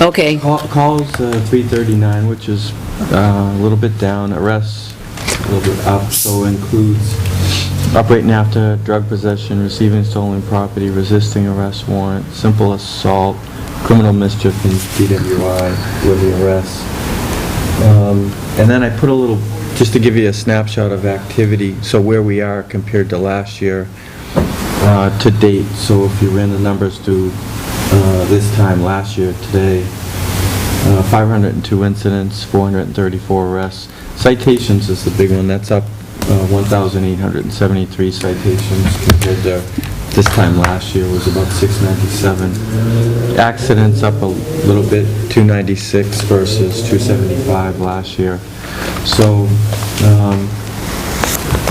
Okay, calls 339, which is a little bit down, arrests a little bit up, so includes operating after drug possession, receiving stolen property, resisting arrest warrant, simple assault, criminal mischief, and DWI with the arrests. And then I put a little, just to give you a snapshot of activity, so where we are compared to last year to date. So if you ran the numbers to this time last year, today, 502 incidents, 434 arrests. Citations is the big one. That's up 1,873 citations compared to this time last year was about 697. Accidents up a little bit, 296 versus 275 last year. So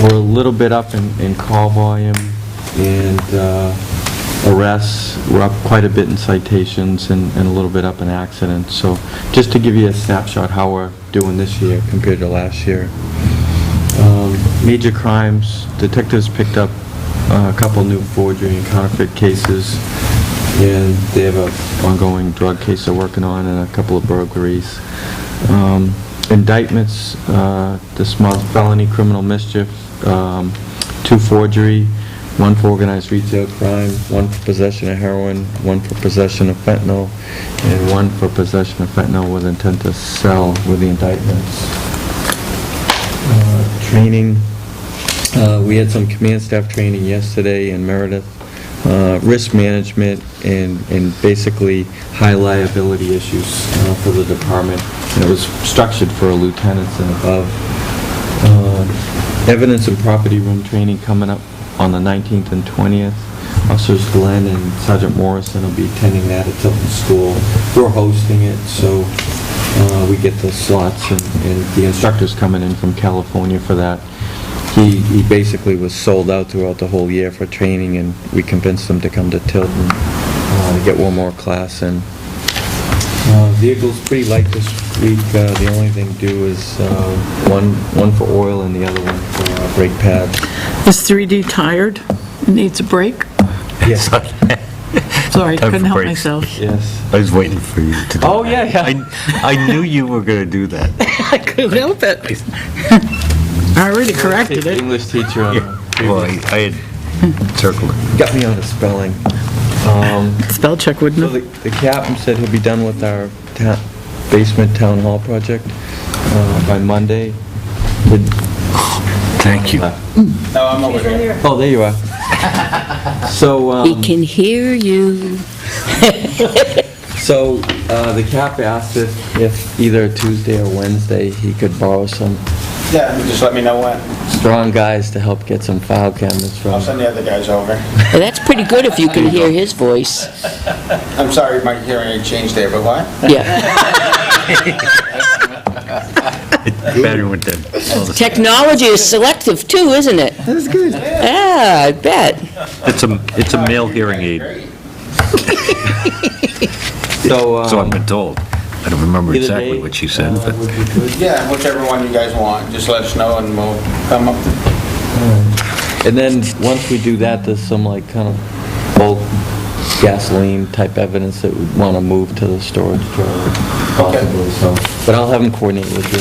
we're a little bit up in call volume and arrests. We're up quite a bit in citations and a little bit up in accidents. So just to give you a snapshot how we're doing this year compared to last year. Major crimes, detectives picked up a couple new forgery and counterfeit cases, and they have an ongoing drug case they're working on and a couple of burglaries. Indictments this month: felony criminal mischief, 2 forgery, 1 for organized retail crime, 1 for possession of heroin, 1 for possession of fentanyl, and 1 for possession of fentanyl with intent to sell with the indictments. Training, We had some command staff training yesterday in Meredith, risk management and basically high liability issues for the department. And it was structured for lieutenants and above. Evidence and property room training coming up on the 19th and 20th. Officers Glenn and Sergeant Morrison will be attending that at Tilton School. We're hosting it, so we get the slots, and the instructor's coming in from California for that. He basically was sold out throughout the whole year for training, and we convinced him to come to Tilton to get one more class in. Vehicle's pretty light this week. The only thing due is one for oil and the other one for brake pads. Is 3D tired? Needs a break? Yes. Sorry, Time couldn't for help breaks. myself. Yes. I was waiting for you to do that. Oh, yeah. I knew you were going to do that. I couldn't help it. I already corrected it. English teacher on Well, I had circled it. got me on the spelling. Spell check, wouldn't So it? the captain said he'll be done with our basement town hall project by Monday. Thank you. No, I'm over here. Oh, there you are. So, He can hear you. so the cap asked if either Tuesday or Wednesday he could borrow some Yeah, just let me know when. strong guys to help get some file cabinets I'll from. send the other guys over. Well, that's pretty good if you can hear his voice. I'm sorry my hearing aid changed there, but what? Yeah. Better with the... Technology is selective too, isn't it? That's good. Yeah, I bet. It's a male hearing aid, So, so I've been told. I don't remember either exactly day, what she said, but... would be good. Yeah, whichever one you guys want, just let us know and we'll come up. And then, once we do that, there's some like kind of bulk gasoline type evidence that we'd want to move to the storage trailer, possibly, so. But I'll have them coordinate with you.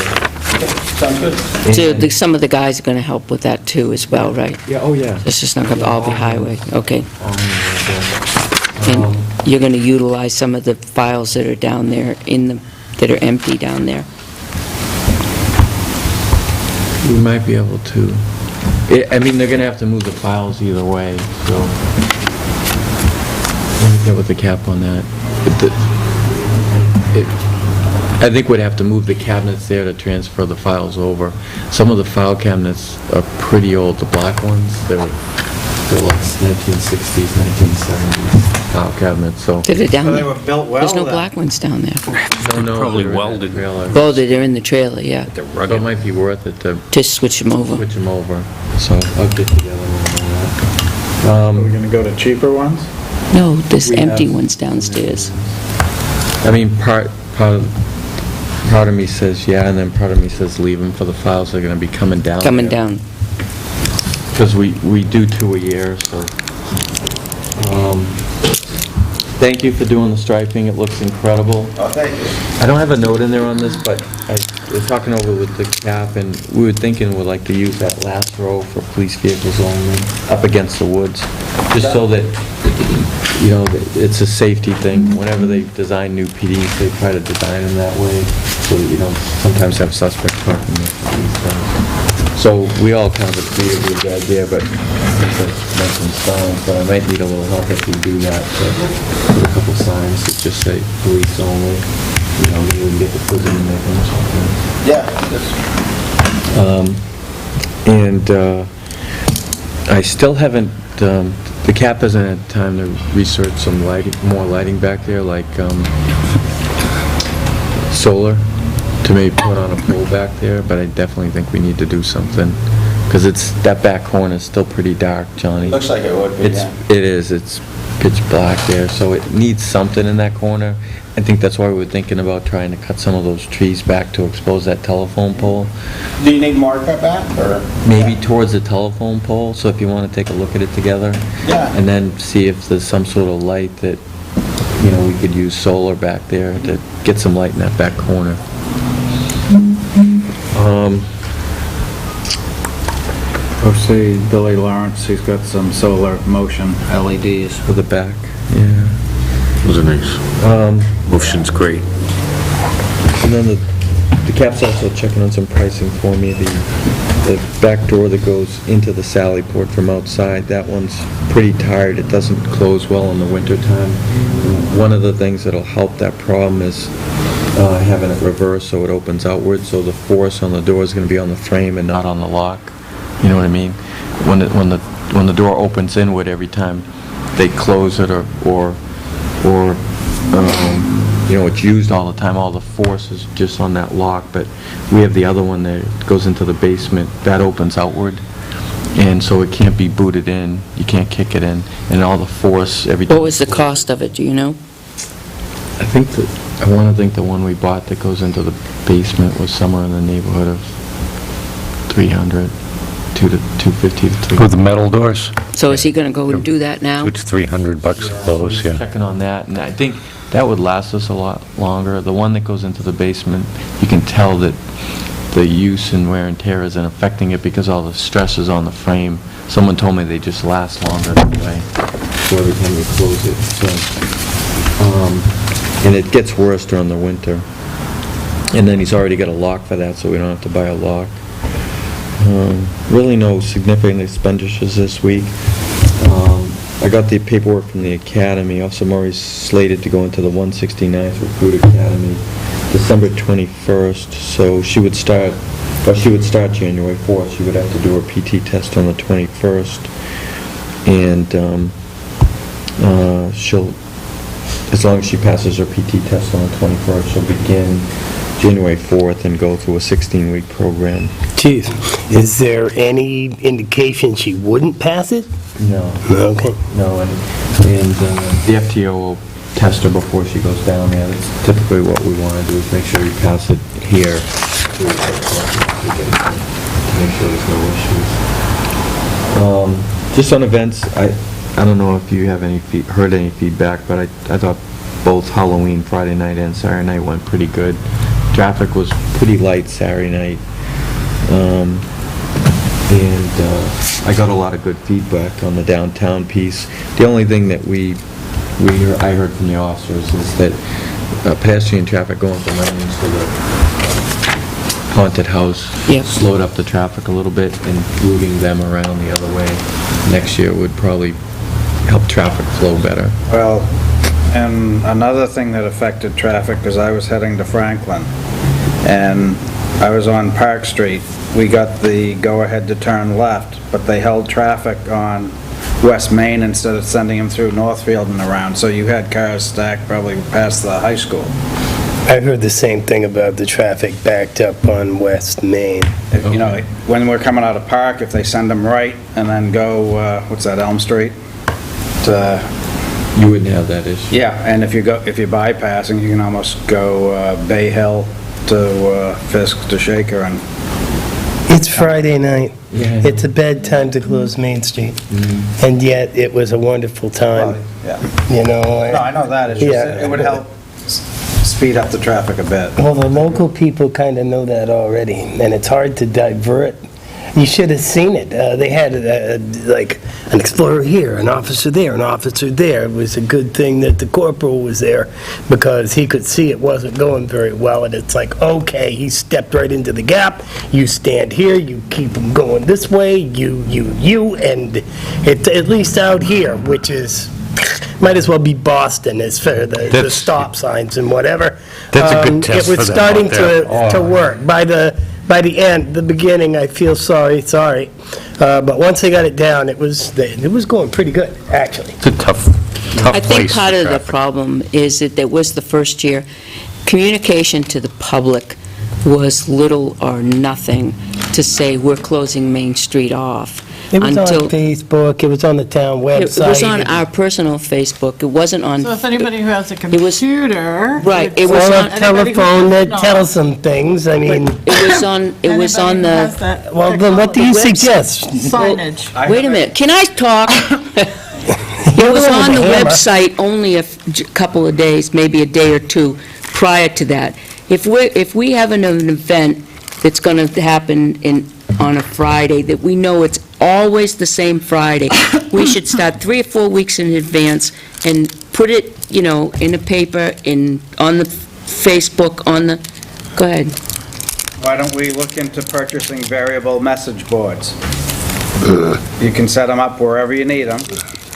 Sounds good. So some of the guys are going to help with that too as well, right? Yeah, oh, yeah. It's just not going to all be highway, okay. Um, And you're going to utilize some of the files that are down there that are empty down there. We might be able to. I mean, they're gonna have to move the files either way, so. Let me get with the cap on that. I think we'd have to move the cabinets there to transfer the files over. Some of the file cabinets are pretty old, the black ones. They're like 1960s, 1970s file cabinets, so. That are down So they there. were built well There's no then? black ones down there. No, Probably they're in the welded. trailer. Oh, they're in the trailer, yeah, They're So it rugged. might be worth it to to switch them over. switch them over, so I'll get together with that. Are we gonna go to cheaper ones? No, there's We empty have- ones downstairs. I mean, part of me says yeah, and then part of me says leave them for the files that are gonna be coming down. Coming down. Because we do 2 a year, so. Thank you for doing the striping, it looks incredible. Oh, thank you. I don't have a note in there on this, but I was talking over with the cap, and we were thinking we'd like to use that last row for police vehicles only, up against the woods, just so that, you know, that it's a safety thing. Whenever they design new PDs, they try to design them that way, so that you don't sometimes have suspect parking next to these things. So we all kind of agree with the idea, but since I mentioned signs, so I might need a little help if we do that, to put a couple signs that just say police only. You know, maybe we can get the prison to make them or something. Yeah. And I still haven't, the cap hasn't had time to research some lighting, more lighting back there, like solar, to maybe put on a pole back there, but I definitely think we need to do something, because it's, that back corner is still pretty dark, Johnny. Looks like it would be, yeah. It is, it's pitch black there, so it needs something in that corner. I think that's why we were thinking about trying to cut some of those trees back to expose that telephone pole. Do you need more cut back, or? Maybe towards the telephone pole, so if you want to take a look at it together. Yeah. And then see if there's some sort of light that, you know, we could use solar back there to get some light in that back corner. Or say Billy Lawrence, he's got some solar motion LEDs. For the back, yeah. Those are nice. Motion's great. And then the cap's also checking on some pricing for me. The the back door that goes into the sally port from outside, that one's pretty tired. It doesn't close well in the wintertime. One of the things that'll help that problem is having it reversed so it opens outward, so the force on the door is going to be on the frame and not on the lock. You know what I mean? When the door opens inward every time they close it, or it's used all the time, all the force is just on that lock. But we have the other one that goes into the basement, that opens outward, and so it can't be booted in, you can't kick it in, and all the force every time. What was the cost of it, do you know? I want to think the one we bought that goes into the basement was somewhere in the neighborhood of 300, 250 to 300. With the metal doors? So is he going to go and do that now? It's $300 a those, yeah. Checking on that, and I think that would last us a lot longer. The one that goes into the basement, you can tell that the use and wear and tear isn't affecting it because all the stress is on the frame. Someone told me they just last longer anyway, so every time you close it, and it gets worse during the winter. And then he's already got a lock for that, so we don't have to buy a lock. Really no significant expenditures this week. I got the paperwork from the academy. Officer Murray's slated to go into the 169th Recruit Academy December 21st, so she would start January 4th. She would have to do her PT test on the 21st, and she'll, as long as she passes her PT test on the 21st, she'll begin January 4th and go through a 16-week program. Geez, is there any indication she wouldn't pass it? No. Okay. No, and the FTO will test her before she goes down there. That's typically what we want to do, is make sure you pass it here to make sure there's no issues. Just on events, I don't know if you have heard any feedback, but I thought both Halloween Friday night and Saturday night went pretty good. Traffic was pretty light Saturday night, and I got a lot of good feedback on the downtown piece. The only thing that I heard from the officers is that pedestrian traffic going from Langley's to the haunted house slowed up the traffic a little bit, and moving them around the other way next year would probably help traffic flow better. Well, and another thing that affected traffic, because I was heading to Franklin, and I was on Park Street. We got the go-ahead to turn left, but they held traffic on West Main instead of sending them through Northfield and around, so you had cars stacked probably past the high school. I heard the same thing about the traffic backed up on West Main. You know, when we're coming out of Park, if they send them right and then go, what's that, Elm Street? You wouldn't have that issue. Yeah, and if you're bypassing, you can almost go Bay Hill to Fisk to Shaker, and It's Friday night. Yeah. It's a bad time to close Main Street. And yet, it was a wonderful time. yeah. You know? No, I know that. It's just, it would help speed up the traffic a bit. Well, the local people kind of know that already, and it's hard to divert. You should have seen it. They had like an explorer here, an officer there, an officer there. It was a good thing that the corporal was there, because he could see it wasn't going very well, and it's like, okay, he stepped right into the gap. You stand here, you keep him going this way, you, and it's at least out here, which is, might as well be Boston as for the stop signs and whatever. That's a good test It was for them starting out there. to work. By the end, the beginning, I feel sorry, but once they got it down, it was going pretty good, actually. It's a tough I think place part for of the traffic. problem is that it was the first year. Communication to the public was little or nothing to say, we're closing Main Street off. It was on Facebook, it was on the town website. It was on our personal Facebook, it wasn't on... So if anybody who has a computer... Right, it was Or on... a telephone that tells them things, I mean... It was on the... Well, then what do you suggest? Signage. Wait a minute, can I talk? It was on the website only a couple of days, maybe a day or two prior to that. If we have an event that's going to happen on a Friday, that we know it's always the same Friday, we should start 3 or 4 weeks in advance and put it, in the paper, on the Facebook, go ahead. why don't we look into purchasing variable message boards? You can set them up wherever you need them.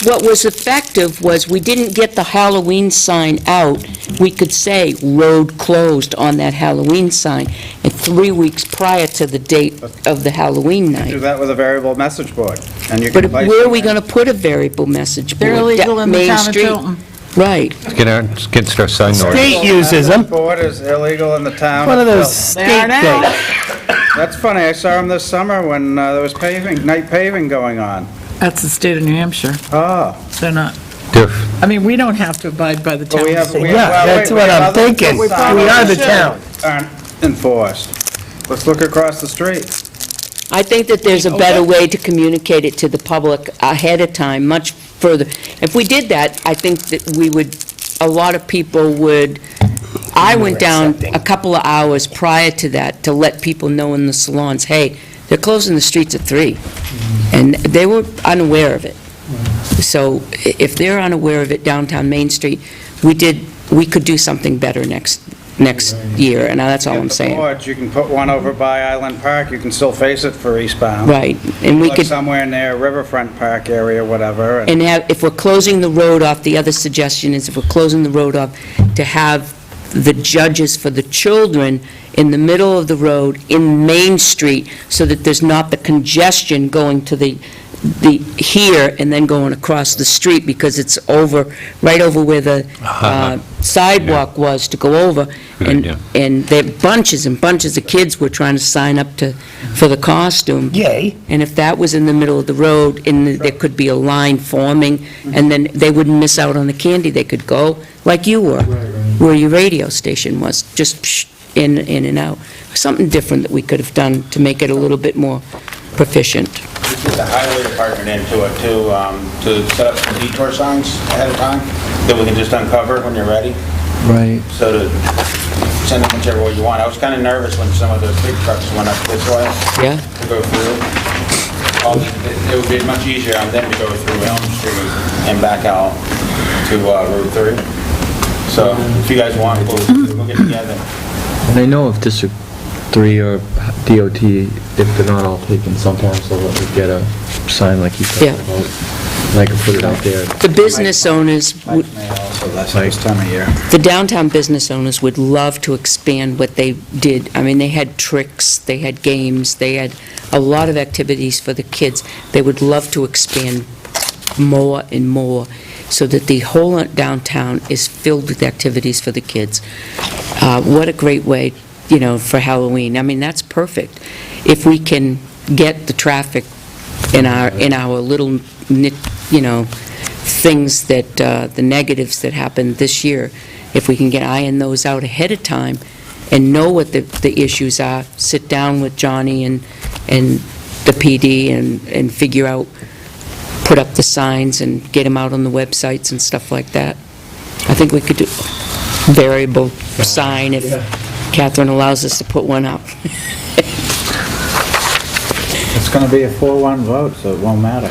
What was effective was we didn't get the Halloween sign out. We could say "road closed" on that Halloween sign, and 3 weeks prior to the date of the Halloween Do night. that with a variable message board, and you But can place where are them we in. going to put a variable message board? They're illegal in the Main town of Street? Tilton. Right. Let's get our sign ordinance. State uses them. Board is illegal in the town One of of those Tilton. They are state now. things. That's funny, I saw them this summer when there was night paving going on. That's the state of New Hampshire. Oh. They're not. Diff. I mean, we don't have to abide by the But town. we have, Yeah, well, that's wait, what we have I'm other thinking. We signs are the that town. Aren't enforced. Let's look across the street. I think that there's a better way to communicate it to the public ahead of time, much further. If we did that, I think that we would, a lot of people would, I went down a couple of hours prior to that to let people know in the salons, hey, they're closing the streets at 3. And they were unaware of it. So if they're unaware of it downtown Main Street, we could do something better next year, and that's all I'm saying. Boards, you can put one over by Island Park, you can still face it for eastbound. Right, and we Like could, somewhere near Riverfront Park area, whatever. and if we're closing the road off, the other suggestion is if we're closing the road off, to have the judges for the children in the middle of the road in Main Street, so that there's not the congestion going to the here and then going across the street, because it's right over where the sidewalk was to go over. idea. And there bunches and bunches of kids were trying to sign up for the costume. Yay. And if that was in the middle of the road, and there could be a line forming, and then they wouldn't miss out on the candy, they could go like you were, where your radio station was, just in and out. Something different that we could have done to make it a little bit more proficient. Get the highway department into it too, to set up some detour signs ahead of time that we can just uncover when you're ready. Right. So to send them whichever way you want. I was kind of nervous when some of the big trucks went up this way Yeah? to go through. It would be much easier on them to go through Elm Street and back out to Route 3. So if you guys want, we'll get together. And I know if District 3 or DOT, if they're not all taken, sometimes they'll let me get a sign like you Yeah. talked about. And I can put it out there. The business owners, May also, that's this time of year. the downtown business owners would love to expand what they did. I mean, they had tricks, they had games, they had a lot of activities for the kids. They would love to expand more and more, so that the whole downtown is filled with activities for the kids. What a great way, for Halloween. I mean, that's perfect. If we can get the traffic in our little, things that, the negatives that happened this year, if we can iron those out ahead of time and know what the issues are, sit down with Johnny and the PD and figure out, put up the signs and get them out on the websites and stuff like that. I think we could do variable sign if Catherine allows us to put one up. It's going to be a 4-1 vote, so it won't matter.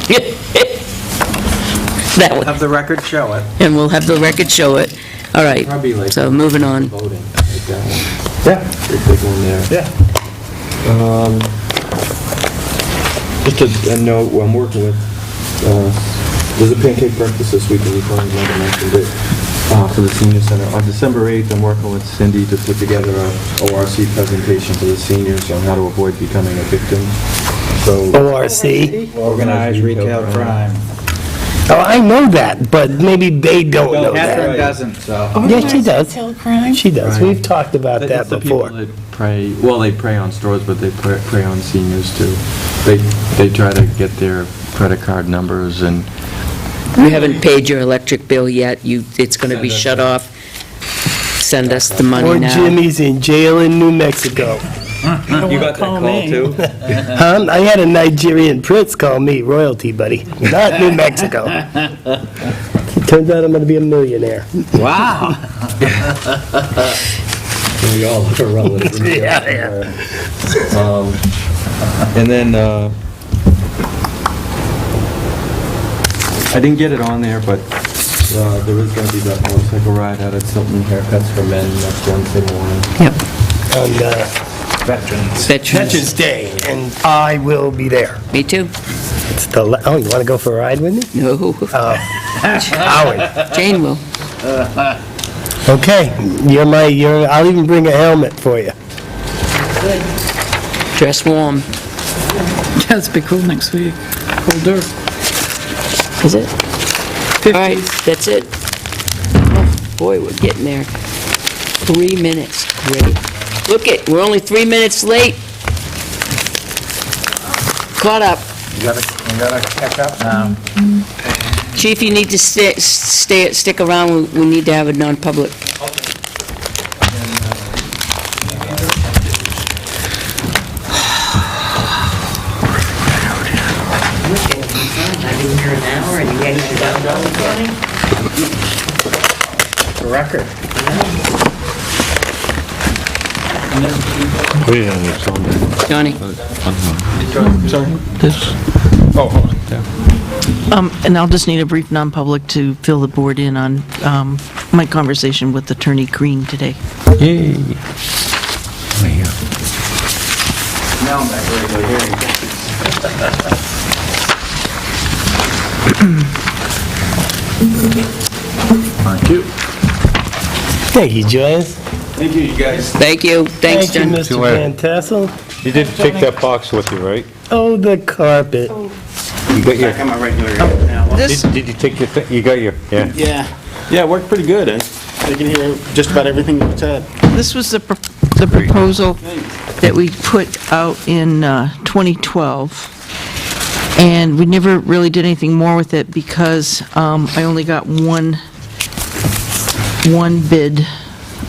That would, Have the record show it. and we'll have the record show it. All right, Probably like so moving on. voting, like that one. Yeah. Pretty big one there. Yeah. Just a note, I'm working with, there's a pancake breakfast this week, and you probably might have mentioned it, for the senior center. On December 8th, I'm working with Cindy to put together a ORC presentation to the seniors on how to avoid becoming a victim. So ORC. Organized retail crime. Oh, I know that, but maybe they don't know Catherine that. doesn't, so. Yeah, she does. Retail crime? She does. Right. We've talked about that It's the people before. that prey, well, they prey on stores, but they prey on seniors too. They try to get their credit card numbers and You haven't paid your electric bill yet, it's going to be shut off. Send us the money Or now. Jimmy's in jail in New Mexico. You got that call too? Huh? I had a Nigerian prince call me royalty, buddy. Not New Mexico. Turns out I'm going to be a millionaire. Wow. We all have a relative. Yeah. And then, I didn't get it on there, but there is going to be that motorcycle ride out at Tilton Haircuts for Men next Wednesday morning. Yep. On Veterans Day, and I will be there. Me too. It's the, oh, you want to go for a ride with me? No. Howard. Jane will. Okay, I'll even bring a helmet for you. Dress warm. Yeah, it's be cool next week. Colder. Is it? All right, that's it. Oh, boy, we're getting there. 3 minutes, great. Look it, we're only 3 minutes late. Caught up. You gotta catch up now. Chief, you need to stick around, we need to have a non-public. Record. Put it on your phone. Johnny? Sorry? This. Oh, hold on. Yeah. And I'll just need a brief non-public to fill the board in on my conversation with Attorney Green today. Yay. Now I'm back to regular hearing. Thank you. Thank you, Joyce. Thank you, you guys. Thank you, thanks, Thank you, John. See you Mr. later. Van Tassel. You didn't take that box with you, right? Oh, the carpet. You got your, Back on my regular hearing now. did you take your, you got your, yeah. Yeah, it worked pretty good. I can hear just about everything you said. This was the proposal that we put out in 2012, and we never really did anything more with it because I only got one bid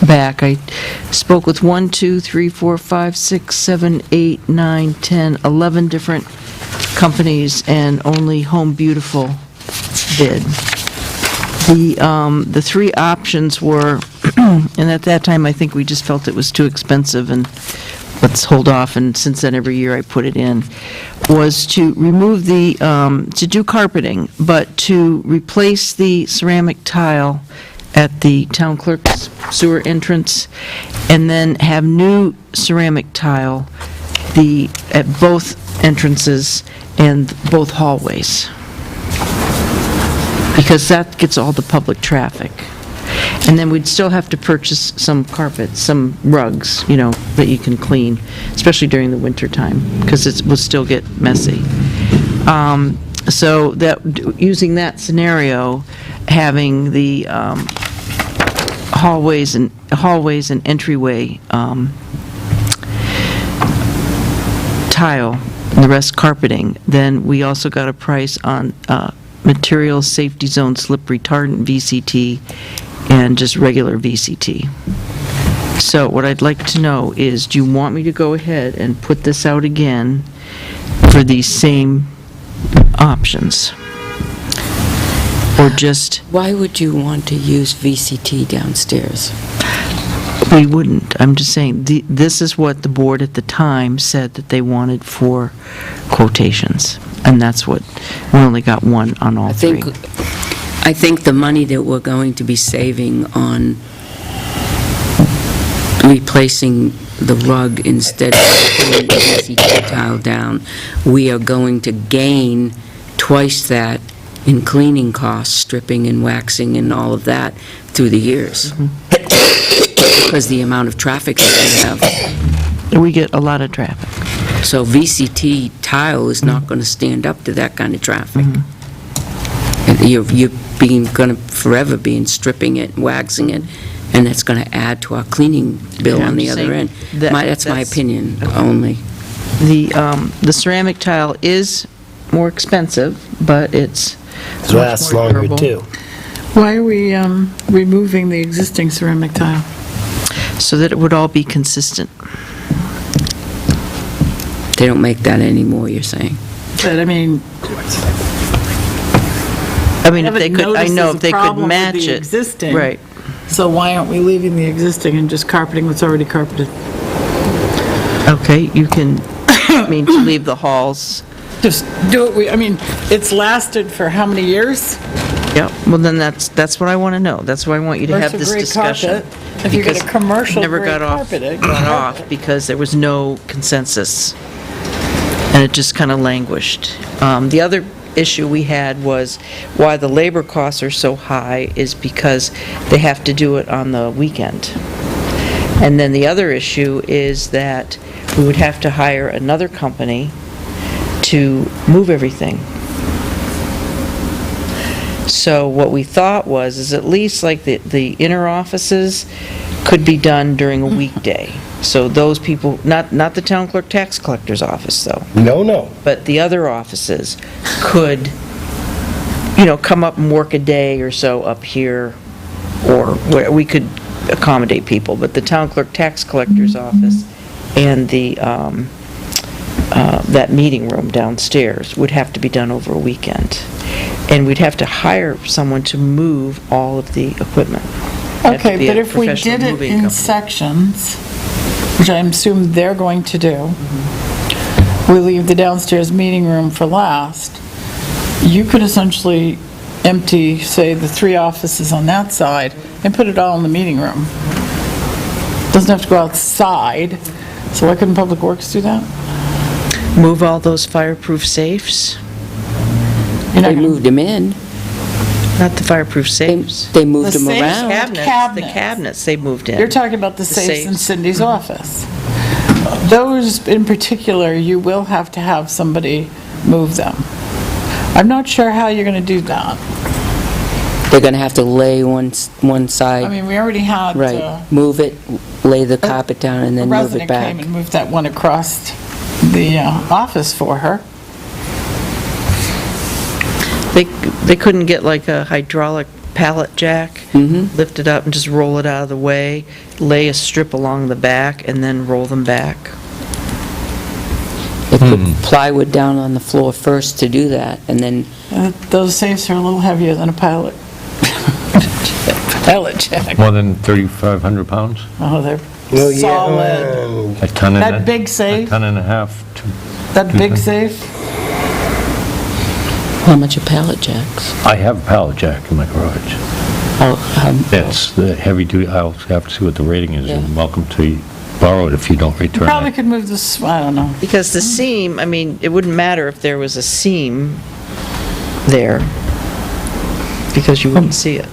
back. I spoke with 1, 2, 3, 4, 5, 6, 7, 8, 9, 10, 11 different companies, and only Home Beautiful bid. The three options were, and at that time, I think we just felt it was too expensive, and let's hold off, and since then, every year I put it in, was to remove to do carpeting, but to replace the ceramic tile at the town clerk's sewer entrance, and then have new ceramic tile at both entrances and both hallways, because that gets all the public traffic. And then we'd still have to purchase some carpets, some rugs, that you can clean, especially during the winter time, because it will still get messy. So that, using that scenario, having the hallways and entryway tile, and the rest carpeting, then we also got a price on materials, safety zone, slip retardant VCT, and just regular VCT. So what I'd like to know is, do you want me to go ahead and put this out again for these same options? Or just... Why would you want to use VCT downstairs? We wouldn't. I'm just saying, this is what the board at the time said that they wanted for quotations. And that's what, we only got one on all three. I think the money that we're going to be saving on replacing the rug instead of putting the VCT tile down, we are going to gain twice that in cleaning costs, stripping and waxing and all of that through the years. Because the amount of traffic that we have. We get a lot of traffic. So VCT tile is not going to stand up to that kind of traffic. And you're going to forever be stripping it, waxing it, and that's going to add to our cleaning bill Yeah, on I'm the just other saying end. that- That's my that's- opinion only. The ceramic tile is more expensive, but it's It lasts more longer, durable. too. Why are we removing the existing ceramic tile? So that it would all be consistent. They don't make that anymore, you're saying? But, I mean, if they could, I know if they could match it. Existing. Right. So why aren't we leaving the existing and just carpeting what's already carpeted? Okay, you can, to leave the halls. Just do it, it's lasted for how many years? Yeah, well, then that's what I want to know. That's why I want you to have this First-degree discussion. carpet. If you get a Because commercial never grade got off, carpet, it got can off because there was no consensus. And it just kind of languished. The other issue we had was why the labor costs are so high is because they have to do it on the weekend. And then the other issue is that we would have to hire another company to move everything. So what we thought was, is at least like the inner offices could be done during a weekday. So those people, not the town clerk tax collector's office though, No. but the other offices could, come up and work a day or so up here, or where we could accommodate people. But the town clerk tax collector's office and the, that meeting room downstairs would have to be done over a weekend. And we'd have to hire someone to move all of the equipment. It'd have to Okay, be but a if we professional did it moving in company. sections, which I assume they're going to do, we leave the downstairs meeting room for last, you could essentially empty, say, the 3 offices on that side and put it all in the meeting room. Doesn't have to go outside, so why couldn't Public Works do that? Move all those fireproof safes, They moved them in. not the fireproof safes. They moved The them safes? around. The cabinets they moved in. You're talking about the safes in safes. Cindy's office. Those in particular, you will have to have somebody move them. I'm not sure how you're going to do that. They're going to have to lay one side. I mean, we already had, Right, move it, lay the carpet down, and a then move it resident back. came and moved that one across the office for her. They couldn't get like a hydraulic pallet jack, lift it up and just roll it out of the way, lay a strip along the back, and then roll them back. They put plywood down on the floor first to do that, and then Those safes are a little heavier than a pallet jack. More than 3,500 pounds? Oh, they're Well, yeah, solid. A ton and That big safe? A ton and a half, two. That big safe? how much are pallet jacks? I have a pallet jack in my garage. That's the heavy duty, I'll have to see what the rating is. You're welcome to borrow it if you don't You return probably it. could move this, I don't know. Because the seam, I mean, it wouldn't matter if there was a seam there, because you wouldn't see it.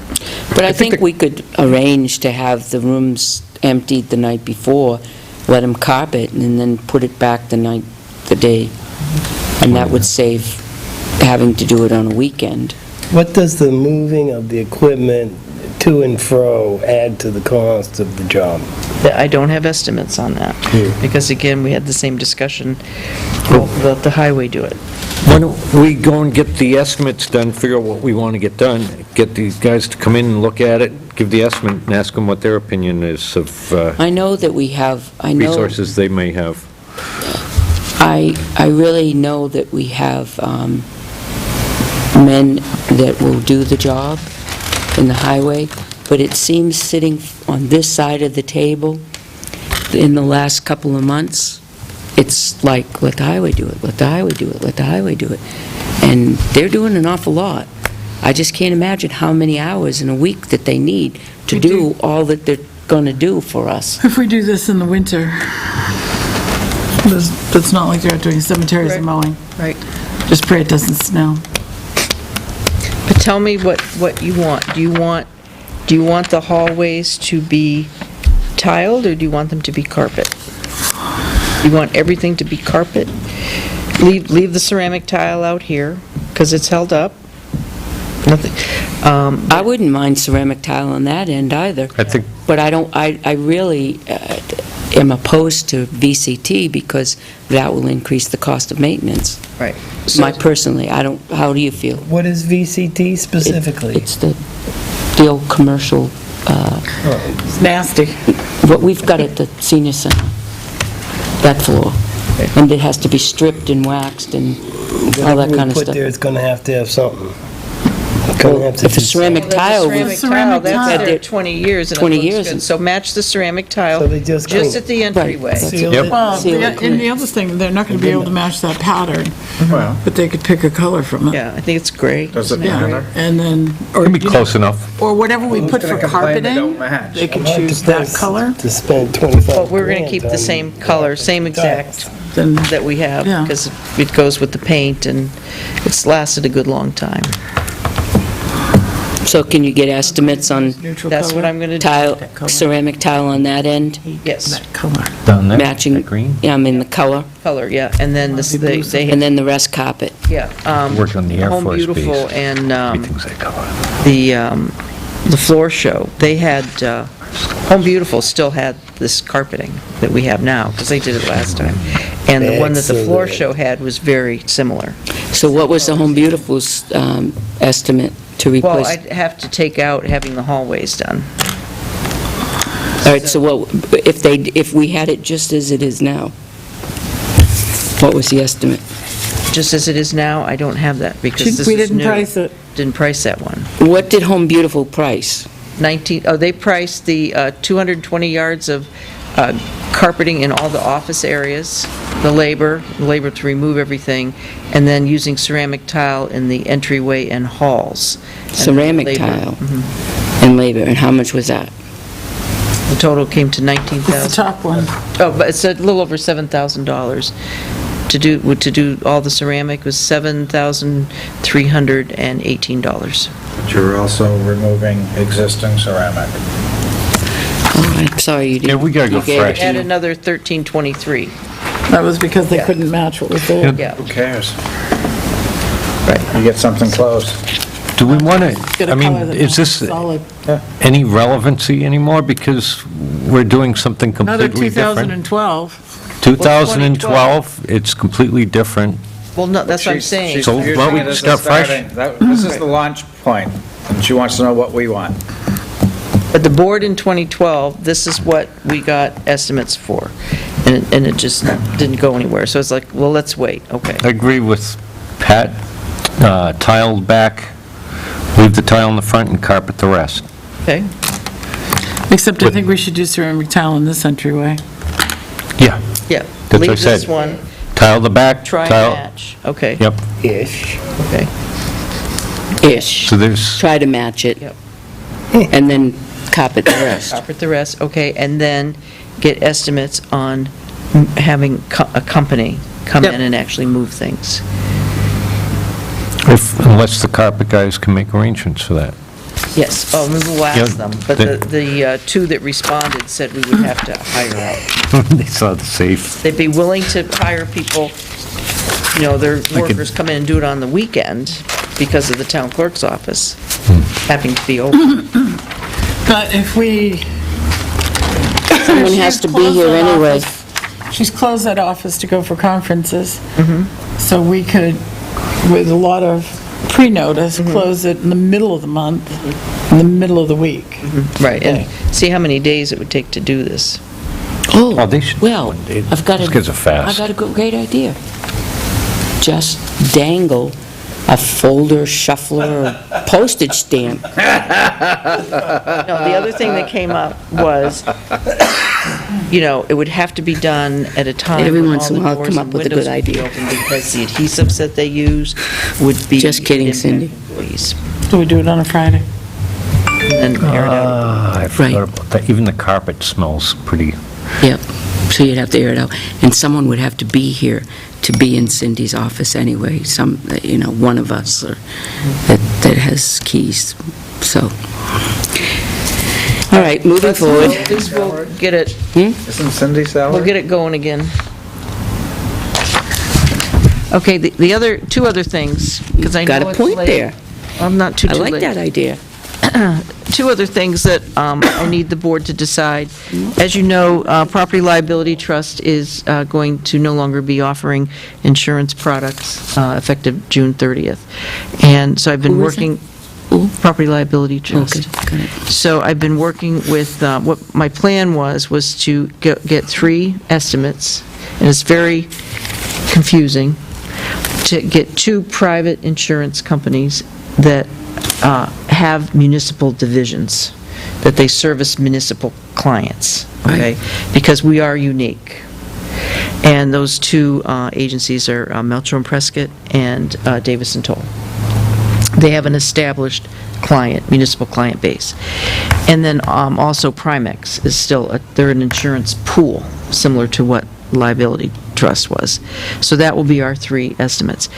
But I think we could arrange to have the rooms emptied the night before, let them carpet, and then put it back the day. And that would save having to do it on a weekend. What does the moving of the equipment to and fro add to the cost of the job? I don't have estimates on that, because again, we had the same discussion, let the highway do it. Why don't we go and get the estimates done, figure out what we want to get done, get these guys to come in and look at it, give the estimate, and ask them what their opinion is of I know that we have, resources they may have. I really know that we have men that will do the job in the highway, but it seems sitting on this side of the table in the last couple of months, it's like, let the highway do it, let the highway do it, let the highway do it. And they're doing an awful lot. I just can't imagine how many hours in a week that they need to do all that they're going to do for us. If we do this in the winter, it's not like they're out doing cemeteries and mowing. Right. Just pray it doesn't snow. But tell me what you want. Do you want the hallways to be tiled, or do you want them to be carpet? You want everything to be carpet? Leave the ceramic tile out here, because it's held up. Nothing. I wouldn't mind ceramic tile on that end either. I think. But I really am opposed to VCT because that will increase the cost of maintenance. Right. Personally, how do you feel? What is VCT specifically? It's the old commercial, It's nasty. what we've got at the senior center, that floor. And it has to be stripped and waxed and all that kind of Whatever we put stuff. there, it's gonna have something. Gonna have to If the do- ceramic Well, then the tile ceramic was... tile, that's Had there their- 20 years. and it 20 looks years good. and- So match the ceramic tile, So they just just clean at the entryway. Seal it. Well, Seal it. and the other thing, they're not going to be able to match that pattern, Well, but they could pick a color from it. Yeah, I think it's great. does it Yeah, matter? and then, or, Can be close enough. or whatever we put Who's for gonna complain they don't carpeting, match? they could I'm not choose that supposed color. To spend 25 But we're going to grand keep the on same color, same exact Then, that we have, Yeah. because it goes with the paint, and it's lasted a good long time. So can you get estimates on neutral That's what color. I'm going to do. tile, ceramic tile on that end? Yes, That color. Down there, Matching, that green. yeah, I mean, the color, color, yeah, and then they and then the rest carpet. yeah. Work on the Air Home Force Beautiful Base. and Everything's that color. the floor show, they had, Home Beautiful still had this carpeting that we have now, because they did it last time. And the one that the floor Excellent. show had was very similar. So what was the Home Beautiful's estimate to Well, replace? I'd have to take out having the hallways done. All right, so what, if we had it just as it is now, what was the estimate? Just as it is now, I don't have that, because this We is didn't new. price it. Didn't price that one. What did Home Beautiful price? They priced the 220 yards of carpeting in all the office areas, the labor to remove everything, and then using ceramic tile in the entryway and halls. And then Ceramic labor. tile Mhm. and labor, and how much was that? The total came to It's the 19,000. top one. Oh, but it's a little over $7,000. To do all the ceramic was $7,318. But you're also removing existing ceramic. Oh, I'm sorry you didn't. Yeah, we gotta go you gave it fresh. to- Add another $1,323. That was because they couldn't match what was there. Yeah. Who cares? Right. You get something close. Do we want Get to, a I mean, color that is this matches solid. any relevancy anymore? Because we're doing something Another completely different. 2012. 2012, it's completely different. Well, no, that's what I'm She's- saying. she's So why using don't we it as a start fresh? starting- This is the launch point, and she wants to know what we want. At the board in 2012, this is what we got estimates for, and it just didn't go anywhere. So it's like, well, let's wait, okay. I agree with Pat, tiled back, leave the tile in the front and carpet the rest. Okay, Except I think we should do ceramic tile in this entryway. Yeah, yeah. That's what I Leave this said. one, tile the back, try and tile, match, okay, yep. Ish. okay. Ish. So there's, Try to match it. Yep. And then carpet the rest. Carpet the rest, okay, and then get estimates on having a company come Yep. in and actually move things. unless the carpet guys can make arrangements for that. Yes, oh, we will Yeah, ask them, but the two that responded said we would have to hire out. They saw the safe. They'd be willing to hire people, their workers come in and do it on the weekend because of the town clerk's office having to be open. But if we... Someone has to be here anyway. She's closed that office to go for conferences. So we could, with a lot of pre-notice, close it in the middle of the month, in the middle of the week. Right, and see how many days it would take to do this. Oh, they should. Well, I've got Those kids are fast. I've got a great idea. Just dangle a folder, shuffler, or postage stamp. No, the other thing that came up was, it would have to be done at a time Every when once all in a the while, doors come and up with a windows good would be idea. open, because the adhesives that they use would be... Just kidding, Cindy. employees, Do we do it on a Friday? and air it out. I forgot about that. Even the carpet smells pretty. Yep, so you'd have to air it out. And someone would have to be here to be in Cindy's office anyway, one of us or that has keys, so. All right, moving forward. This will get it, Isn't Cindy salary? we'll get it going again. Okay, the two other things, because I know Got a it's point late. there. I'm not too I late. like that idea. Two other things that I need the board to decide. As you know, Property Liability Trust is going to no longer be offering insurance products effective June 30th. And so I've been Who is it? working, Property Liability Trust. Okay, got it. So I've been working with, what my plan was to get 3 estimates, and it's very confusing, to get 2 private insurance companies that have municipal divisions, that they service municipal clients, okay? Because we are unique. And those two agencies are Melcher and Prescott and Davis and Toll. They have an established municipal client base. And then also Primex is still, they're an insurance pool, similar to what liability trust was. So that will be our three estimates.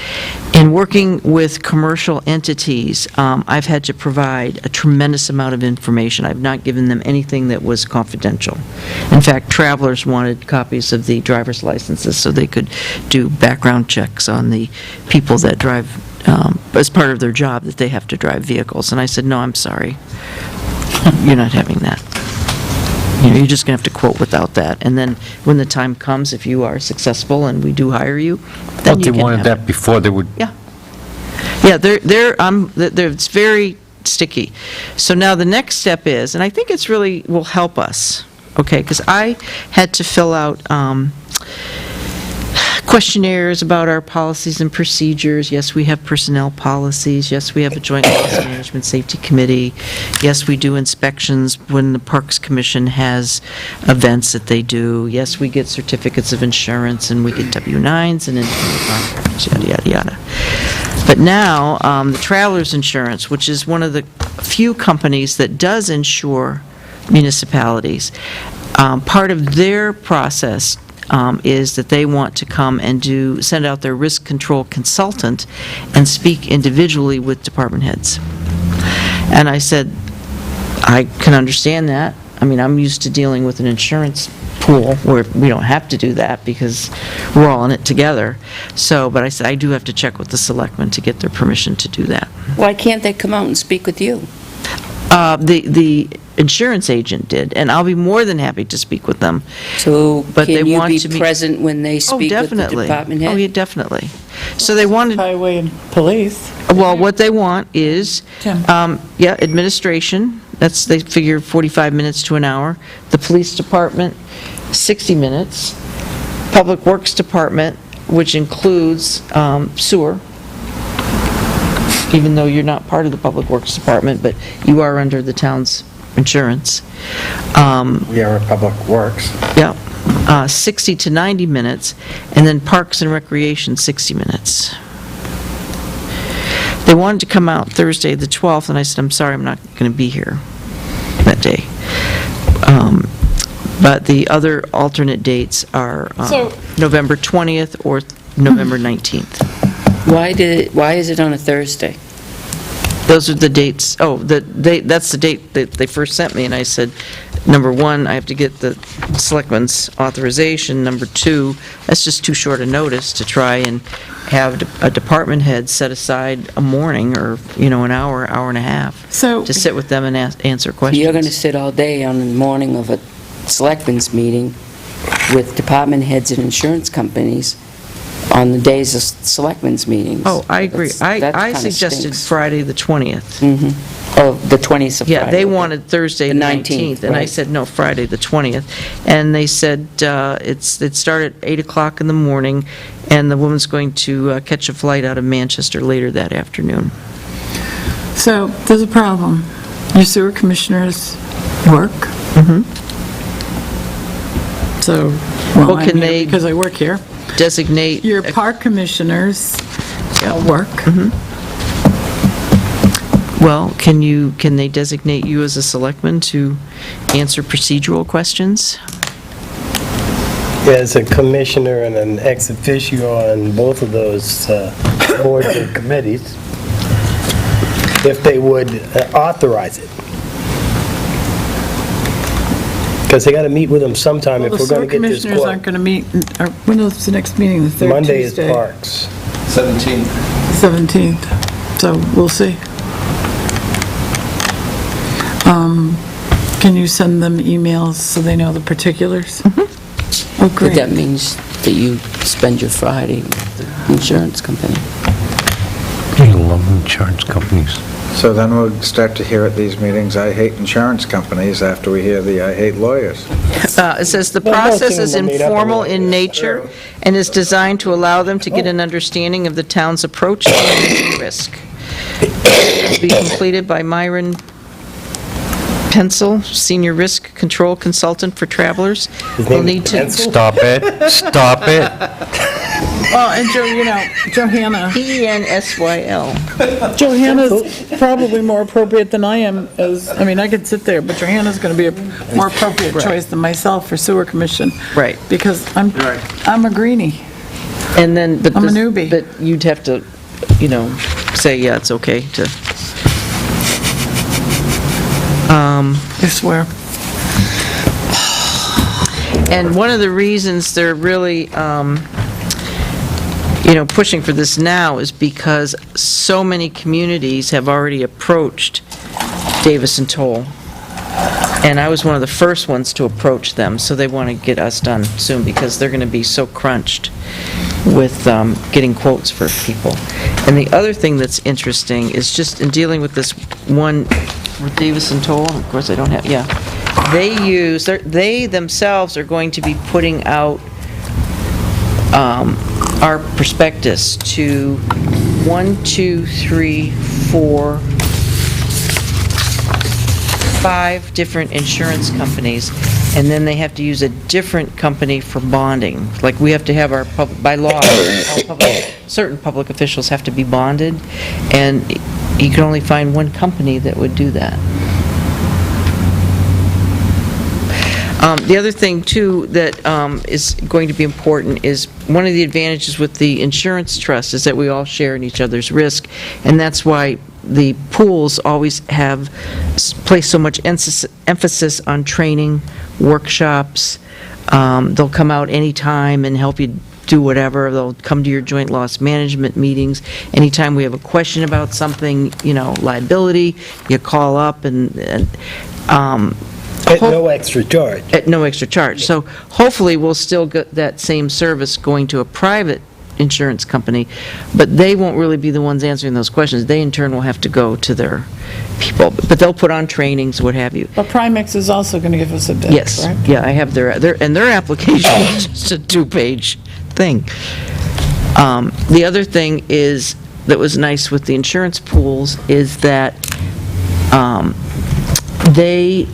In working with commercial entities, I've had to provide a tremendous amount of information. I've not given them anything that was confidential. In fact, travelers wanted copies of the driver's licenses so they could do background checks on the people that drive, as part of their job, that they have to drive vehicles. And I said, no, I'm sorry. You're not having that. You're just going to have to quote without that. And then when the time comes, if you are successful and we do hire you, then you They can wanted have that it. before they would... Yeah, it's very sticky. So now the next step is, and I think it's really will help us, okay, because I had to fill out questionnaires about our policies and procedures. Yes, we have personnel policies. Yes, we have a joint policy management safety committee. Yes, we do inspections when the Parks Commission has events that they do. Yes, we get certificates of insurance, and we get W-9s and independent contractors, yada, yada, yada. But now, the traveler's insurance, which is one of the few companies that does insure municipalities, part of their process is that they want to come and send out their risk control consultant and speak individually with department heads. And I said, I can understand that. I mean, I'm used to dealing with an insurance pool where we don't have to do that because we're all in it together. So, but I said, I do have to check with the selectmen to get their permission to do that. Why can't they come out and speak with you? The insurance agent did, and I'll be more than happy to speak with them. So But they can you want be to be- present when they speak with the definitely. department head? Oh, yeah, definitely. So they wanted, Highway and police. well, what they want is, Tim. administration, they figure 45 minutes to an hour. The police department, 60 minutes. Public Works Department, which includes sewer, even though you're not part of the Public Works Department, but you are under the town's insurance. We are a Public Works. Yeah, 60 to 90 minutes, and then Parks and Recreation, 60 minutes. They wanted to come out Thursday, the 12th, and I said, I'm sorry, I'm not going to be here that day. But the other alternate dates are So- November 20th or November 19th. Why is it on a Thursday? Those are the dates, that's the date that they first sent me, and I said, number one, I have to get the selectmen's authorization. Number two, that's just too short a notice to try and have a department head set aside a morning or, an hour, hour and a half So, to sit with them and answer questions. You're going to sit all day on the morning of a selectmen's meeting with department heads and insurance companies on the days of selectmen's meetings. Oh, I agree. That I kinda suggested stinks. Friday, the 20th. Oh, the 20th of Friday. Yeah, they okay. wanted Thursday, The the 19th, 19th, and I right. said, no, Friday, the 20th. And they said it started at 8 o'clock in the morning, and the woman's going to catch a flight out of Manchester later that afternoon. so there's a problem. Your sewer commissioners work. So, Well, I'm can here they- because I work here. Designate, Your park commissioners work. well, can they designate you as a selectman to answer procedural questions? As a commissioner and an ex officio on both of those boards and committees, if they would authorize it. Because they got to meet with them sometime if Well, the we're sewer going to get this commissioners aren't quote. going to meet, when is the next meeting, the third Monday is Tuesday? parks. 17th. 17th, so we'll see. Can you send them emails so they know the particulars? Oh, But great. that means that you spend your Friday with the insurance company. I love insurance companies. So then we'll start to hear at these meetings, I hate insurance companies, after we hear the I hate lawyers. It says the Well, most process of is them are made up of informal lawyers. in nature and is designed to allow them to get an understanding of the town's approach to managing risk. Be completed by Myron Pencil, Senior Risk Control Consultant for Travelers. We'll need to... Stop it, stop it. Oh, and Johanna. P-E-N-S-Y-L. Johanna's probably more appropriate than I am I could sit there, but Johanna's going to be a more appropriate choice than myself for Sewer Commission. Right. Because I'm a greenie. And then, but I'm a newbie. But you'd have to, say, yeah, it's okay to... I swear. And one of the reasons they're really, pushing for this now is because so many communities have already approached Davis and Toll. And I was one of the first ones to approach them, so they want to get us done soon because they're going to be so crunched with getting quotes for people. And the other thing that's interesting is just in dealing with this one with Davis and Toll, of course I don't have, they themselves are going to be putting out our prospectus to 5 different insurance companies, and then they have to use a different company for bonding. Like, we have to have our, by law, certain public officials have to be bonded, and you can only find one company that would do that. The other thing, too, that is going to be important is one of the advantages with the insurance trust is that we all share in each other's risk, and that's why the pools always have placed so much emphasis on training, workshops. They'll come out anytime and help you do whatever. They'll come to your joint loss management meetings. Anytime we have a question about something, liability, you call up and At no extra charge. At no extra charge. So hopefully we'll still get that same service going to a private insurance company, but they won't really be the ones answering those questions. They in turn will have to go to their people, but they'll put on trainings, what have you. But Primex is also going to give us a bid, Yes, correct? yeah, I have their application is just a 2-page thing. The other thing is, that was nice with the insurance pools, is that they,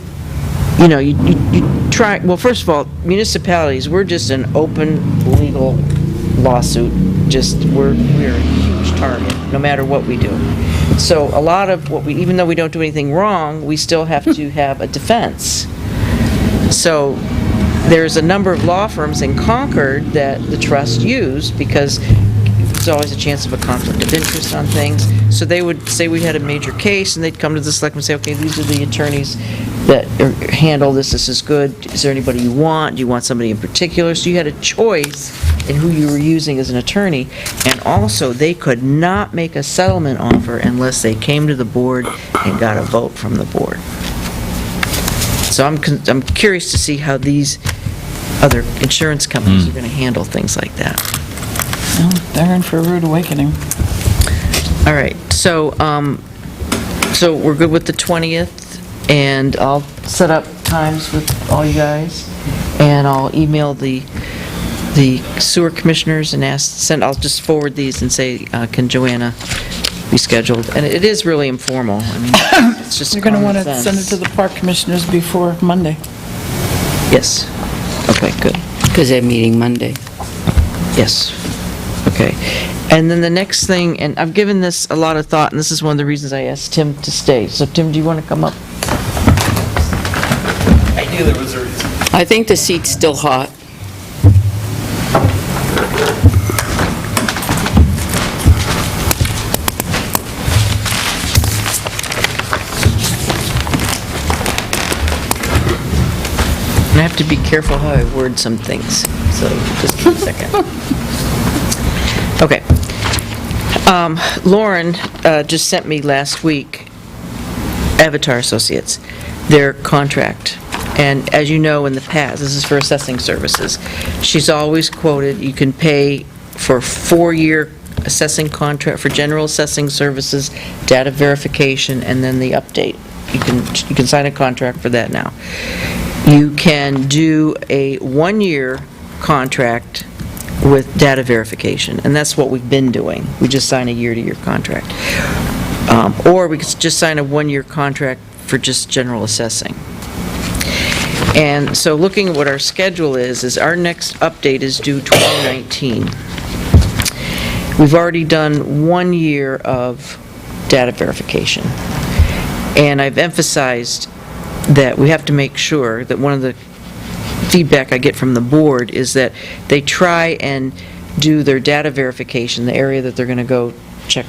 you try, well, first of all, municipalities, we're just an open legal lawsuit, we're a huge target, no matter what we do. So a lot of what even though we don't do anything wrong, we still have to have a defense. So there's a number of law firms in Concord that the trust use because there's always a chance of a conflict of interest on things. So they would say we had a major case, and they'd come to the selectmen and say, okay, these are the attorneys that handle this is good. Is there anybody you want? Do you want somebody in particular? So you had a choice in who you were using as an attorney, and also they could not make a settlement offer unless they came to the board and got a vote from the board. So I'm curious to see how these other insurance companies are going to handle things like that. Well, they're in for a rude awakening. All right, so we're good with the 20th, and I'll set up times with all you guys, and I'll email the sewer commissioners and I'll just forward these and say, can Joanna be scheduled? And it is really informal. I mean, it's just You're going to want to common send it sense. to the park commissioners before Monday. Yes. Okay, good. Because they're meeting Monday. Yes. Okay. And then the next thing, and I've given this a lot of thought, and this is one of the reasons I asked Tim to stay. So Tim, do you want to come up? I knew there was a reason. I think the seat's still hot. And I have to be careful how I word some things, so just give me a second. Okay. Lauren just sent me last week, Avatar Associates, their contract. And as you know, in the past, this is for assessing services, she's always quoted, you can pay for a 4-year assessing contract for general assessing services, data verification, and then the update. You can sign a contract for that now. You can do a 1-year contract with data verification, and that's what we've been doing. We just sign a year-to-year contract. Or we could just sign a one-year contract for just general assessing. And so looking at what our schedule is our next update is due 2019. We've already done 1 year of data verification. And I've emphasized that we have to make sure that one of the feedback I get from the board is that they try and do their data verification, the area that they're going to go check,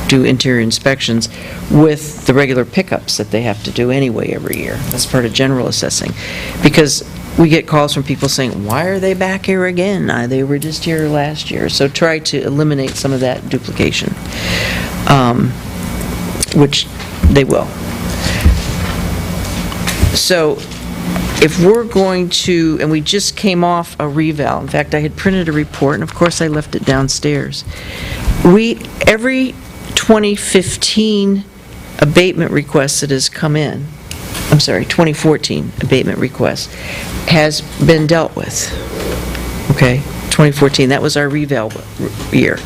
do interior inspections, with the regular pickups that they have to do anyway every year. That's part of general assessing. Because we get calls from people saying, why are they back here again? They were just here last year. So try to eliminate some of that duplication, which they will. So if we're going to, and we just came off a reval, in fact, I had printed a report, and of course I left it downstairs. Every 2015 abatement request that has come in, 2014 abatement request, has been dealt with. Okay, 2014, that was our reval year.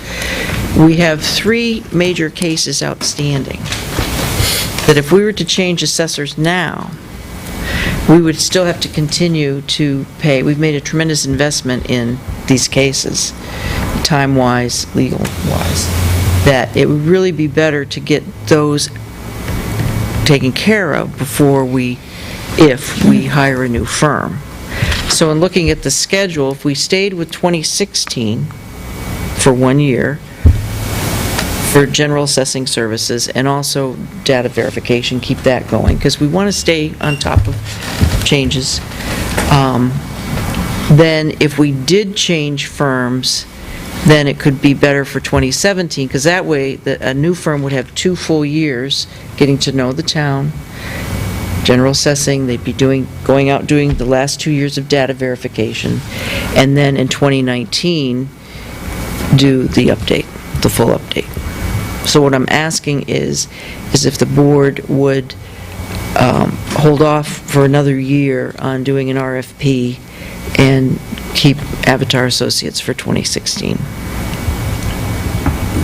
We have 3 major cases outstanding that if we were to change assessors now, we would still have to continue to pay. We've made a tremendous investment in these cases, time-wise, legal-wise, that it would really be better to get those taken care of before if we hire a new firm. So in looking at the schedule, if we stayed with 2016 for 1 year, for general assessing services and also data verification, keep that going, because we want to stay on top of changes. Then if we did change firms, then it could be better for 2017, because that way a new firm would have 2 full years getting to know the town, general assessing, they'd be going out doing the last 2 years of data verification, and then in 2019 do the update, the full update. So what I'm asking is if the board would hold off for another year on doing an RFP and keep Avatar Associates for 2016.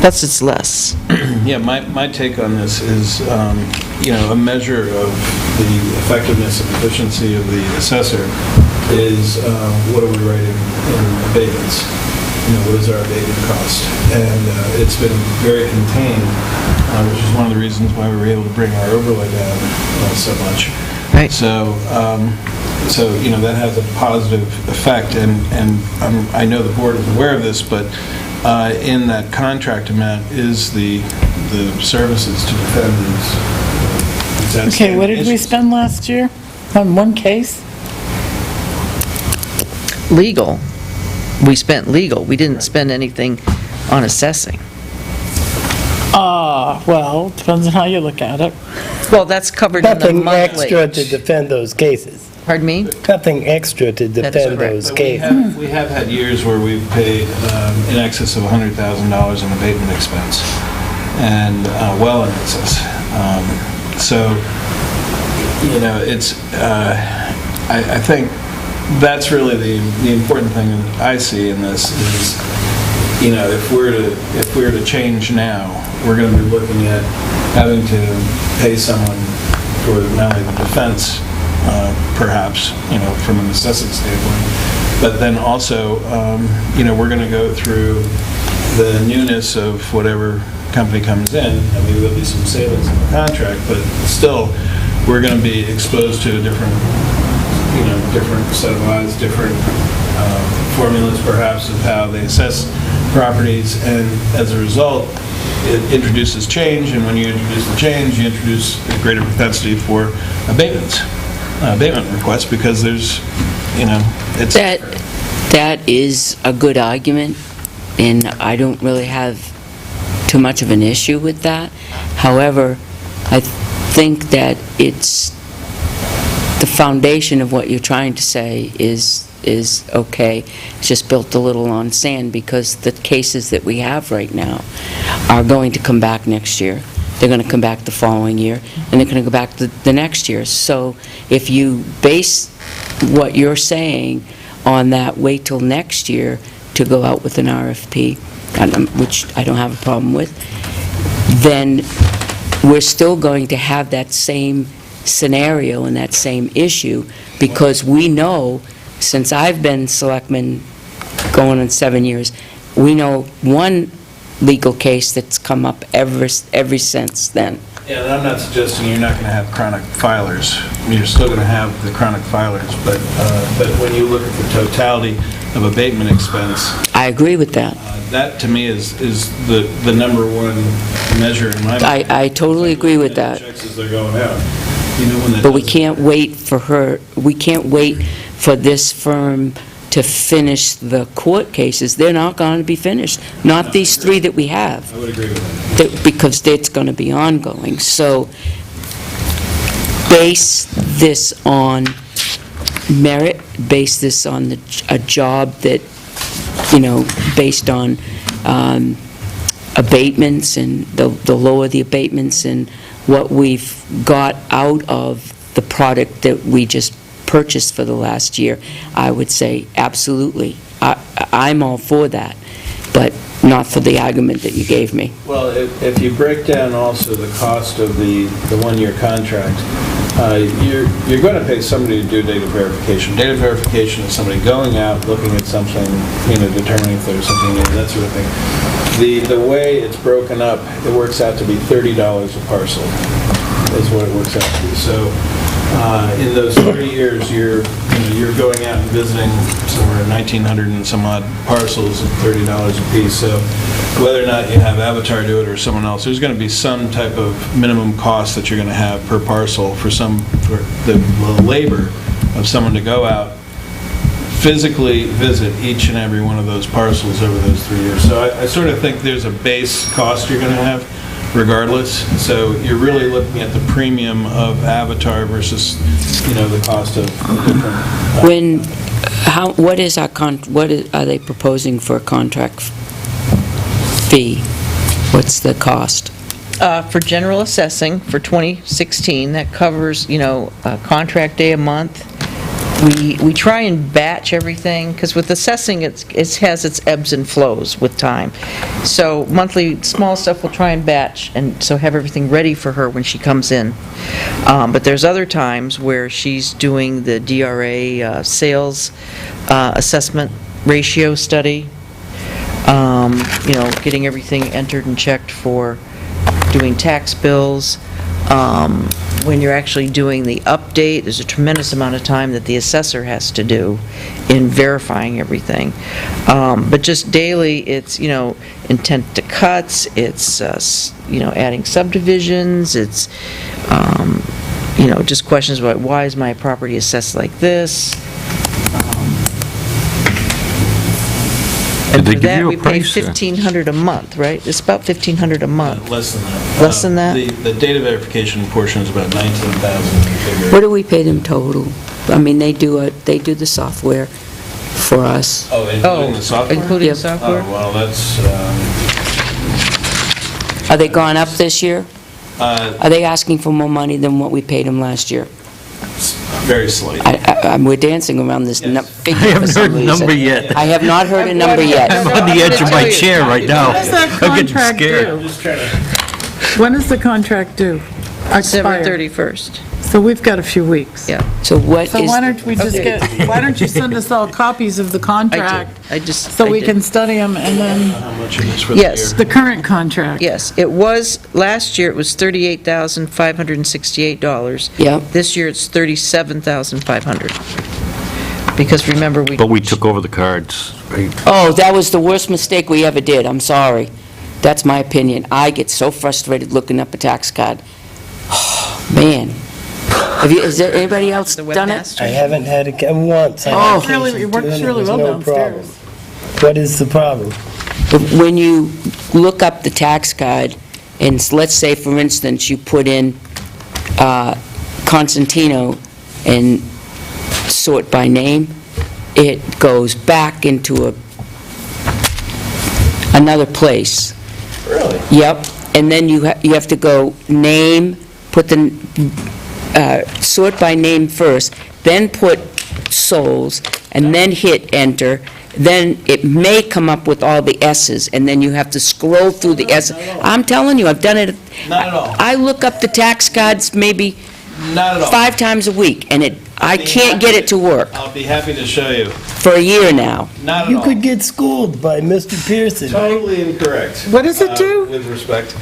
Plus, it's less. Yeah, my take on this is, a measure of the effectiveness and efficiency of the assessor is what are we writing in abatements? What is our abatement cost? And it's been very contained, which is one of the reasons why we were able to bring our overlay down so much. Right. So that has a positive effect, and I know the board is aware of this, but in that contract amount is the services to defend these. Okay, what did we spend last year on one case? Legal. We spent legal. We didn't spend anything on assessing. Well, depends on how you look at it. Well, that's covered in the Nothing monthly. extra to defend those cases. Pardon me? Nothing extra to defend correct. those But cases. we have had years where we've paid in excess of $100,000 in abatement expense, and well in excess. It's, I think that's really the important thing that I see in this is, if we're to change now, we're going to be looking at having to pay someone for not only the defense, perhaps, from a necessity standpoint, but then also, we're going to go through the newness of whatever company comes in. I mean, there'll be some savings in the contract, but still, we're going to be exposed to a different set of eyes, different formulas perhaps of how they assess properties, and as a result, it introduces change, and when you introduce the change, you introduce a greater propensity for abatement requests, because there's, it's... That is a good argument, and I don't really have too much of an issue with that. However, I think that it's the foundation of what you're trying to say is okay. It's just built a little on sand, because the cases that we have right now are going to come back next year. They're going to come back the following year, and they're going to go back the next year. So if you base what you're saying on that, wait till next year to go out with an RFP, which I don't have a problem with, then we're still going to have that same scenario and that same issue, because we know, since I've been selectman going on 7 years, we know one legal case that's come up ever since then. Yeah, and I'm not suggesting you're not going to have chronic filers. You're still going to have the chronic filers, but when you look at the totality of abatement expense, I agree with that. that to me is the number one measure in my mind. I totally agree with that. Checks as they're going out. You know, when that But we doesn't- can't wait for her, we can't wait for this firm to finish the court cases. They're not going to be finished, not these 3 that we have. I would agree with that. Because it's going to be ongoing. So base this on merit, base this on a job that, based on abatements, and the lower the abatements and what we've got out of the product that we just purchased for the last year, I would say absolutely. I'm all for that, but not for the argument that you gave me. Well, if you break down also the cost of the one-year contract, you're going to pay somebody to do data verification. Data verification is somebody going out, looking at something, determining if there's something new, that sort of thing. The way it's broken up, it works out to be $30 a parcel, is what it works out to be. So in those 30 years, you're going out and visiting somewhere 1,900 and some odd parcels at $30 a piece. So whether or not you have Avatar do it or someone else, there's going to be some type of minimum cost that you're going to have per parcel for the labor of someone to go out, physically visit each and every one of those parcels over those 3 years. So I sort of think there's a base cost you're going to have regardless. So you're really looking at the premium of Avatar versus, the cost of different. What are they proposing for a contract fee? What's the cost? For general assessing for 2016, that covers, a contract day a month. We try and batch everything, because with assessing, it has its ebbs and flows with time. So monthly, small stuff we'll try and batch, and so have everything ready for her when she comes in. But there's other times where she's doing the DRA sales assessment ratio study, getting everything entered and checked for doing tax bills. When you're actually doing the update, there's a tremendous amount of time that the assessor has to do in verifying everything. But just daily, it's, intent to cuts, it's, adding subdivisions, it's, just questions about why is my property assessed like this? Did they For give that, you a we pay price? $1,500 a month, right? It's about $1,500 a month. Less than that. Less than that? The data verification portion is about $19,000. What do we pay them total? I mean, they do the software for us. Oh, including the software? Including Yep. the software? Oh, well, that's, Are they gone up this year? Are they asking for more money than what we paid them last year? very slight. We're dancing around this figure I haven't for some heard a number reason. yet. I have not heard a number yet. I'm on the edge of my chair right now. When does that I'm getting contract scared. due? When does the contract due? December Expire? 31st. So we've got a few weeks. Yeah. So what So is, why don't we just why don't you send us all copies of the contract? I just. So I we did. can study them, and then How much it is for the year? Yes. the current contract. Yes, it was, last year it was $38,568. yeah, This year it's $37,500. Because remember, But we took over the cards, right? oh, that was the worst mistake we ever did, I'm sorry. That's my opinion. I get so frustrated looking up a tax card. Man. Has anybody else The done it? webmaster. I haven't had it once. I Oh. had Really, it works doing really there's well no downstairs. problem. What is the problem? When you look up the tax card, and let's say, for instance, you put in Constantino and sort by name, it goes back into another place. Really? Yep, and then you have to go name, put the, sort by name first, then put souls, and then hit enter, then it may come up with all the S's, and then you have to scroll through the S's. I'm telling you, I've done it Not at all. I look up the tax cards maybe Not at all. 5 times a week, and I can't get it to work I'll be happy to show you. for a year now. Not at You all. could get schooled by Mr. Pearson. Totally incorrect. What does it do? With respect.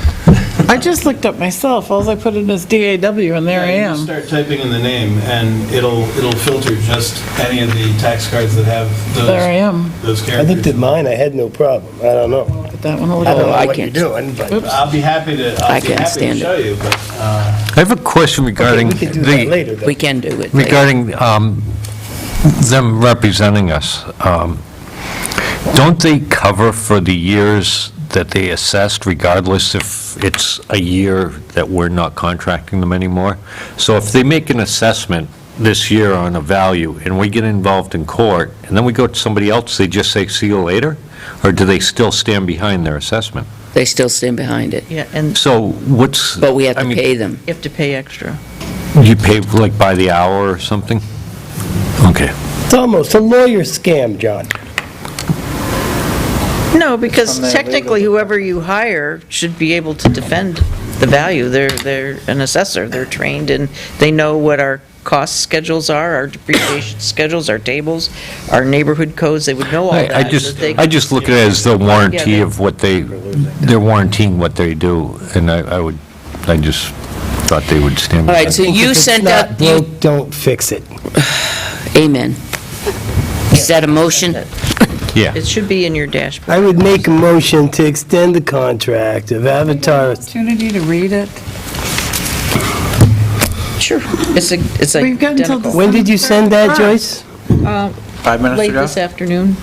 I just looked up myself, all I put in is DAW, and there I Yeah, you am. start typing in the name, and it'll filter just any of the tax cards that have There I am. those I characters. looked at mine, I had no problem. I don't know. Put that one a I little. don't know I what you're can't. doing, but I'll be happy to, I can't stand it. show you, but, I have a question regarding we could do that later, though. We can do it. later. regarding them representing us. Don't they cover for the years that they assessed regardless if it's a year that we're not contracting them anymore? So if they make an assessment this year on a value and we get involved in court and then we go to somebody else, they just say, see you later? Or do they still stand behind their assessment? They still stand behind it, Yeah, and So what's... but we have I to mean, pay them. you have to pay extra. You pay like by the hour or something? Okay. it's almost a lawyer scam, John. No, because technically whoever you hire should be able to defend the value. They're an assessor, they're trained, and they know what our cost schedules are, our depreciation schedules, our tables, our neighborhood codes, they would know all that. I just look at it as the warranty Yeah, of what they're warrantying what they do, and I just thought they would stand All behind. right, so If you it's sent not out, broke, don't fix it. amen. Is that a motion? Yeah. It should be in your dashboard. I would make a motion to extend the contract of Avatar. Opportunity to read it. Sure. It's We've got until identical. When did you send that, Joyce? 5 minutes Late ago? this afternoon.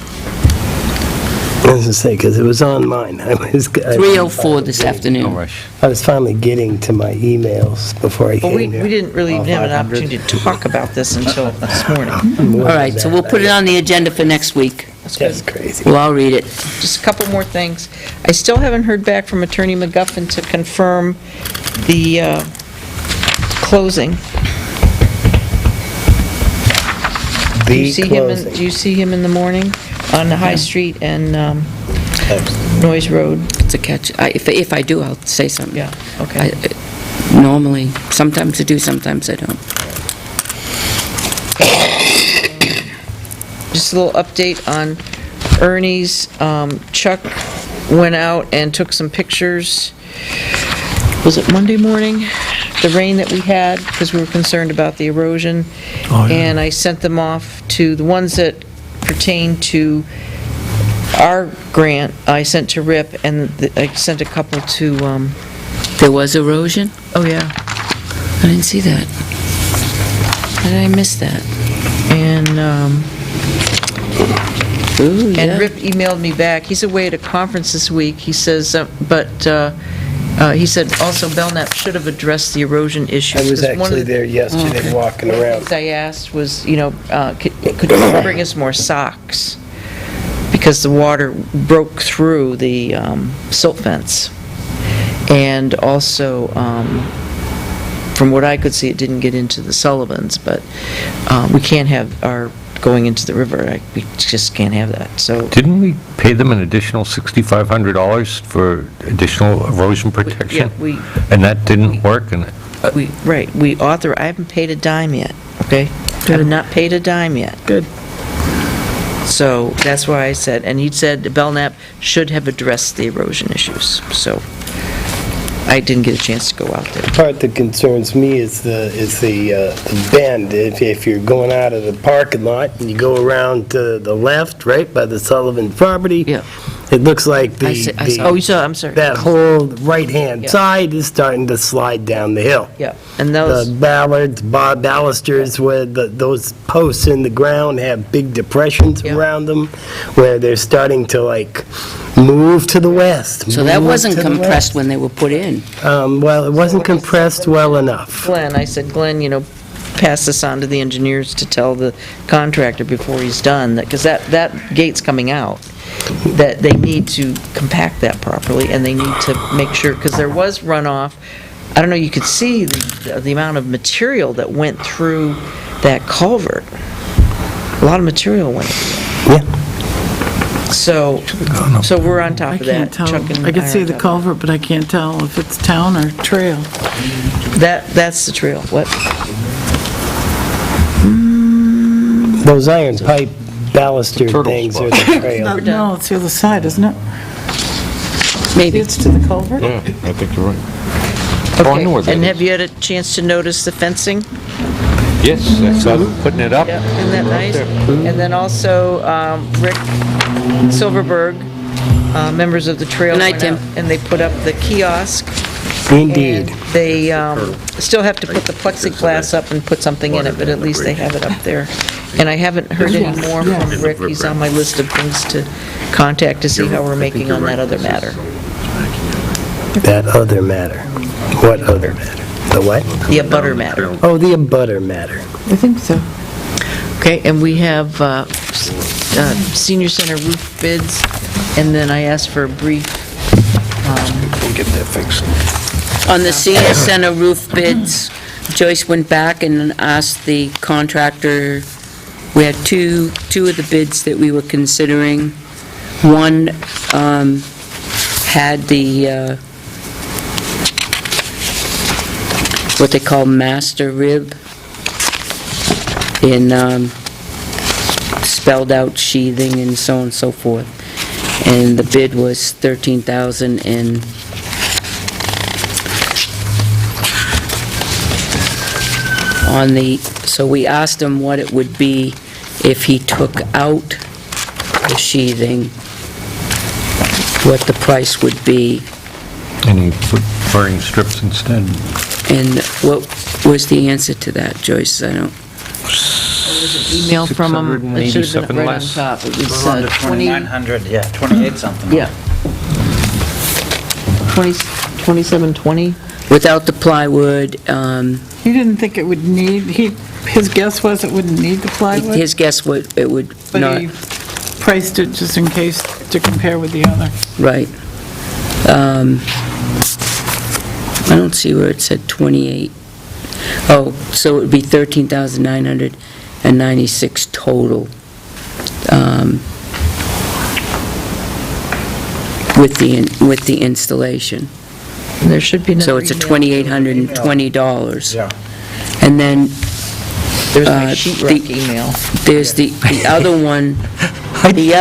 I was gonna say, because it was on mine. I was 3:04 this No afternoon. rush. I was finally getting to my emails before I Well, we came here. didn't really All have an 500. opportunity to talk about this until this morning. All right, so we'll put it on the agenda for next week. That's crazy. Well, I'll read it. Just a couple more things. I still haven't heard back from Attorney McGuffin to confirm the closing. Do you see him in- Do you see him in the morning on the High Street and Noyes Road? It's a catch. If I do, I'll say something. Yeah, okay. Normally, sometimes I do, sometimes I don't. Just a little update on Ernie's. Chuck went out and took some pictures. Was it Monday morning? The rain that we had, because we were concerned about the erosion. And I sent them off to, the ones that pertain to our grant, I sent to Rip, and I sent a couple to, There was erosion? oh yeah, I didn't see that. How did I miss that? and, Ooh, yeah. And Rip emailed me back. He's away at a conference this week. He says, he said also Belknap should have addressed the erosion issues. I was 'cause one of actually the there yesterday walking One of the around. things I asked was, could you bring us more socks? Because the water broke through the silt fence. And also, from what I could see, it didn't get into the Sullivans, but we can't have our going into the river. We just can't have that, so. Didn't we pay them an additional $6,500 for additional erosion protection? Yeah, And that didn't work, and I haven't paid a dime yet, okay? I have not paid a dime yet. Good. So that's why I said, and he said Belknap should have addressed the erosion issues, so I didn't get a chance to go out there. The part that concerns me is the bend. If you're going out of the parking lot and you go around to the left, right, by the Sullivan property, Yeah. it looks like I saw, oh, you saw, I'm sorry. that whole right-hand Yeah. side is starting to slide down the hill. Yeah, and The those, ballards, balusters, where those posts in the ground have big depressions Yeah. around them, where they're starting to like move to the west. So that move wasn't to the compressed west. when they were put in. Well, it wasn't compressed well enough. Glenn, I said, Glenn, pass this on to the engineers to tell the contractor before he's done, because that gate's coming out, that they need to compact that properly, and they need to make sure, because there was runoff. I don't know, you could see the amount of material that went through that culvert. A lot of material went through. Yeah. So we're on top I of that. can't tell. Chuck and I can are see on the top of culvert, but I can't tell if it's town or trail. That's the trail. What? Those iron pipe baluster things are the trail. No, it's the other side, isn't it? Maybe. It's to the culvert? Yeah, I think you're right. Oh, I know where that And is. have you had a chance to notice the fencing? Yes, I saw them putting it up. Yep, isn't that nice? And then also, Rick Silverberg, members of the trail. Good night, went out Tim. And they put up the kiosk. Indeed. And they still have to put the plexiglass up and put something in it, but at least they have it up there. And I haven't heard any more from Rick. He's on my list of things to contact to see how we're making on that other matter. That other matter. What other matter? The what? The abutter matter. Oh, the abutter matter. I think so. Okay, and we have senior center roof bids, and then I asked for a brief, We'll get that fixed. On the senior center roof bids, Joyce went back and asked the contractor, we had two of the bids that we were considering. One had the, what they call master rib, in spelled out sheathing and so on and so forth. And the bid was $13,000 and so we asked him what it would be if he took out the sheathing, what the price would be. And he put firing strips instead. And what was the answer to that, Joyce? I don't... email from him. It should have been 687 right on less. top. It was We're on to 20... 2,900, yeah, 28 something. Yeah. 2720? Without the plywood, He didn't think it would need, his guess was it wouldn't need the plywood, his guess would, it would but not, he priced it just in case to compare with the other. right. I don't see where it said 28. Oh, so it would be 13,996 total, with the installation. There should be another So it's a $2,820. Yeah. And then There's my sheet rock email. there's the other one, the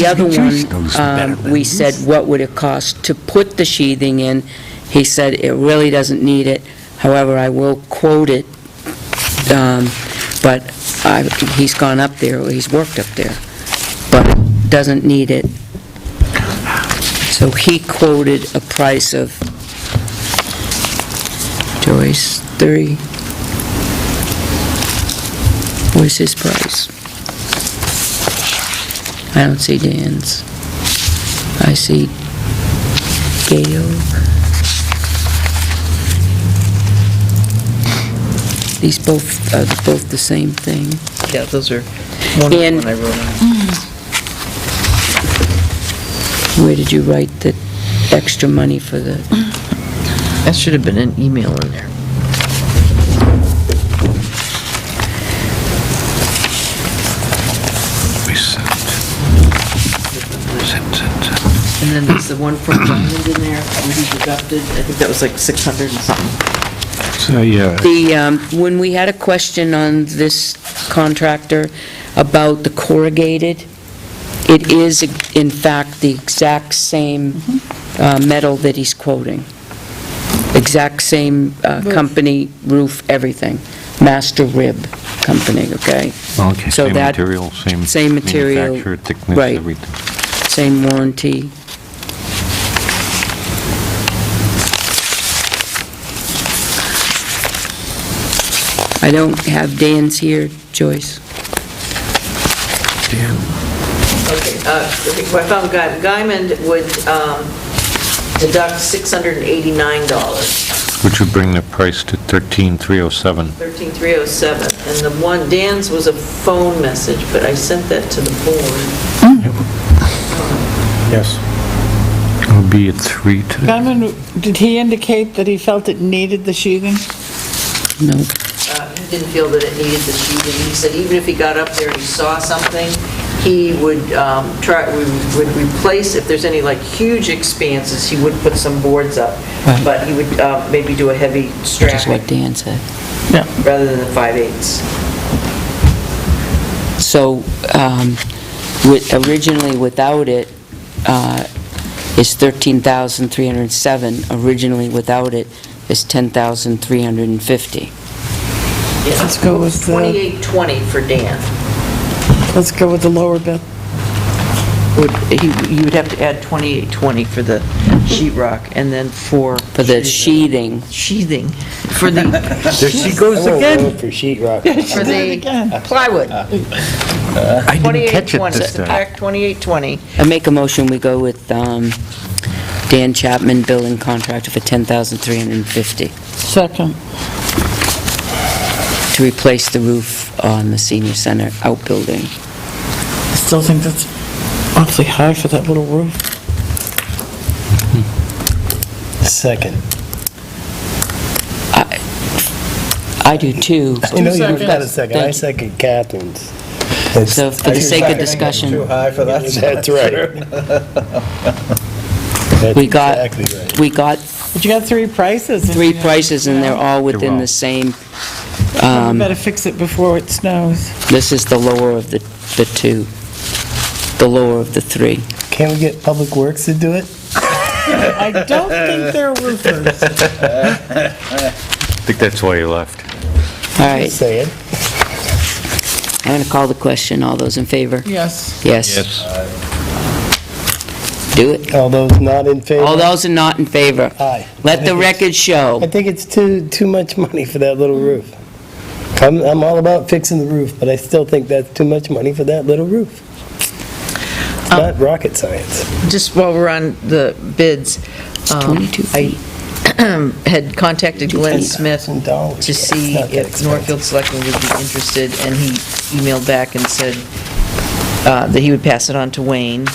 other one, we said, what would it cost to put the sheathing in? He said, it really doesn't need it, however, I will quote it, but he's gone up there, or he's worked up there, but doesn't need it. So he quoted a price of, Joyce, 30. Where's his price? I don't see Dan's. I see Gail. These both are both the same thing. Yeah, those are one And- I wrote on. Where did you write the extra money for the... That should have been an email in there. And then there's the one from Diamond in there, where he deducted, I think that was like 600 and something. So, yeah. When we had a question on this contractor about the corrugated, it is in fact the exact same metal that he's quoting. Exact same company, roof, everything. Master Rib Company, okay? Okay, So same that- material, same material, manufacturer, thickness, right. everything. Same warranty. I don't have Dan's here, Joyce. Dan. Okay, I found Guyman would deduct $689, Which would bring the price to 13,307. 13,307. And the one, Dan's was a phone message, but I sent that to the board. Yes. It would be at 3 today. Guyman, did he indicate that he felt it needed the sheathing? No. He didn't feel that it needed the sheathing. He said even if he got up there and he saw something, he would would replace, if there's any like huge expanses, he would put some boards up. Right. But he would maybe do a heavy Which is strapping what Dan said. rather than the 5/8. So, originally without it, is 13,307. Originally without it is 10,350. Let's go with the, 2820 for Dan. let's go with the lower bid. You would have to add 2820 for the sheetrock, and then for the sheathing. Sheathing, for the... There she goes again. For sheet rock. For the plywood. I didn't catch it 2820, this time. subtract 2820. I make a motion, we go with Dan Chapman building contractor for 10,350 Second. to replace the roof on the senior center outbuilding. I still think that's awfully high for that little roof. Second. I do too. I know you've got a Thank second. I you. second Catherine's. So for the sake of discussion, Too high for that? That's right. That's we got, exactly right. we got But you got three prices. three prices and they're all within the same, You better fix it before it snows. this is the lower of the two, the lower of the three. Can't we get Public Works to do it? I don't think they're roofers. I think that's why you left. All right, Say it. I'm going to call the question. All those in favor? Yes. Yes. Do it. All those not in favor? All those are not in favor. Aye. Let the record show. I think it's too much money for that little roof. I'm all about fixing the roof, but I still think that's too much money for that little roof. It's not rocket science. Just while we're on the bids, 22 I had contacted Glenn Smith to $10,000. see Not that if expensive. Northfield Selectmen would be interested, and he emailed back and said that he would pass it on to Wayne.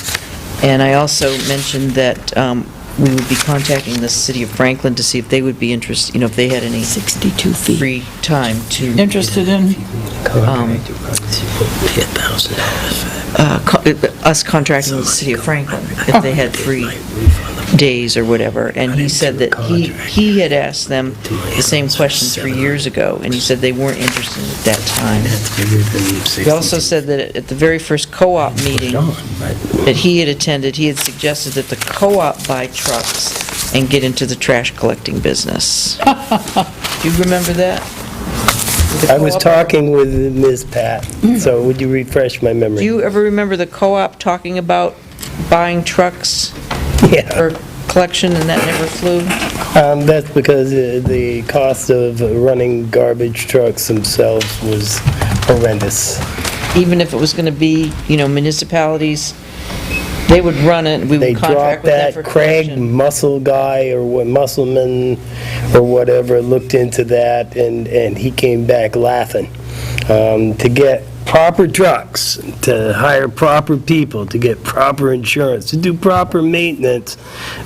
And I also mentioned that we would be contacting the city of Franklin to see if they would be interested, if they had any 62 feet. free time to... Interested in? Us contracting the city of Franklin, if they had free days or whatever. And he said that he had asked them the same question 3 years ago, and he said they weren't interested at that time. He also said that at the very first co-op meeting that he had attended, he had suggested that the co-op buy trucks and get into the trash collecting business. Do you remember that? I was talking with Ms. Pat, so would you refresh my memory? Do you ever remember the co-op talking about buying trucks for collection, and that never flew? That's because the cost of running garbage trucks themselves was horrendous. Even if it was going to be, municipalities, they would run it, we They would contract dropped with them for that, Craig collection. Muscle guy, or what, Musselman, or whatever, looked into that, and he came back laughing. To get proper trucks, to hire proper people, to get proper insurance, to do proper maintenance,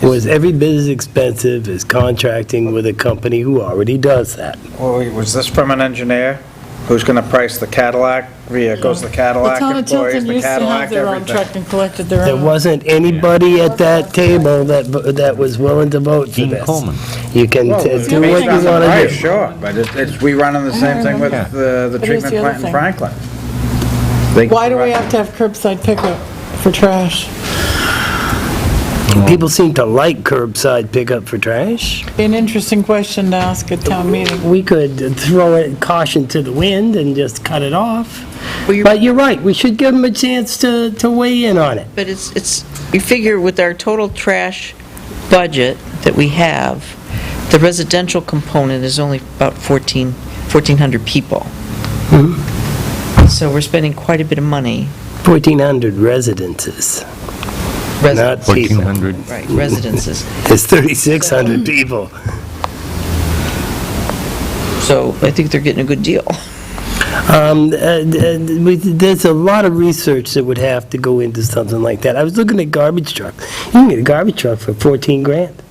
was every bit as expensive as contracting with a company who already does that. Well, was this from an engineer? Who's going to price the Cadillac vehicles, the The Cadillac town of employees, Tilton the used to have Cadillac their own everything? truck and collected their There own. wasn't anybody at that table that was willing to vote for Dean this. Coleman. You can Well, do it's what based you on the want price, to do. sure, but we running the same thing with the What is treatment the other plant in thing? Franklin. Why do we have to have curbside pickup for trash? People seem to like curbside pickup for trash. Be an interesting question to ask at town meeting. We could throw it caution to the wind and just cut it off. But you're right, we should give them a chance to weigh in on it. But it's, you figure with our total trash budget that we have, the residential component is only about 1,400 people. So we're spending quite a bit of money. 1,400 residences, not people. 1,400. Right, residences. It's 3,600 people. So I think they're getting a good deal. There's a lot of research that would have to go into something like that. I was looking at garbage trucks. You can get a garbage truck for 14 grand.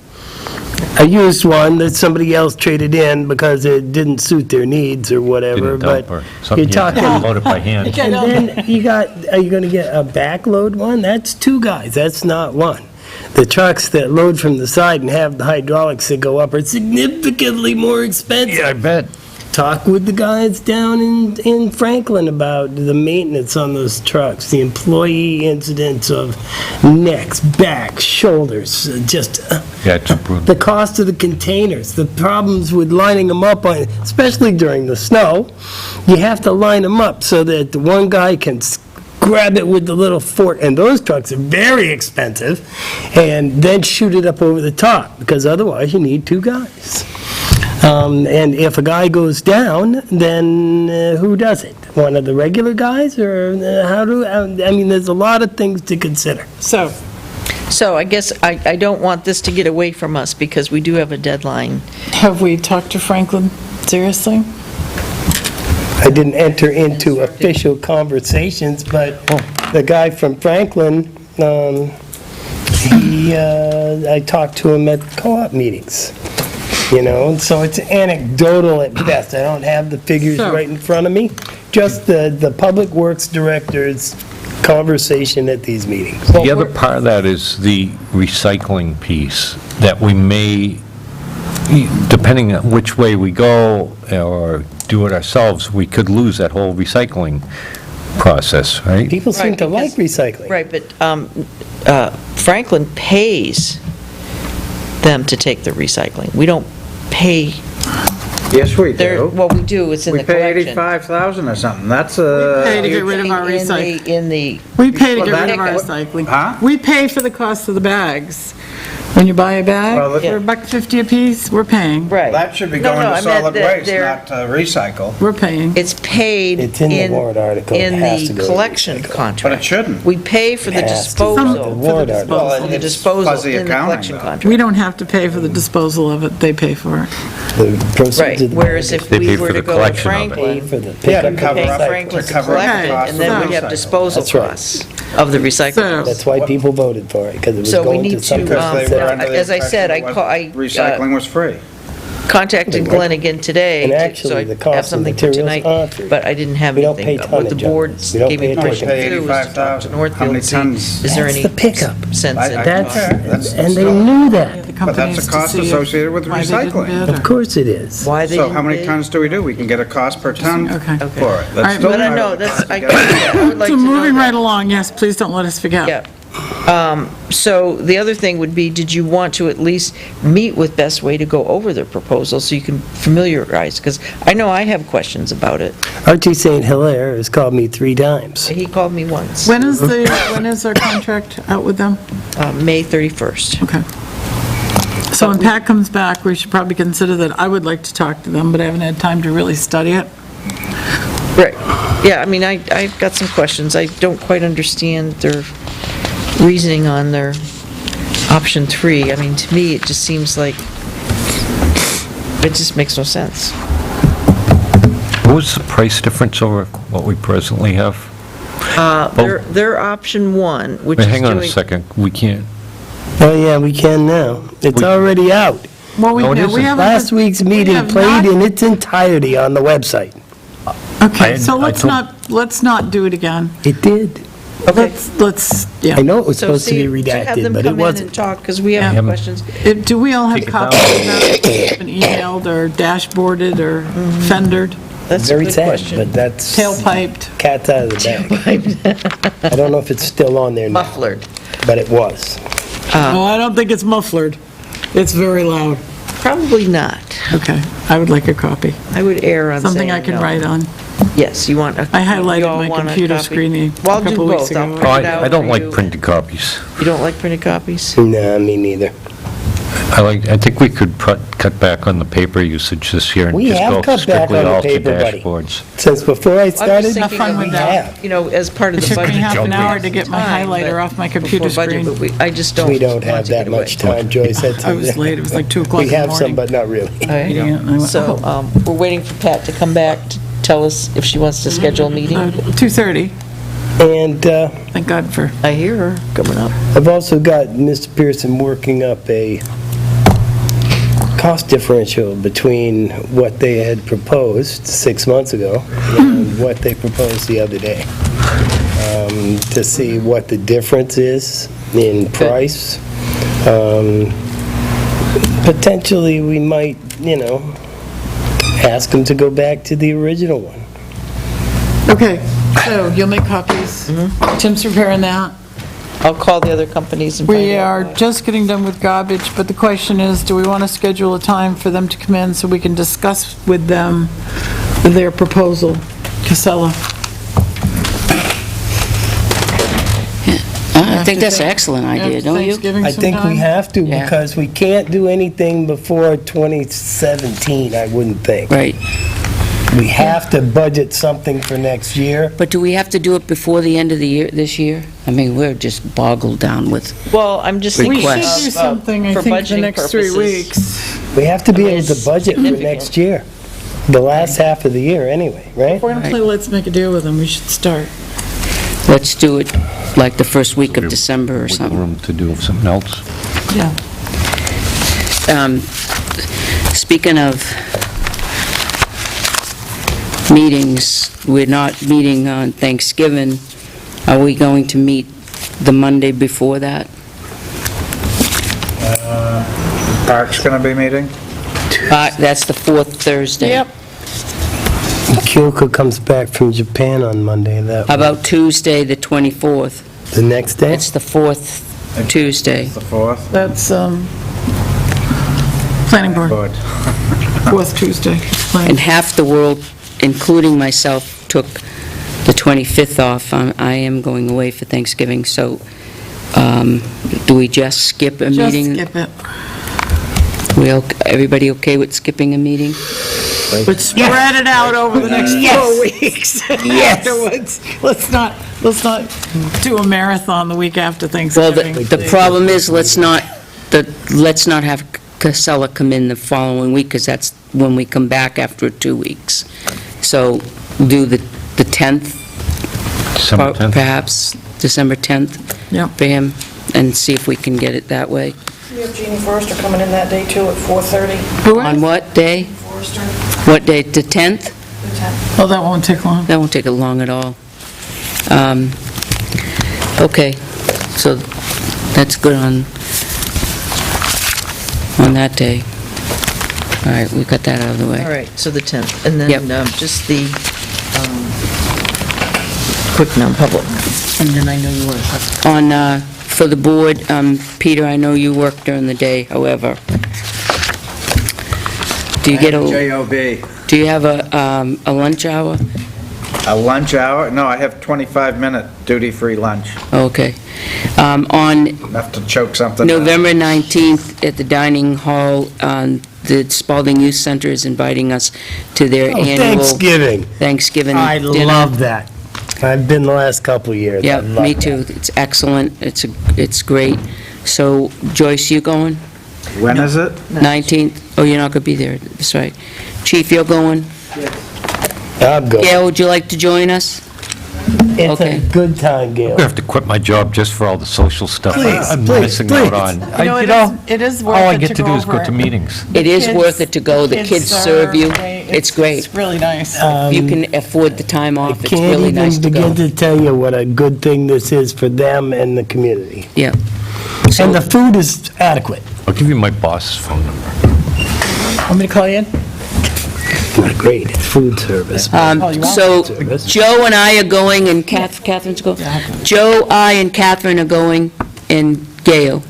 I used one that somebody else traded in because it didn't suit their needs or whatever, Didn't but dump or you're something, you talking... load it by hand. And then are you gonna get a backload one? That's two guys, that's not one. The trucks that load from the side and have the hydraulics that go up are significantly more expensive. Yeah, I bet. Talk with the guys down in Franklin about the maintenance on those trucks, the employee incidents of necks, backs, shoulders, just Yeah, it's brutal. the cost of the containers, the problems with lining them up, especially during the snow. You have to line them up so that the one guy can grab it with the little fork, and those trucks are very expensive, and then shoot it up over the top, because otherwise you need two guys. And if a guy goes down, then who does it? One of the regular guys, or I mean, there's a lot of things to consider. So, So I guess I don't want this to get away from us because we do have a deadline. have we talked to Franklin seriously? I didn't enter into official conversations, but the guy from Franklin, I talked to him at co-op meetings, and so it's anecdotal at best. I don't have the figures So- right in front of me, just the Public Works Director's conversation at these meetings. The other part of that is the recycling piece, that we may, depending on which way we go or do it ourselves, we could lose that whole recycling process, right? People seem Right, to like because- recycling. Right, but Franklin pays them to take the recycling. We don't pay Yes, we their, do. what we do is in We the pay collection. 85,000 or something, that's Pay to get rid of our In the- recycling. In the, We pay to Well, get rid of our that- recycling. Huh? We pay for the cost of the bags. When you buy a bag, Well, for $1.50 a piece, we're paying. right. That should be No, going no, to I meant solid that waste, they're- not recycle. We're paying. It's paid It's in the warrant article. It in has to the go to collection recycle. But it contract. shouldn't. We pay for the Has to. disposal. The warrant article. Well, For the it's disposal fuzzy in the accounting, collection though. contract. We don't have to pay for the disposal of it, they pay for it. The proceeds Right, of the whereas bag if They we pay were for to the go to collection of it. pay Franklin, for the Yeah, pickup to and cover pay up- recycle. Franklin to to cover up the collect it, cost and of then the we'd have recycle. disposal That's right. costs of the recycling. That's why people voted for it, because it was So we going to need some to, Because they were under the as I said, impression recycling was free. contacted Glenn again today, And so actually, the I cost have of something for materials tonight, are free. but I didn't have We don't anything. pay What the tonnage on board this. We don't gave me pay permission tonnage. to do was to talk to 85,000. How Northfield many and see, tons? is there That's any the pickup. sense I in don't cost? care. That's And they still- knew that. The But that's companies a to cost see if- associated with why they didn't recycling. bid, Of or- course it is. Why they So didn't how many bid? tons do we do? We can get a cost per ton Okay. for it. That's right, still But I not- know, that's, I would like So to know moving that. right along, yes, please don't let us forget. Yeah. So the other thing would be, did you want to at least meet with Best Way to go over their proposal so you can familiarize? Because I know I have questions about it. Archie St. Hilaire has called me 3 times. He called me once, When is our contract out with them? May 31st. Okay. So when Pat comes back, we should probably consider that. I would like to talk to them, but I haven't had time to really study it. Right. Yeah, I mean, I've got some questions. I don't quite understand their reasoning on their option 3. I mean, to me, it just seems like, it just makes no sense. What was the price difference over what we presently have? Their option 1, which is Wait, hang on a doing- second, we can't, Oh, yeah, we can now. It's already out. Well, we No, it we isn't. haven't. Last week's meeting have played not- in its entirety on the website. Okay, I- so I let's not do it again. It did. Okay. Yeah. I know it was So supposed to see, be have redacted, them but it come in and wasn't. talk, because we have Yeah. questions. Do we all have Take it copies down. of that? Been emailed or dashboarded or fendered, That's a Very good sad, question. but that's tailpiped? cat's out of the bag. I don't know if it's still on there now, Mufflered. but it was. Oh, I don't think it's muffled. It's very loud. Probably not. Okay, I would like a copy. I would err on saying Something I can no. write on. Yes, you want a... I highlighted you all my want a computer copy? screen a Well, I'll do couple weeks both. I'll ago. print it out I don't for like you. printed copies. You don't like printed copies? Nah, me neither. I think we could cut back on the paper usage this year and We just have go cut back strictly on the all to paper, buddy. dashboards. Since before I I'm started, just Have thinking fun that with we that. have. You know, as part of It the took budget. me half an hour we to have get my time, highlighter but- off my computer before budget, screen. but I just don't We don't want have to that get away. much time, Joyce. That's I was late, it was like 2 o'clock in We the have some, morning. but not really. Okay. Yeah, and I went, So, oh. we're waiting for Pat to come back to tell us if she wants to schedule a meeting. 2:30, And thank God for, I hear her coming up. I've also got Mr. Pearson working up a cost differential between what they had proposed 6 months ago and what they proposed the other day, to see what the difference is in price. Potentially, we might, ask them to go back to the original one. Okay, so you'll make copies. Tim's preparing that. I'll call the other companies and find out. We are just getting done with garbage, but the question is, do we want to schedule a time for them to come in so we can discuss with them their proposal? Casella? I think that's an excellent idea, don't you? I think we have to, because we can't do anything before 2017, I wouldn't think. Right. We have to budget something for next year. But do we have to do it before the end of the year, this year? I mean, we're just boggled down with Well, I'm just thinking We of, should do something, I for think, the budgeting next 3 purposes. weeks. We have to be I mean, able to it's budget for significant. next year, the last half of the year anyway, right? If we're going to play Let's Make a Deal with them, we should start. Let's do it like the first week of December or Wiggle something. room to do something else. Yeah. Speaking of meetings, we're not meeting on Thanksgiving. Are we going to meet the Monday before that? Park's going to be meeting? That's the fourth Thursday. Yep. Kyoko comes back from Japan on Monday, How about Tuesday, the 24th? the next day? It's the fourth Tuesday. The 4th? That's, planning board, fourth Tuesday. And half the world, including myself, took the 25th off. I am going away for Thanksgiving, so do we just skip a Just meeting? skip it. Everybody okay with skipping a meeting? But spread it out over the next 4 weeks. Afterwards. Let's not do a marathon the week after Well, Thanksgiving. the problem is, let's not have Casella come in the following week, because that's when we come back after 2 weeks. So do the 10th, December 10th. perhaps, December 10th Yep. for him, and see if we can get it that way. We have Jeannie Forrester coming in that day too at 4:30. On what day? Forrester, What day, the 10th? the 10th. Oh, that won't take long. That won't take it long at all. Okay, so that's good on that day. All right, we got that out of the way. All right, so the 10th. And Yep. then just the quick non-public. And then I know you were. For the board, Peter, I know you work during the day, however. Do you get JOB. do you have a lunch hour? A lunch hour? No, I have 25-minute duty-free lunch. Okay. On Enough to choke something out. November 19th at the dining hall, the Spalding Youth Center is inviting us to their annual Thanksgiving I dinner. love that. I've been the last couple of years. Yeah, I love me that. too. It's excellent. It's great. So Joyce, you going? When is it? 19th? Oh, you're not going to be there. That's right. Chief, you're going? I'm going. Gail, would you like to join us? It's Okay. a good time, I'm Gail. going to have to quit my job just for all the social stuff I'm please, missing please. out on. It is worth it to go over All I get to do is go to meetings. It is kids- worth it to go. The kids serve you. It's great. It's really nice. If you can afford the time off, it's Can't really nice even to go. begin to tell you what a good thing this is for them and the community. Yeah. And the food is adequate. I'll give you my boss's phone number. Want me to call you in? Not great, it's food service. So Joe and I are going, and Catherine's going? Joe, I, and Catherine are going, and Gail.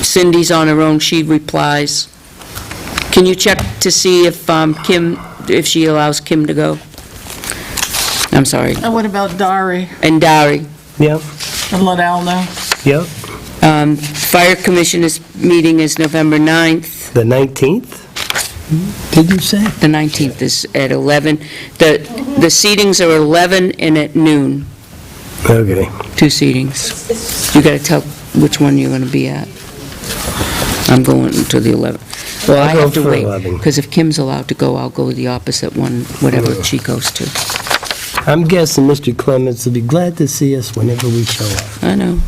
Cindy's on her own, she replies. Can you check to see if if she allows Kim to go? I'm sorry. And what about Dari? And Dari. Yep, And let Al know? yep. Fire Commissioners meeting is November 9th. The 19th? Did you say? The 19th is at 11. The seatings are 11 and at noon, Okay. 2 seatings. You got to tell which one you're going to be at. I'm going to the 11th. Well, I I'll go have to for wait, 11. because if Kim's allowed to go, I'll go the opposite one, whatever she goes to. I'm guessing Mr. Clements will be glad to see us whenever we show up. I know.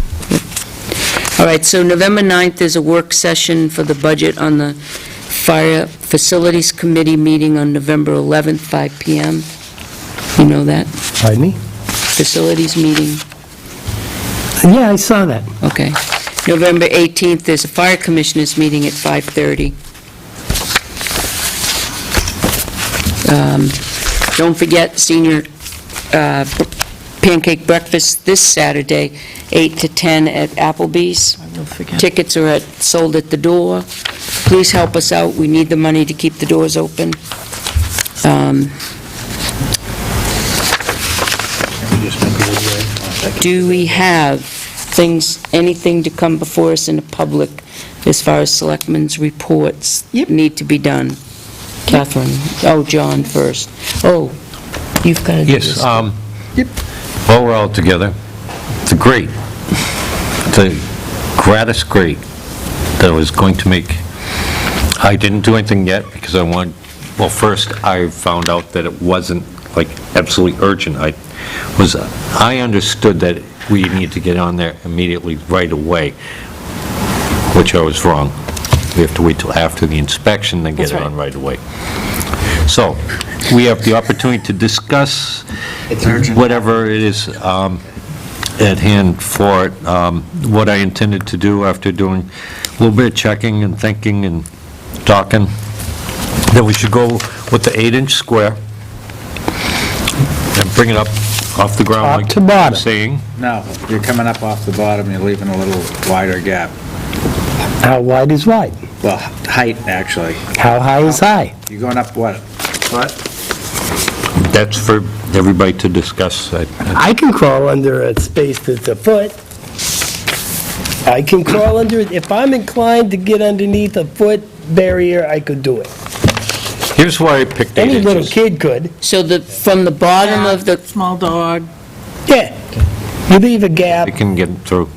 All right, so November 9th is a work session for the budget on the Fire Facilities Committee meeting on November 11th, 5 PM. You know that? Pardon me? Facilities meeting. Yeah, I saw that. Okay. November 18th, there's a Fire Commissioners meeting at 5:30. Don't forget senior pancake breakfast this Saturday, 8 to 10 at Applebee's. I will forget. Tickets are sold at the door. Please help us out. We need the money to keep the doors open. Do we have anything to come before us in the public as far as selectmen's reports need to be done? Catherine? Oh, John first. Oh, you've got to do this. Yes, while we're all together, it's a grate. It's a gratis grate that I was going to make. I didn't do anything yet because first I found out that it wasn't like absolutely urgent. I understood that we need to get on there immediately right away, which I was wrong. We have to wait till after the inspection, then get it on right away. So, we have the opportunity to discuss whatever it is at hand for it. What I intended to do after doing a little bit of checking and thinking and talking, that we should go with the 8-inch square and bring it up off the ground like to bottom. Saying. No, you're coming up off the bottom, you're leaving a little wider gap. How wide is wide? Well, height, actually. How high is high? You're going up what? That's for everybody to discuss. I can crawl under a space that's a foot. I can crawl under it. If I'm inclined to get underneath a foot barrier, I could do it. Here's why I picked 8 Any inches. little kid could. So from the bottom of the... Small dog. Yeah. You leave a gap. You can get through.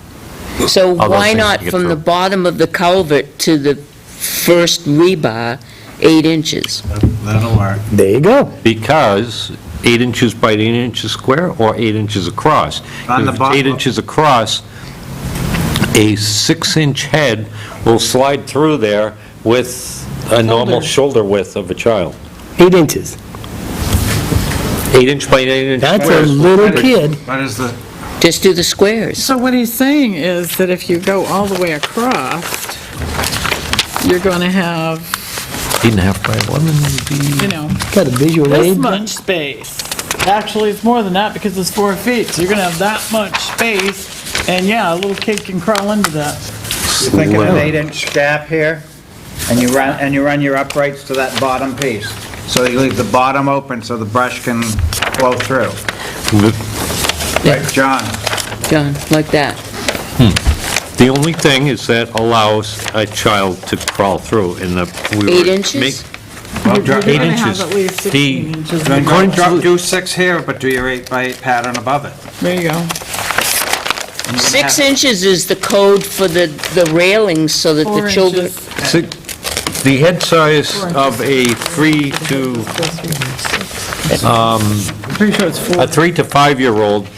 So All those why things not to get from the through. bottom of the culvert to the first rebar, 8 inches? That'll work. There you go. Because 8 inches by 8 inches square or 8 inches across. On the If it's bottom. 8 inches across, a 6-inch head will slide through there with a normal shoulder width of a child. 8 inches. 8 inch by 8 inch That's a squares. little kid. What is the... Just do the squares. So what he's saying is that if you go all the way across, you're going to have, 8.5 by 11 would be... you know, Got a visual this aid. much space. Actually, it's more than that because it's 4 feet, so you're going to have that much space, and yeah, a little kid can crawl into that. You're thinking an 8-inch gap here, and you run your uprights to that bottom piece. So you leave the bottom open so the brush can flow through. Right, John? John, like that. The only thing is that allows a child to crawl through in the... 8 inches? Well, You're 8 going to inches. have at least 16 inches. Then According to- do 6 here, but do your 8 by 8 pattern above it. There you go. 6 inches is the code for the railings so that the 4 children... inches. The head size of a 3 to... Pretty sure it's 4. A 3 to 5-year-old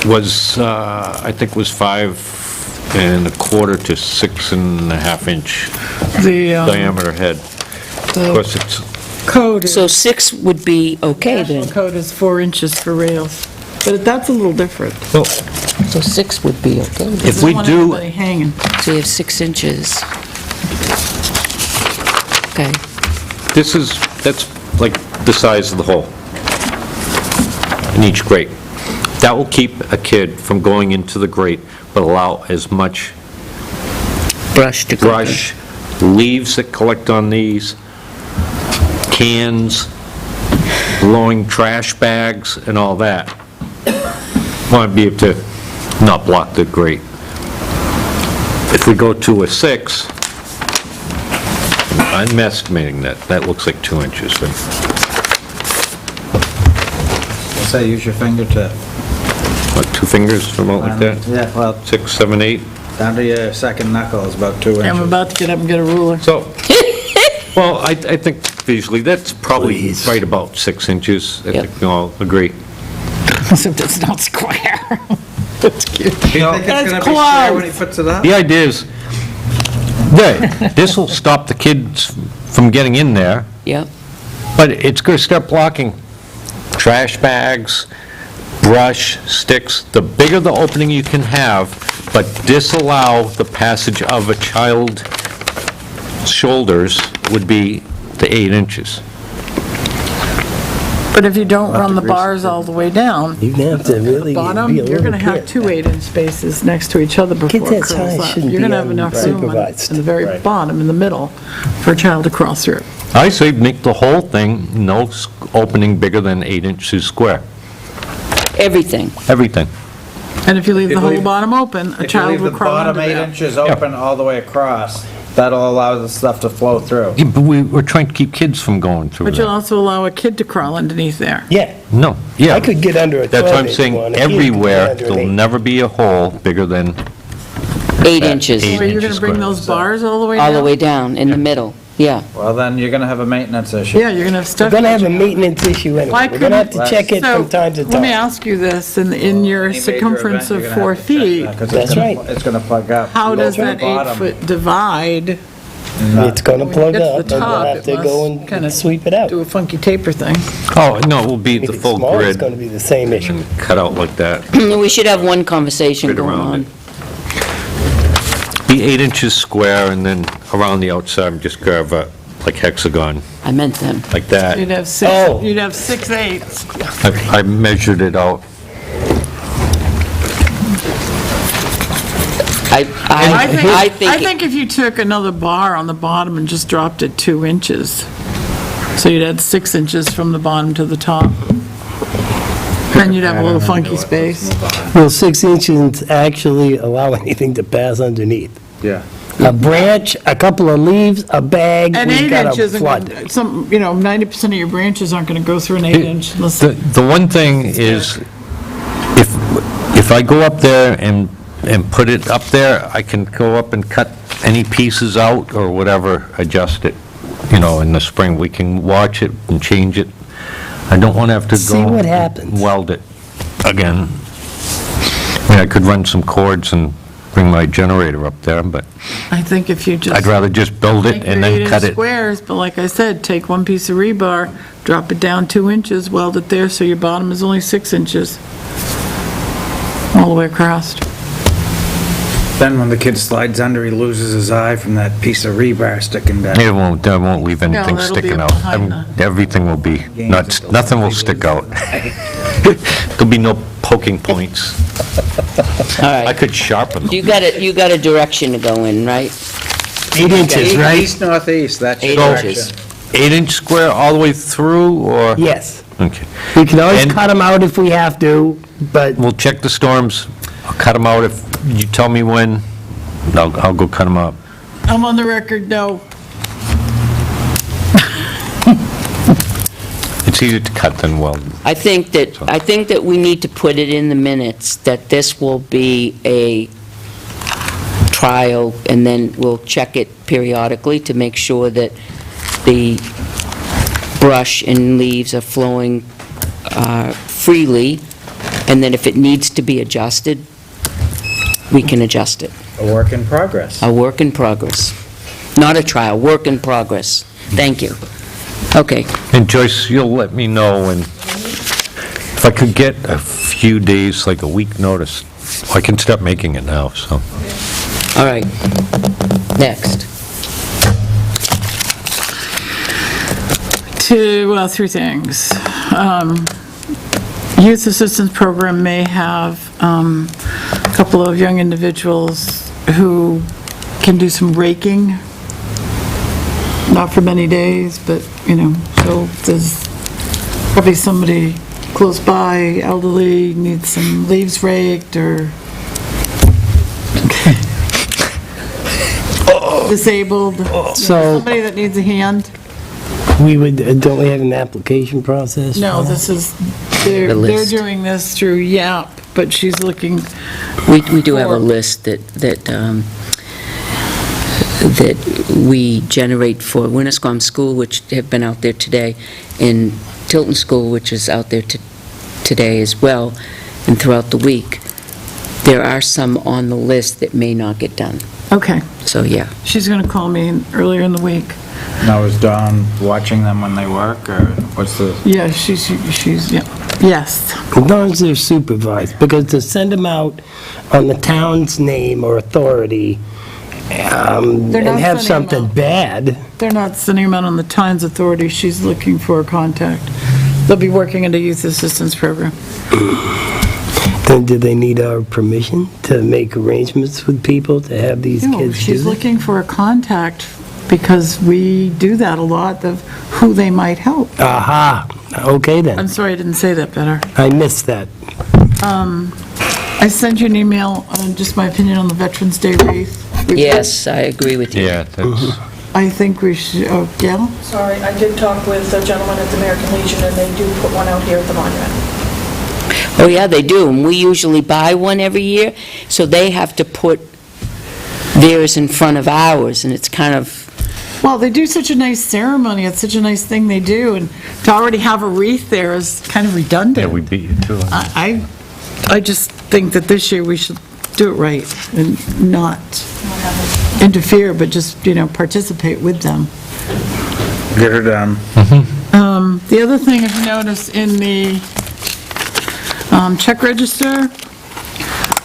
was, I think was 5 1/4 to 6.5 inch The diameter head. Of the course, it's, code is, So 6 would be okay national then. code is 4 inches for rails, but that's a little different. well, So 6 would be okay. then. if we Doesn't want do, anybody hanging. So you have 6 inches. Okay. that's like the size of the hole in each grate. That will keep a kid from going into the grate, but allow as much Brush to go. brush, leaves that collect on these, cans, blowing trash bags, and all that. Want to be able to not block the grate. If we go to a 6, I'm estimating that looks like 2 inches. then. Say, use your fingertip. What, 2 fingers, something like that? Yeah, well, 6, 7, 8? down to your second knuckle is about 2 I'm inches. about to get up and get a ruler. So, well, I think visually, that's probably right about 6 inches. I Yep. think we all agree. Except it's not square. That's cute. Do you think it's That's gonna be square when he close. puts it up? The idea is, this will stop the kids from getting in there, Yep. but it's going to start blocking trash bags, brush, sticks. The bigger the opening you can have, but disallow the passage of a child's shoulders would be the 8 inches. But if you don't run the bars all the way down, You have to really be a bottom, you're little going to have kid. 2 8-inch spaces next to each other before Kids it that curls size up. shouldn't You're be going to have enough room unsupervised. in the very Right. bottom, in the middle, for a child to cross through. I say make the whole thing, no opening bigger than 8 inches square, Everything. everything. And if you leave the If you whole leave- bottom open, a If you child leave will the crawl bottom under 8 that. inches open all the way across, that'll allow the stuff to flow through. Yeah, but we're trying to keep kids from going through But you'll that. also allow a kid to crawl underneath there. Yeah, No, yeah. I could get under a 12-inch That's what I'm saying, one. A kid could get everywhere, under an there'll 8. never be a hole bigger than 8 inches. Eight Or you're going inches to bring square. those bars all the way down? All the way down, in the middle. Yeah. Well, then you're gonna have a maintenance issue. Yeah, you're going to have We're stuff. gonna have a maintenance issue anyway. Why We're gonna have to couldn't- check it So, from time to Let me time. ask you this, in your Any major circumference event, of you're gonna 4 have to check feet, that, 'cause it's That's gonna- right. It's gonna plug up. how You go does to the that bottom. 8-foot divide It's gonna when you plug get to up, the and we'll top? have It to go must kinda and sweep it out. do a funky taper thing. Oh, no, it will be If the it's full small, it's grid gonna be the same issue. and cut out like that. We should have one conversation Grid going around on. it. Be 8 inches square, and then around the outside, just carve a, like hexagon, I meant them. like that. You'd have 6, Oh. you'd have 6 8s. I measured it out. I think, think if you took another bar on the bottom and just dropped it 2 inches, so you'd add 6 inches from the bottom to the top, then you'd have a little funky space. Will 6 inches actually allow anything to pass underneath? Yeah. A branch, a couple of leaves, a bag, And we 8 got a inches, flood. some, 90% of your branches aren't going to go through an 8-inch unless... The one thing is, if I go up there and put it up there, I can go up and cut any pieces out or whatever, adjust it, in the spring. We can watch it and change it. I don't want to have to go... See what happens. Weld it again. I mean, I could run some cords and bring my generator up there, but I think if you just... I'd rather just build it Make and your then 8-inch cut it. squares, but like I said, take one piece of rebar, drop it down 2 inches, weld it there, so your bottom is only 6 inches, all the way across. Then when the kid slides under, he loses his eye from that piece of rebar sticking down. That won't leave anything that'll be sticking out. behind Everything will be, nothing will stick out. There'll be no poking points. all I right. could sharpen them. You got a direction to go in, right? 8 inches, right? East, northeast, that's your 8 direction. inches. 8-inch square all the way through, or? Yes. Okay. We can always And- cut them out if we have to, but We'll check the storms. I'll cut them out if you tell me when. I'll go cut them out. I'm on the record, no. It's easier to cut than weld. I think that we need to put it in the minutes that this will be a trial, and then we'll check it periodically to make sure that the brush and leaves are flowing freely, and then if it needs to be adjusted, we can adjust it. A work in progress. A work in progress. Not a trial, work in progress. Thank you. Okay. And Joyce, you'll let me know when, if I could get a few days, like a week notice, I can start making it now, so. All right. Next. Three things. Youth Assistance Program may have a couple of young individuals who can do some raking, not for many days, but, so if there's probably somebody close by, elderly, needs some leaves raked, or disabled, So- somebody that needs a hand. we would, don't we have an application process? No, for that? this is, they're doing this through YAP, but she's looking, We do have a list that we generate for Winnisquam School, which have been out there today, and Tilton School, which is out there today as well, and throughout the week. there are some on the list that may not get done. Okay. So, yeah. She's going to call me earlier in the week. Now, is Dawn watching them when they work, or what's the? Yeah, she's, yeah. Yes. As long as they're supervised, because to send them out on the town's name or authority, and not have sending them something bad, They're not sending them out on the town's authority. She's looking for a contact. They'll be working in the youth assistance program. then do they need our permission to make arrangements with people to have these No, kids do she's that? looking for a contact because we do that a lot of who they might help. Aha, okay then. I'm sorry I didn't say that better. I missed that. I sent you an email on just my opinion on the Veterans Day wreath. Yes, I agree with you. Yeah, that's, I think we should, oh, Gail? Sorry, I did talk with a gentleman at the American Legion, and they do put one out here at the monument. Oh, yeah, they do, and we usually buy one every year, so they have to put theirs in front of ours, and it's kind of, Well, they do such a nice ceremony. It's such a nice thing they do, and to already have a wreath there is kind of redundant. yeah, we beat you to it. I just think that this year we should do it right and not interfere, but just, participate with them. Get her done. The other thing, if you notice in the check register,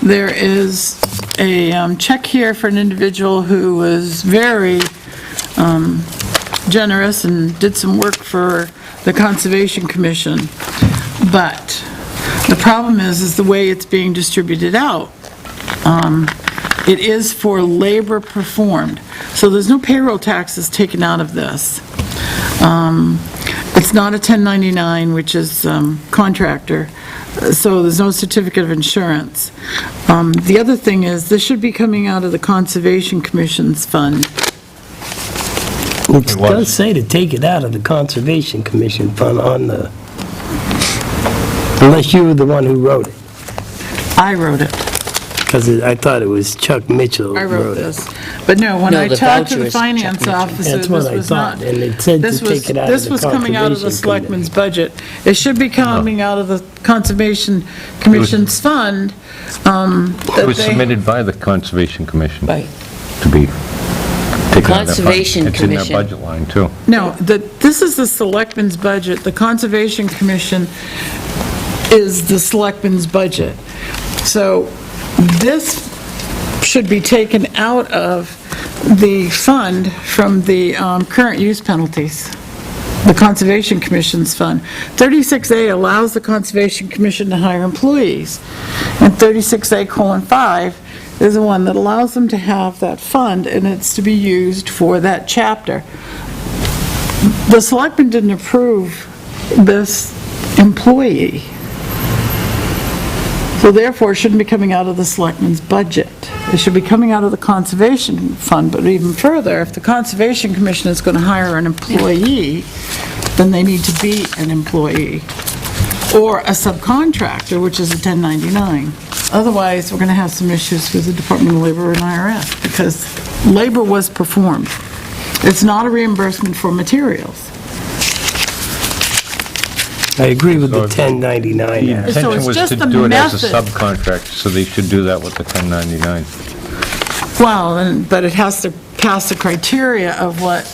there is a check here for an individual who was very generous and did some work for the Conservation Commission. But the problem is the way it's being distributed out. It is for labor performed. So there's no payroll taxes taken out of this. It's not a 1099, which is contractor, so there's no certificate of insurance. The other thing is, this should be coming out of the Conservation Commission's fund. It does say to take it out of the Conservation Commission fund on the, unless you were the one who wrote it, I wrote it. because I thought it was Chuck Mitchell I who wrote wrote it. this. But no, when No, I the talked to voucher the is Chuck finance Mitchell. officer, That's what this I was thought, not... and it said to this was- take it out of This the was coming out of the Conservation Selectmen's budget. It should be coming out of the Conservation Commission's fund. It was submitted by the Conservation Commission. Right. To be taken out of that fund. Conservation It's in their Commission. budget line, too. No, this is the Selectmen's budget. The Conservation Commission is the Selectmen's budget. So this should be taken out of the fund from the current use penalties, the Conservation Commission's fund. 36A allows the Conservation Commission to hire employees, and 36A:5 is the one that allows them to have that fund, and it's to be used for that chapter. The Selectmen didn't approve this employee, so therefore it shouldn't be coming out of the Selectmen's budget. It should be coming out of the Conservation Fund, but even further, if the Conservation Commission is going to hire an employee, then they need to be an employee, or a subcontractor, which is a 1099. Otherwise, we're going to have some issues with the Department of Labor and IRS, because labor was performed. It's not a reimbursement for materials. I agree with the 1099. The So intention it's was just to the do it as a method. subcontract, so they should do that with the 1099. Well, but it has to pass the criteria of what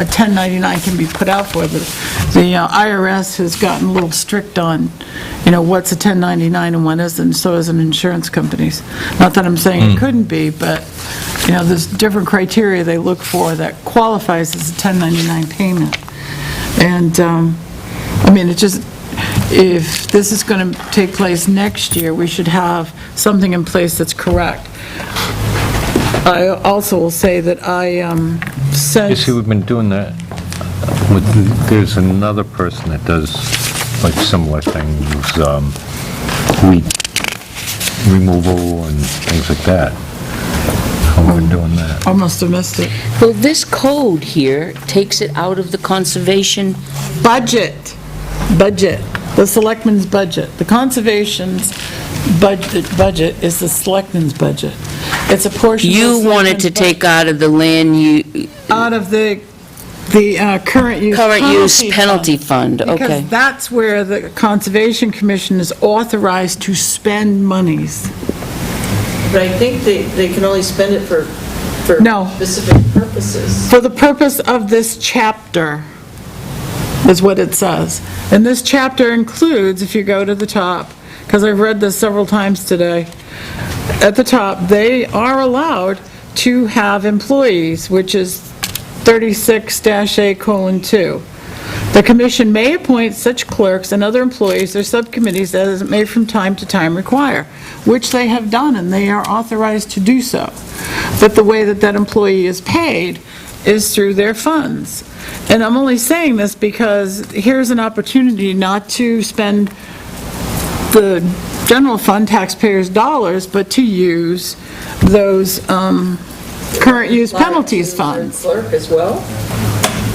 a 1099 can be put out for. The IRS has gotten a little strict on, what's a 1099 and what isn't, so is an insurance companies. Not that I'm saying it couldn't be, but, there's different criteria they look for that qualifies as a 1099 payment. And, if this is going to take place next year, we should have something in place that's correct. I also will say that I You sent... see, we've been doing that there's another person that does like similar things, weed removal and things like that. How we've been doing that. I must have missed it. well, this code here takes it out of the conservation. Budget, the Selectmen's budget. The Conservation's budget is the Selectmen's budget. It's a portion of the You wanted to Selectmen's take out of the land out of the current use penalty fund, okay. Because that's where the Conservation Commission is authorized to spend monies. But I think they can only spend it for No. specific purposes. For the purpose of this chapter, is what it says. And this chapter includes, if you go to the top, because I've read this several times today, at the top, they are allowed to have employees, which is 36-A:2. The commission may appoint such clerks and other employees or subcommittees as it may from time to time require, which they have done, and they are authorized to do so. But the way that that employee is paid is through their funds. And I'm only saying this because here's an opportunity not to spend the general fund taxpayers' dollars, but to use those current use penalties funds. Clerk as well?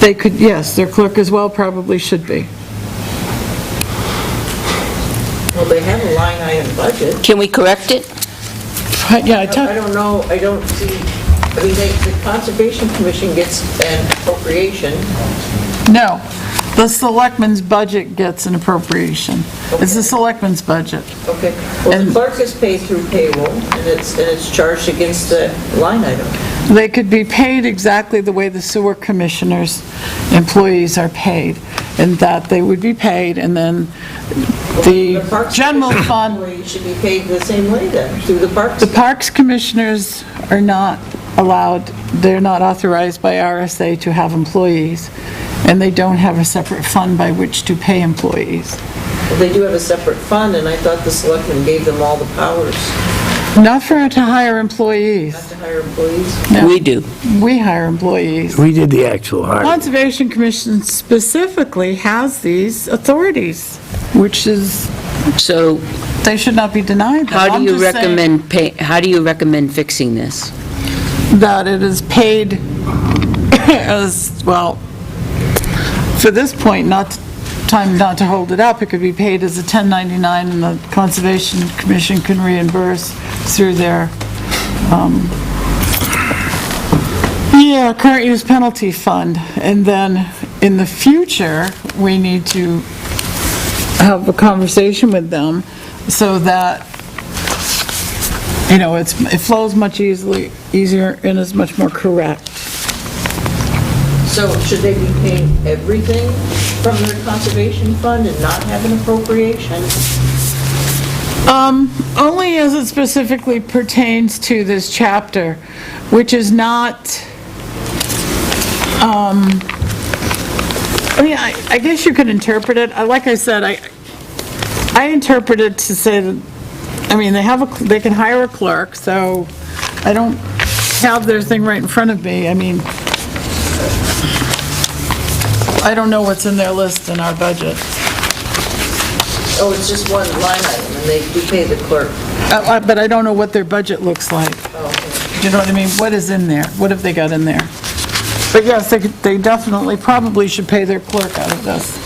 They could, yes, their clerk as well probably should be. Well, they have a line item budget. Can we correct it? Yeah, I don't know, I don't see, I mean, the Conservation Commission gets an appropriation. No, the selectmen's budget gets an appropriation. It's the selectmen's budget. Okay, well, the clerk is paid through payroll, and it's charged against the line item. They could be paid exactly the way the sewer commissioner's employees are paid, in that they would be paid, and then the general fund... Employees should be paid the same way then, through the Parks. The Parks Commissioners are not allowed, they're not authorized by RSA to have employees, and they don't have a separate fund by which to pay employees. Well, they do have a separate fund, and I thought the selectmen gave them all the powers. Not to hire employees. Not to hire employees? No. We do. We hire employees. We did the actual hiring. Conservation Commission specifically has these authorities, which is, So they should not be denied them. how do I'm you just saying how do you recommend fixing this? that it is paid as, well, for this point, time not to hold it up, it could be paid as a 1099, and the Conservation Commission can reimburse through their, current use penalty fund. And then, in the future, we need to have a conversation with them so that, it flows much easier and is much more correct. So should they be paying everything from their conservation fund and not have an appropriation? Only as it specifically pertains to this chapter, which is not, I guess you could interpret it, like I said, I interpret it to say that, they can hire a clerk, so I don't have their thing right in front of me. I don't know what's in their list in our budget. Oh, it's just one line item, and they do pay the clerk. But I don't know what their budget looks like. Oh, okay. Do you know what I mean? What is in there? What have they got in there? But yes, they definitely probably should pay their clerk out of this.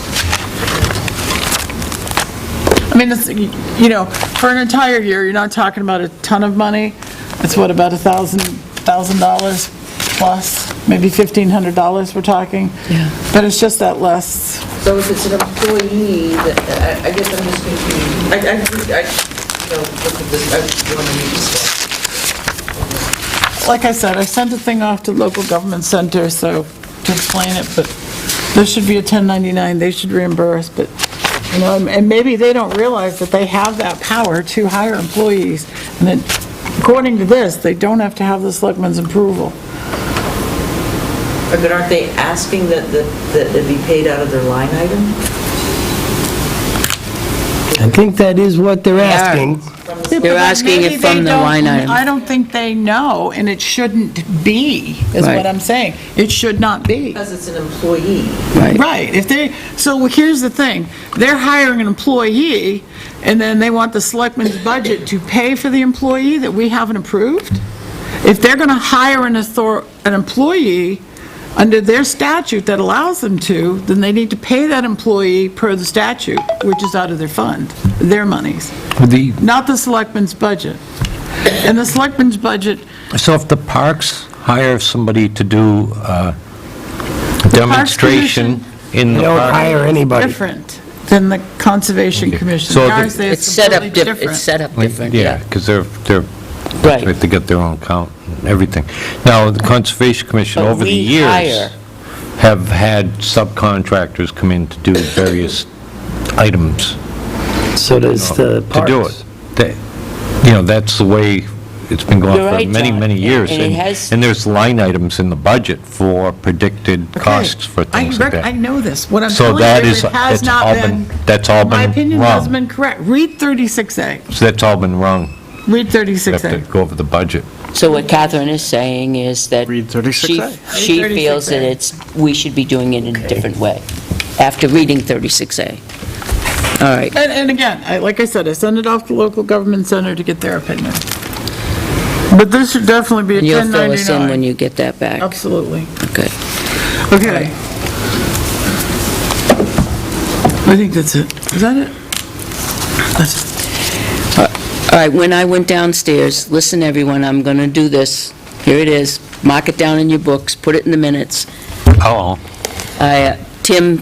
It's, for an entire year, you're not talking about a ton of money. It's what, about $1,000 plus, maybe $1,500 we're talking? Yeah. But it's just that less. So if it's an employee, I guess I'm just confused. Look at this, I want to read this one. Like I said, I sent a thing off to local government center, so, to explain it, but there should be a 1099, they should reimburse, but, and maybe they don't realize that they have that power to hire employees, and that, according to this, they don't have to have the selectmen's approval. But aren't they asking that it be paid out of their line item? I think that is what they're asking. They're asking it from the line item. I don't think they know, and it shouldn't be, is Right. what I'm saying. It should not be. Because it's an employee. Right. So here's the thing, they're hiring an employee, and then they want the selectmen's budget to pay for the employee that we haven't approved? If they're gonna hire an employee under their statute that allows them to, then they need to pay that employee per the statute, which is out of their fund, their monies, not the selectmen's budget. And the selectmen's budget... So if the parks hire somebody to do a demonstration in the park... They don't hire anybody. Different than the Conservation Commission. So The RSA is It's set up completely different. It's set up different. Yeah, because they're Right. They have to get their own count and everything. Now, the Conservation Commission But over the we years hire. have had subcontractors come in to do various items. So does the To do parks. it. That's the way it's been going You're for right, many, John. many years. And it has- And there's line items in the budget for predicted costs for things like I that. know this. What I'm So telling that you is, is it has it's not all been, that's all my been opinion has been wrong. correct. Read 36A. So that's all been wrong. Read You have to 36A. go over the budget. So what Catherine is saying is that Read she 36A. she Read feels that 36A. we should be doing it in a different way, after reading 36A. All right. And again, like I said, I send it off to local government center to get their opinion. But this should definitely be a And you'll fill us in 1099. when you get that back. Absolutely. Okay. Okay. I think that's it. Is that it? That's it. All right, when I went downstairs, listen, everyone, I'm going to do this. Here it is. Mark it down in your books, put it in the minutes. Oh. Tim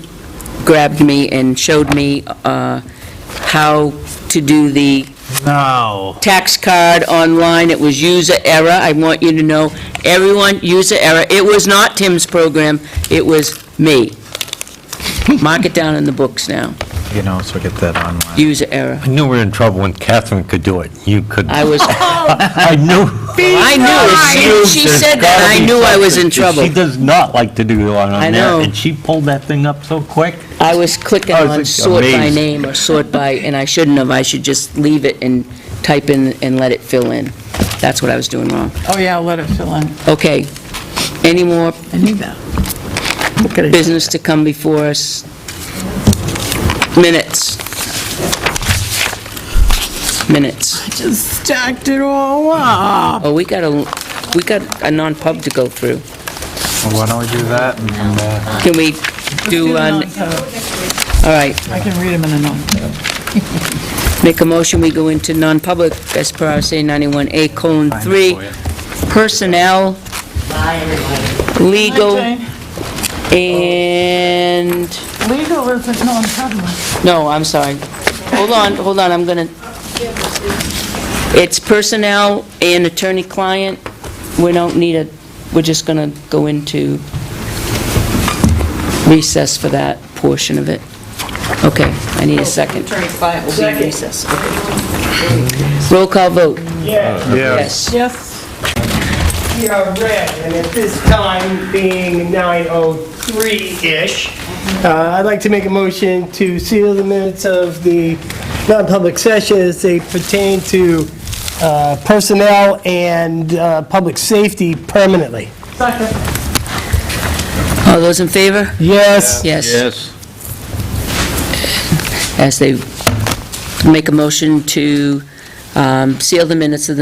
grabbed me and showed me how to do the No. tax card online. It was user error. I want you to know, everyone, user error. It was not Tim's program, it was me. Mark it down in the books now. So get that online. User error. I knew we were in trouble when Catherine could do it. You couldn't. I was, I knew. I knew. As soon as she said that, I knew I was in trouble. She does not like to do it on I there, know. and she pulled that thing up so quick. I was clicking I was on like sort by amazed. name or sort by, and I shouldn't have. I should just leave it and type in and let it fill in. That's what I was doing wrong. Oh, yeah, I'll let it fill in. Okay. Any more I need that. Look at it. business to come before us? Minutes. Minutes. I just stacked it all up. Oh, we got a non-pub to go through. Well, why don't we do that and come back? Can we do, all right, I can read them in a note. make a motion, we go into non-public as per RSA 91A:3, personnel, legal, and, Legal isn't non-public. no, I'm sorry. Hold on, I'm gonna, it's personnel and attorney-client. We don't need we're just gonna go into recess for that portion of it. Okay, I need a second. Attorney-client will be in recess. Roll call vote. Yes. Yes. We are red, and at this time being 9:03-ish, I'd like to make a motion to seal the minutes of the non-public session as they pertain to personnel and public safety permanently. Second. All those in favor? Yes. Yes. Yes. As they make a motion to seal the minutes of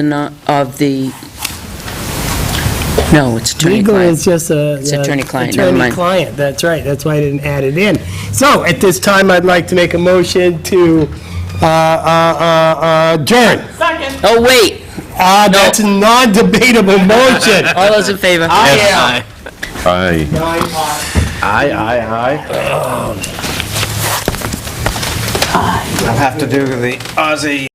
no, it's Legal attorney-client. is just a... It's attorney-client, never mind. Attorney-client, that's right, that's why I didn't add it in. So, at this time, I'd like to make a motion to adjourn. Second. Oh, wait. That's a non-debatable motion. All those in favor? Aye. Aye, aye. I'll have to do the Aussie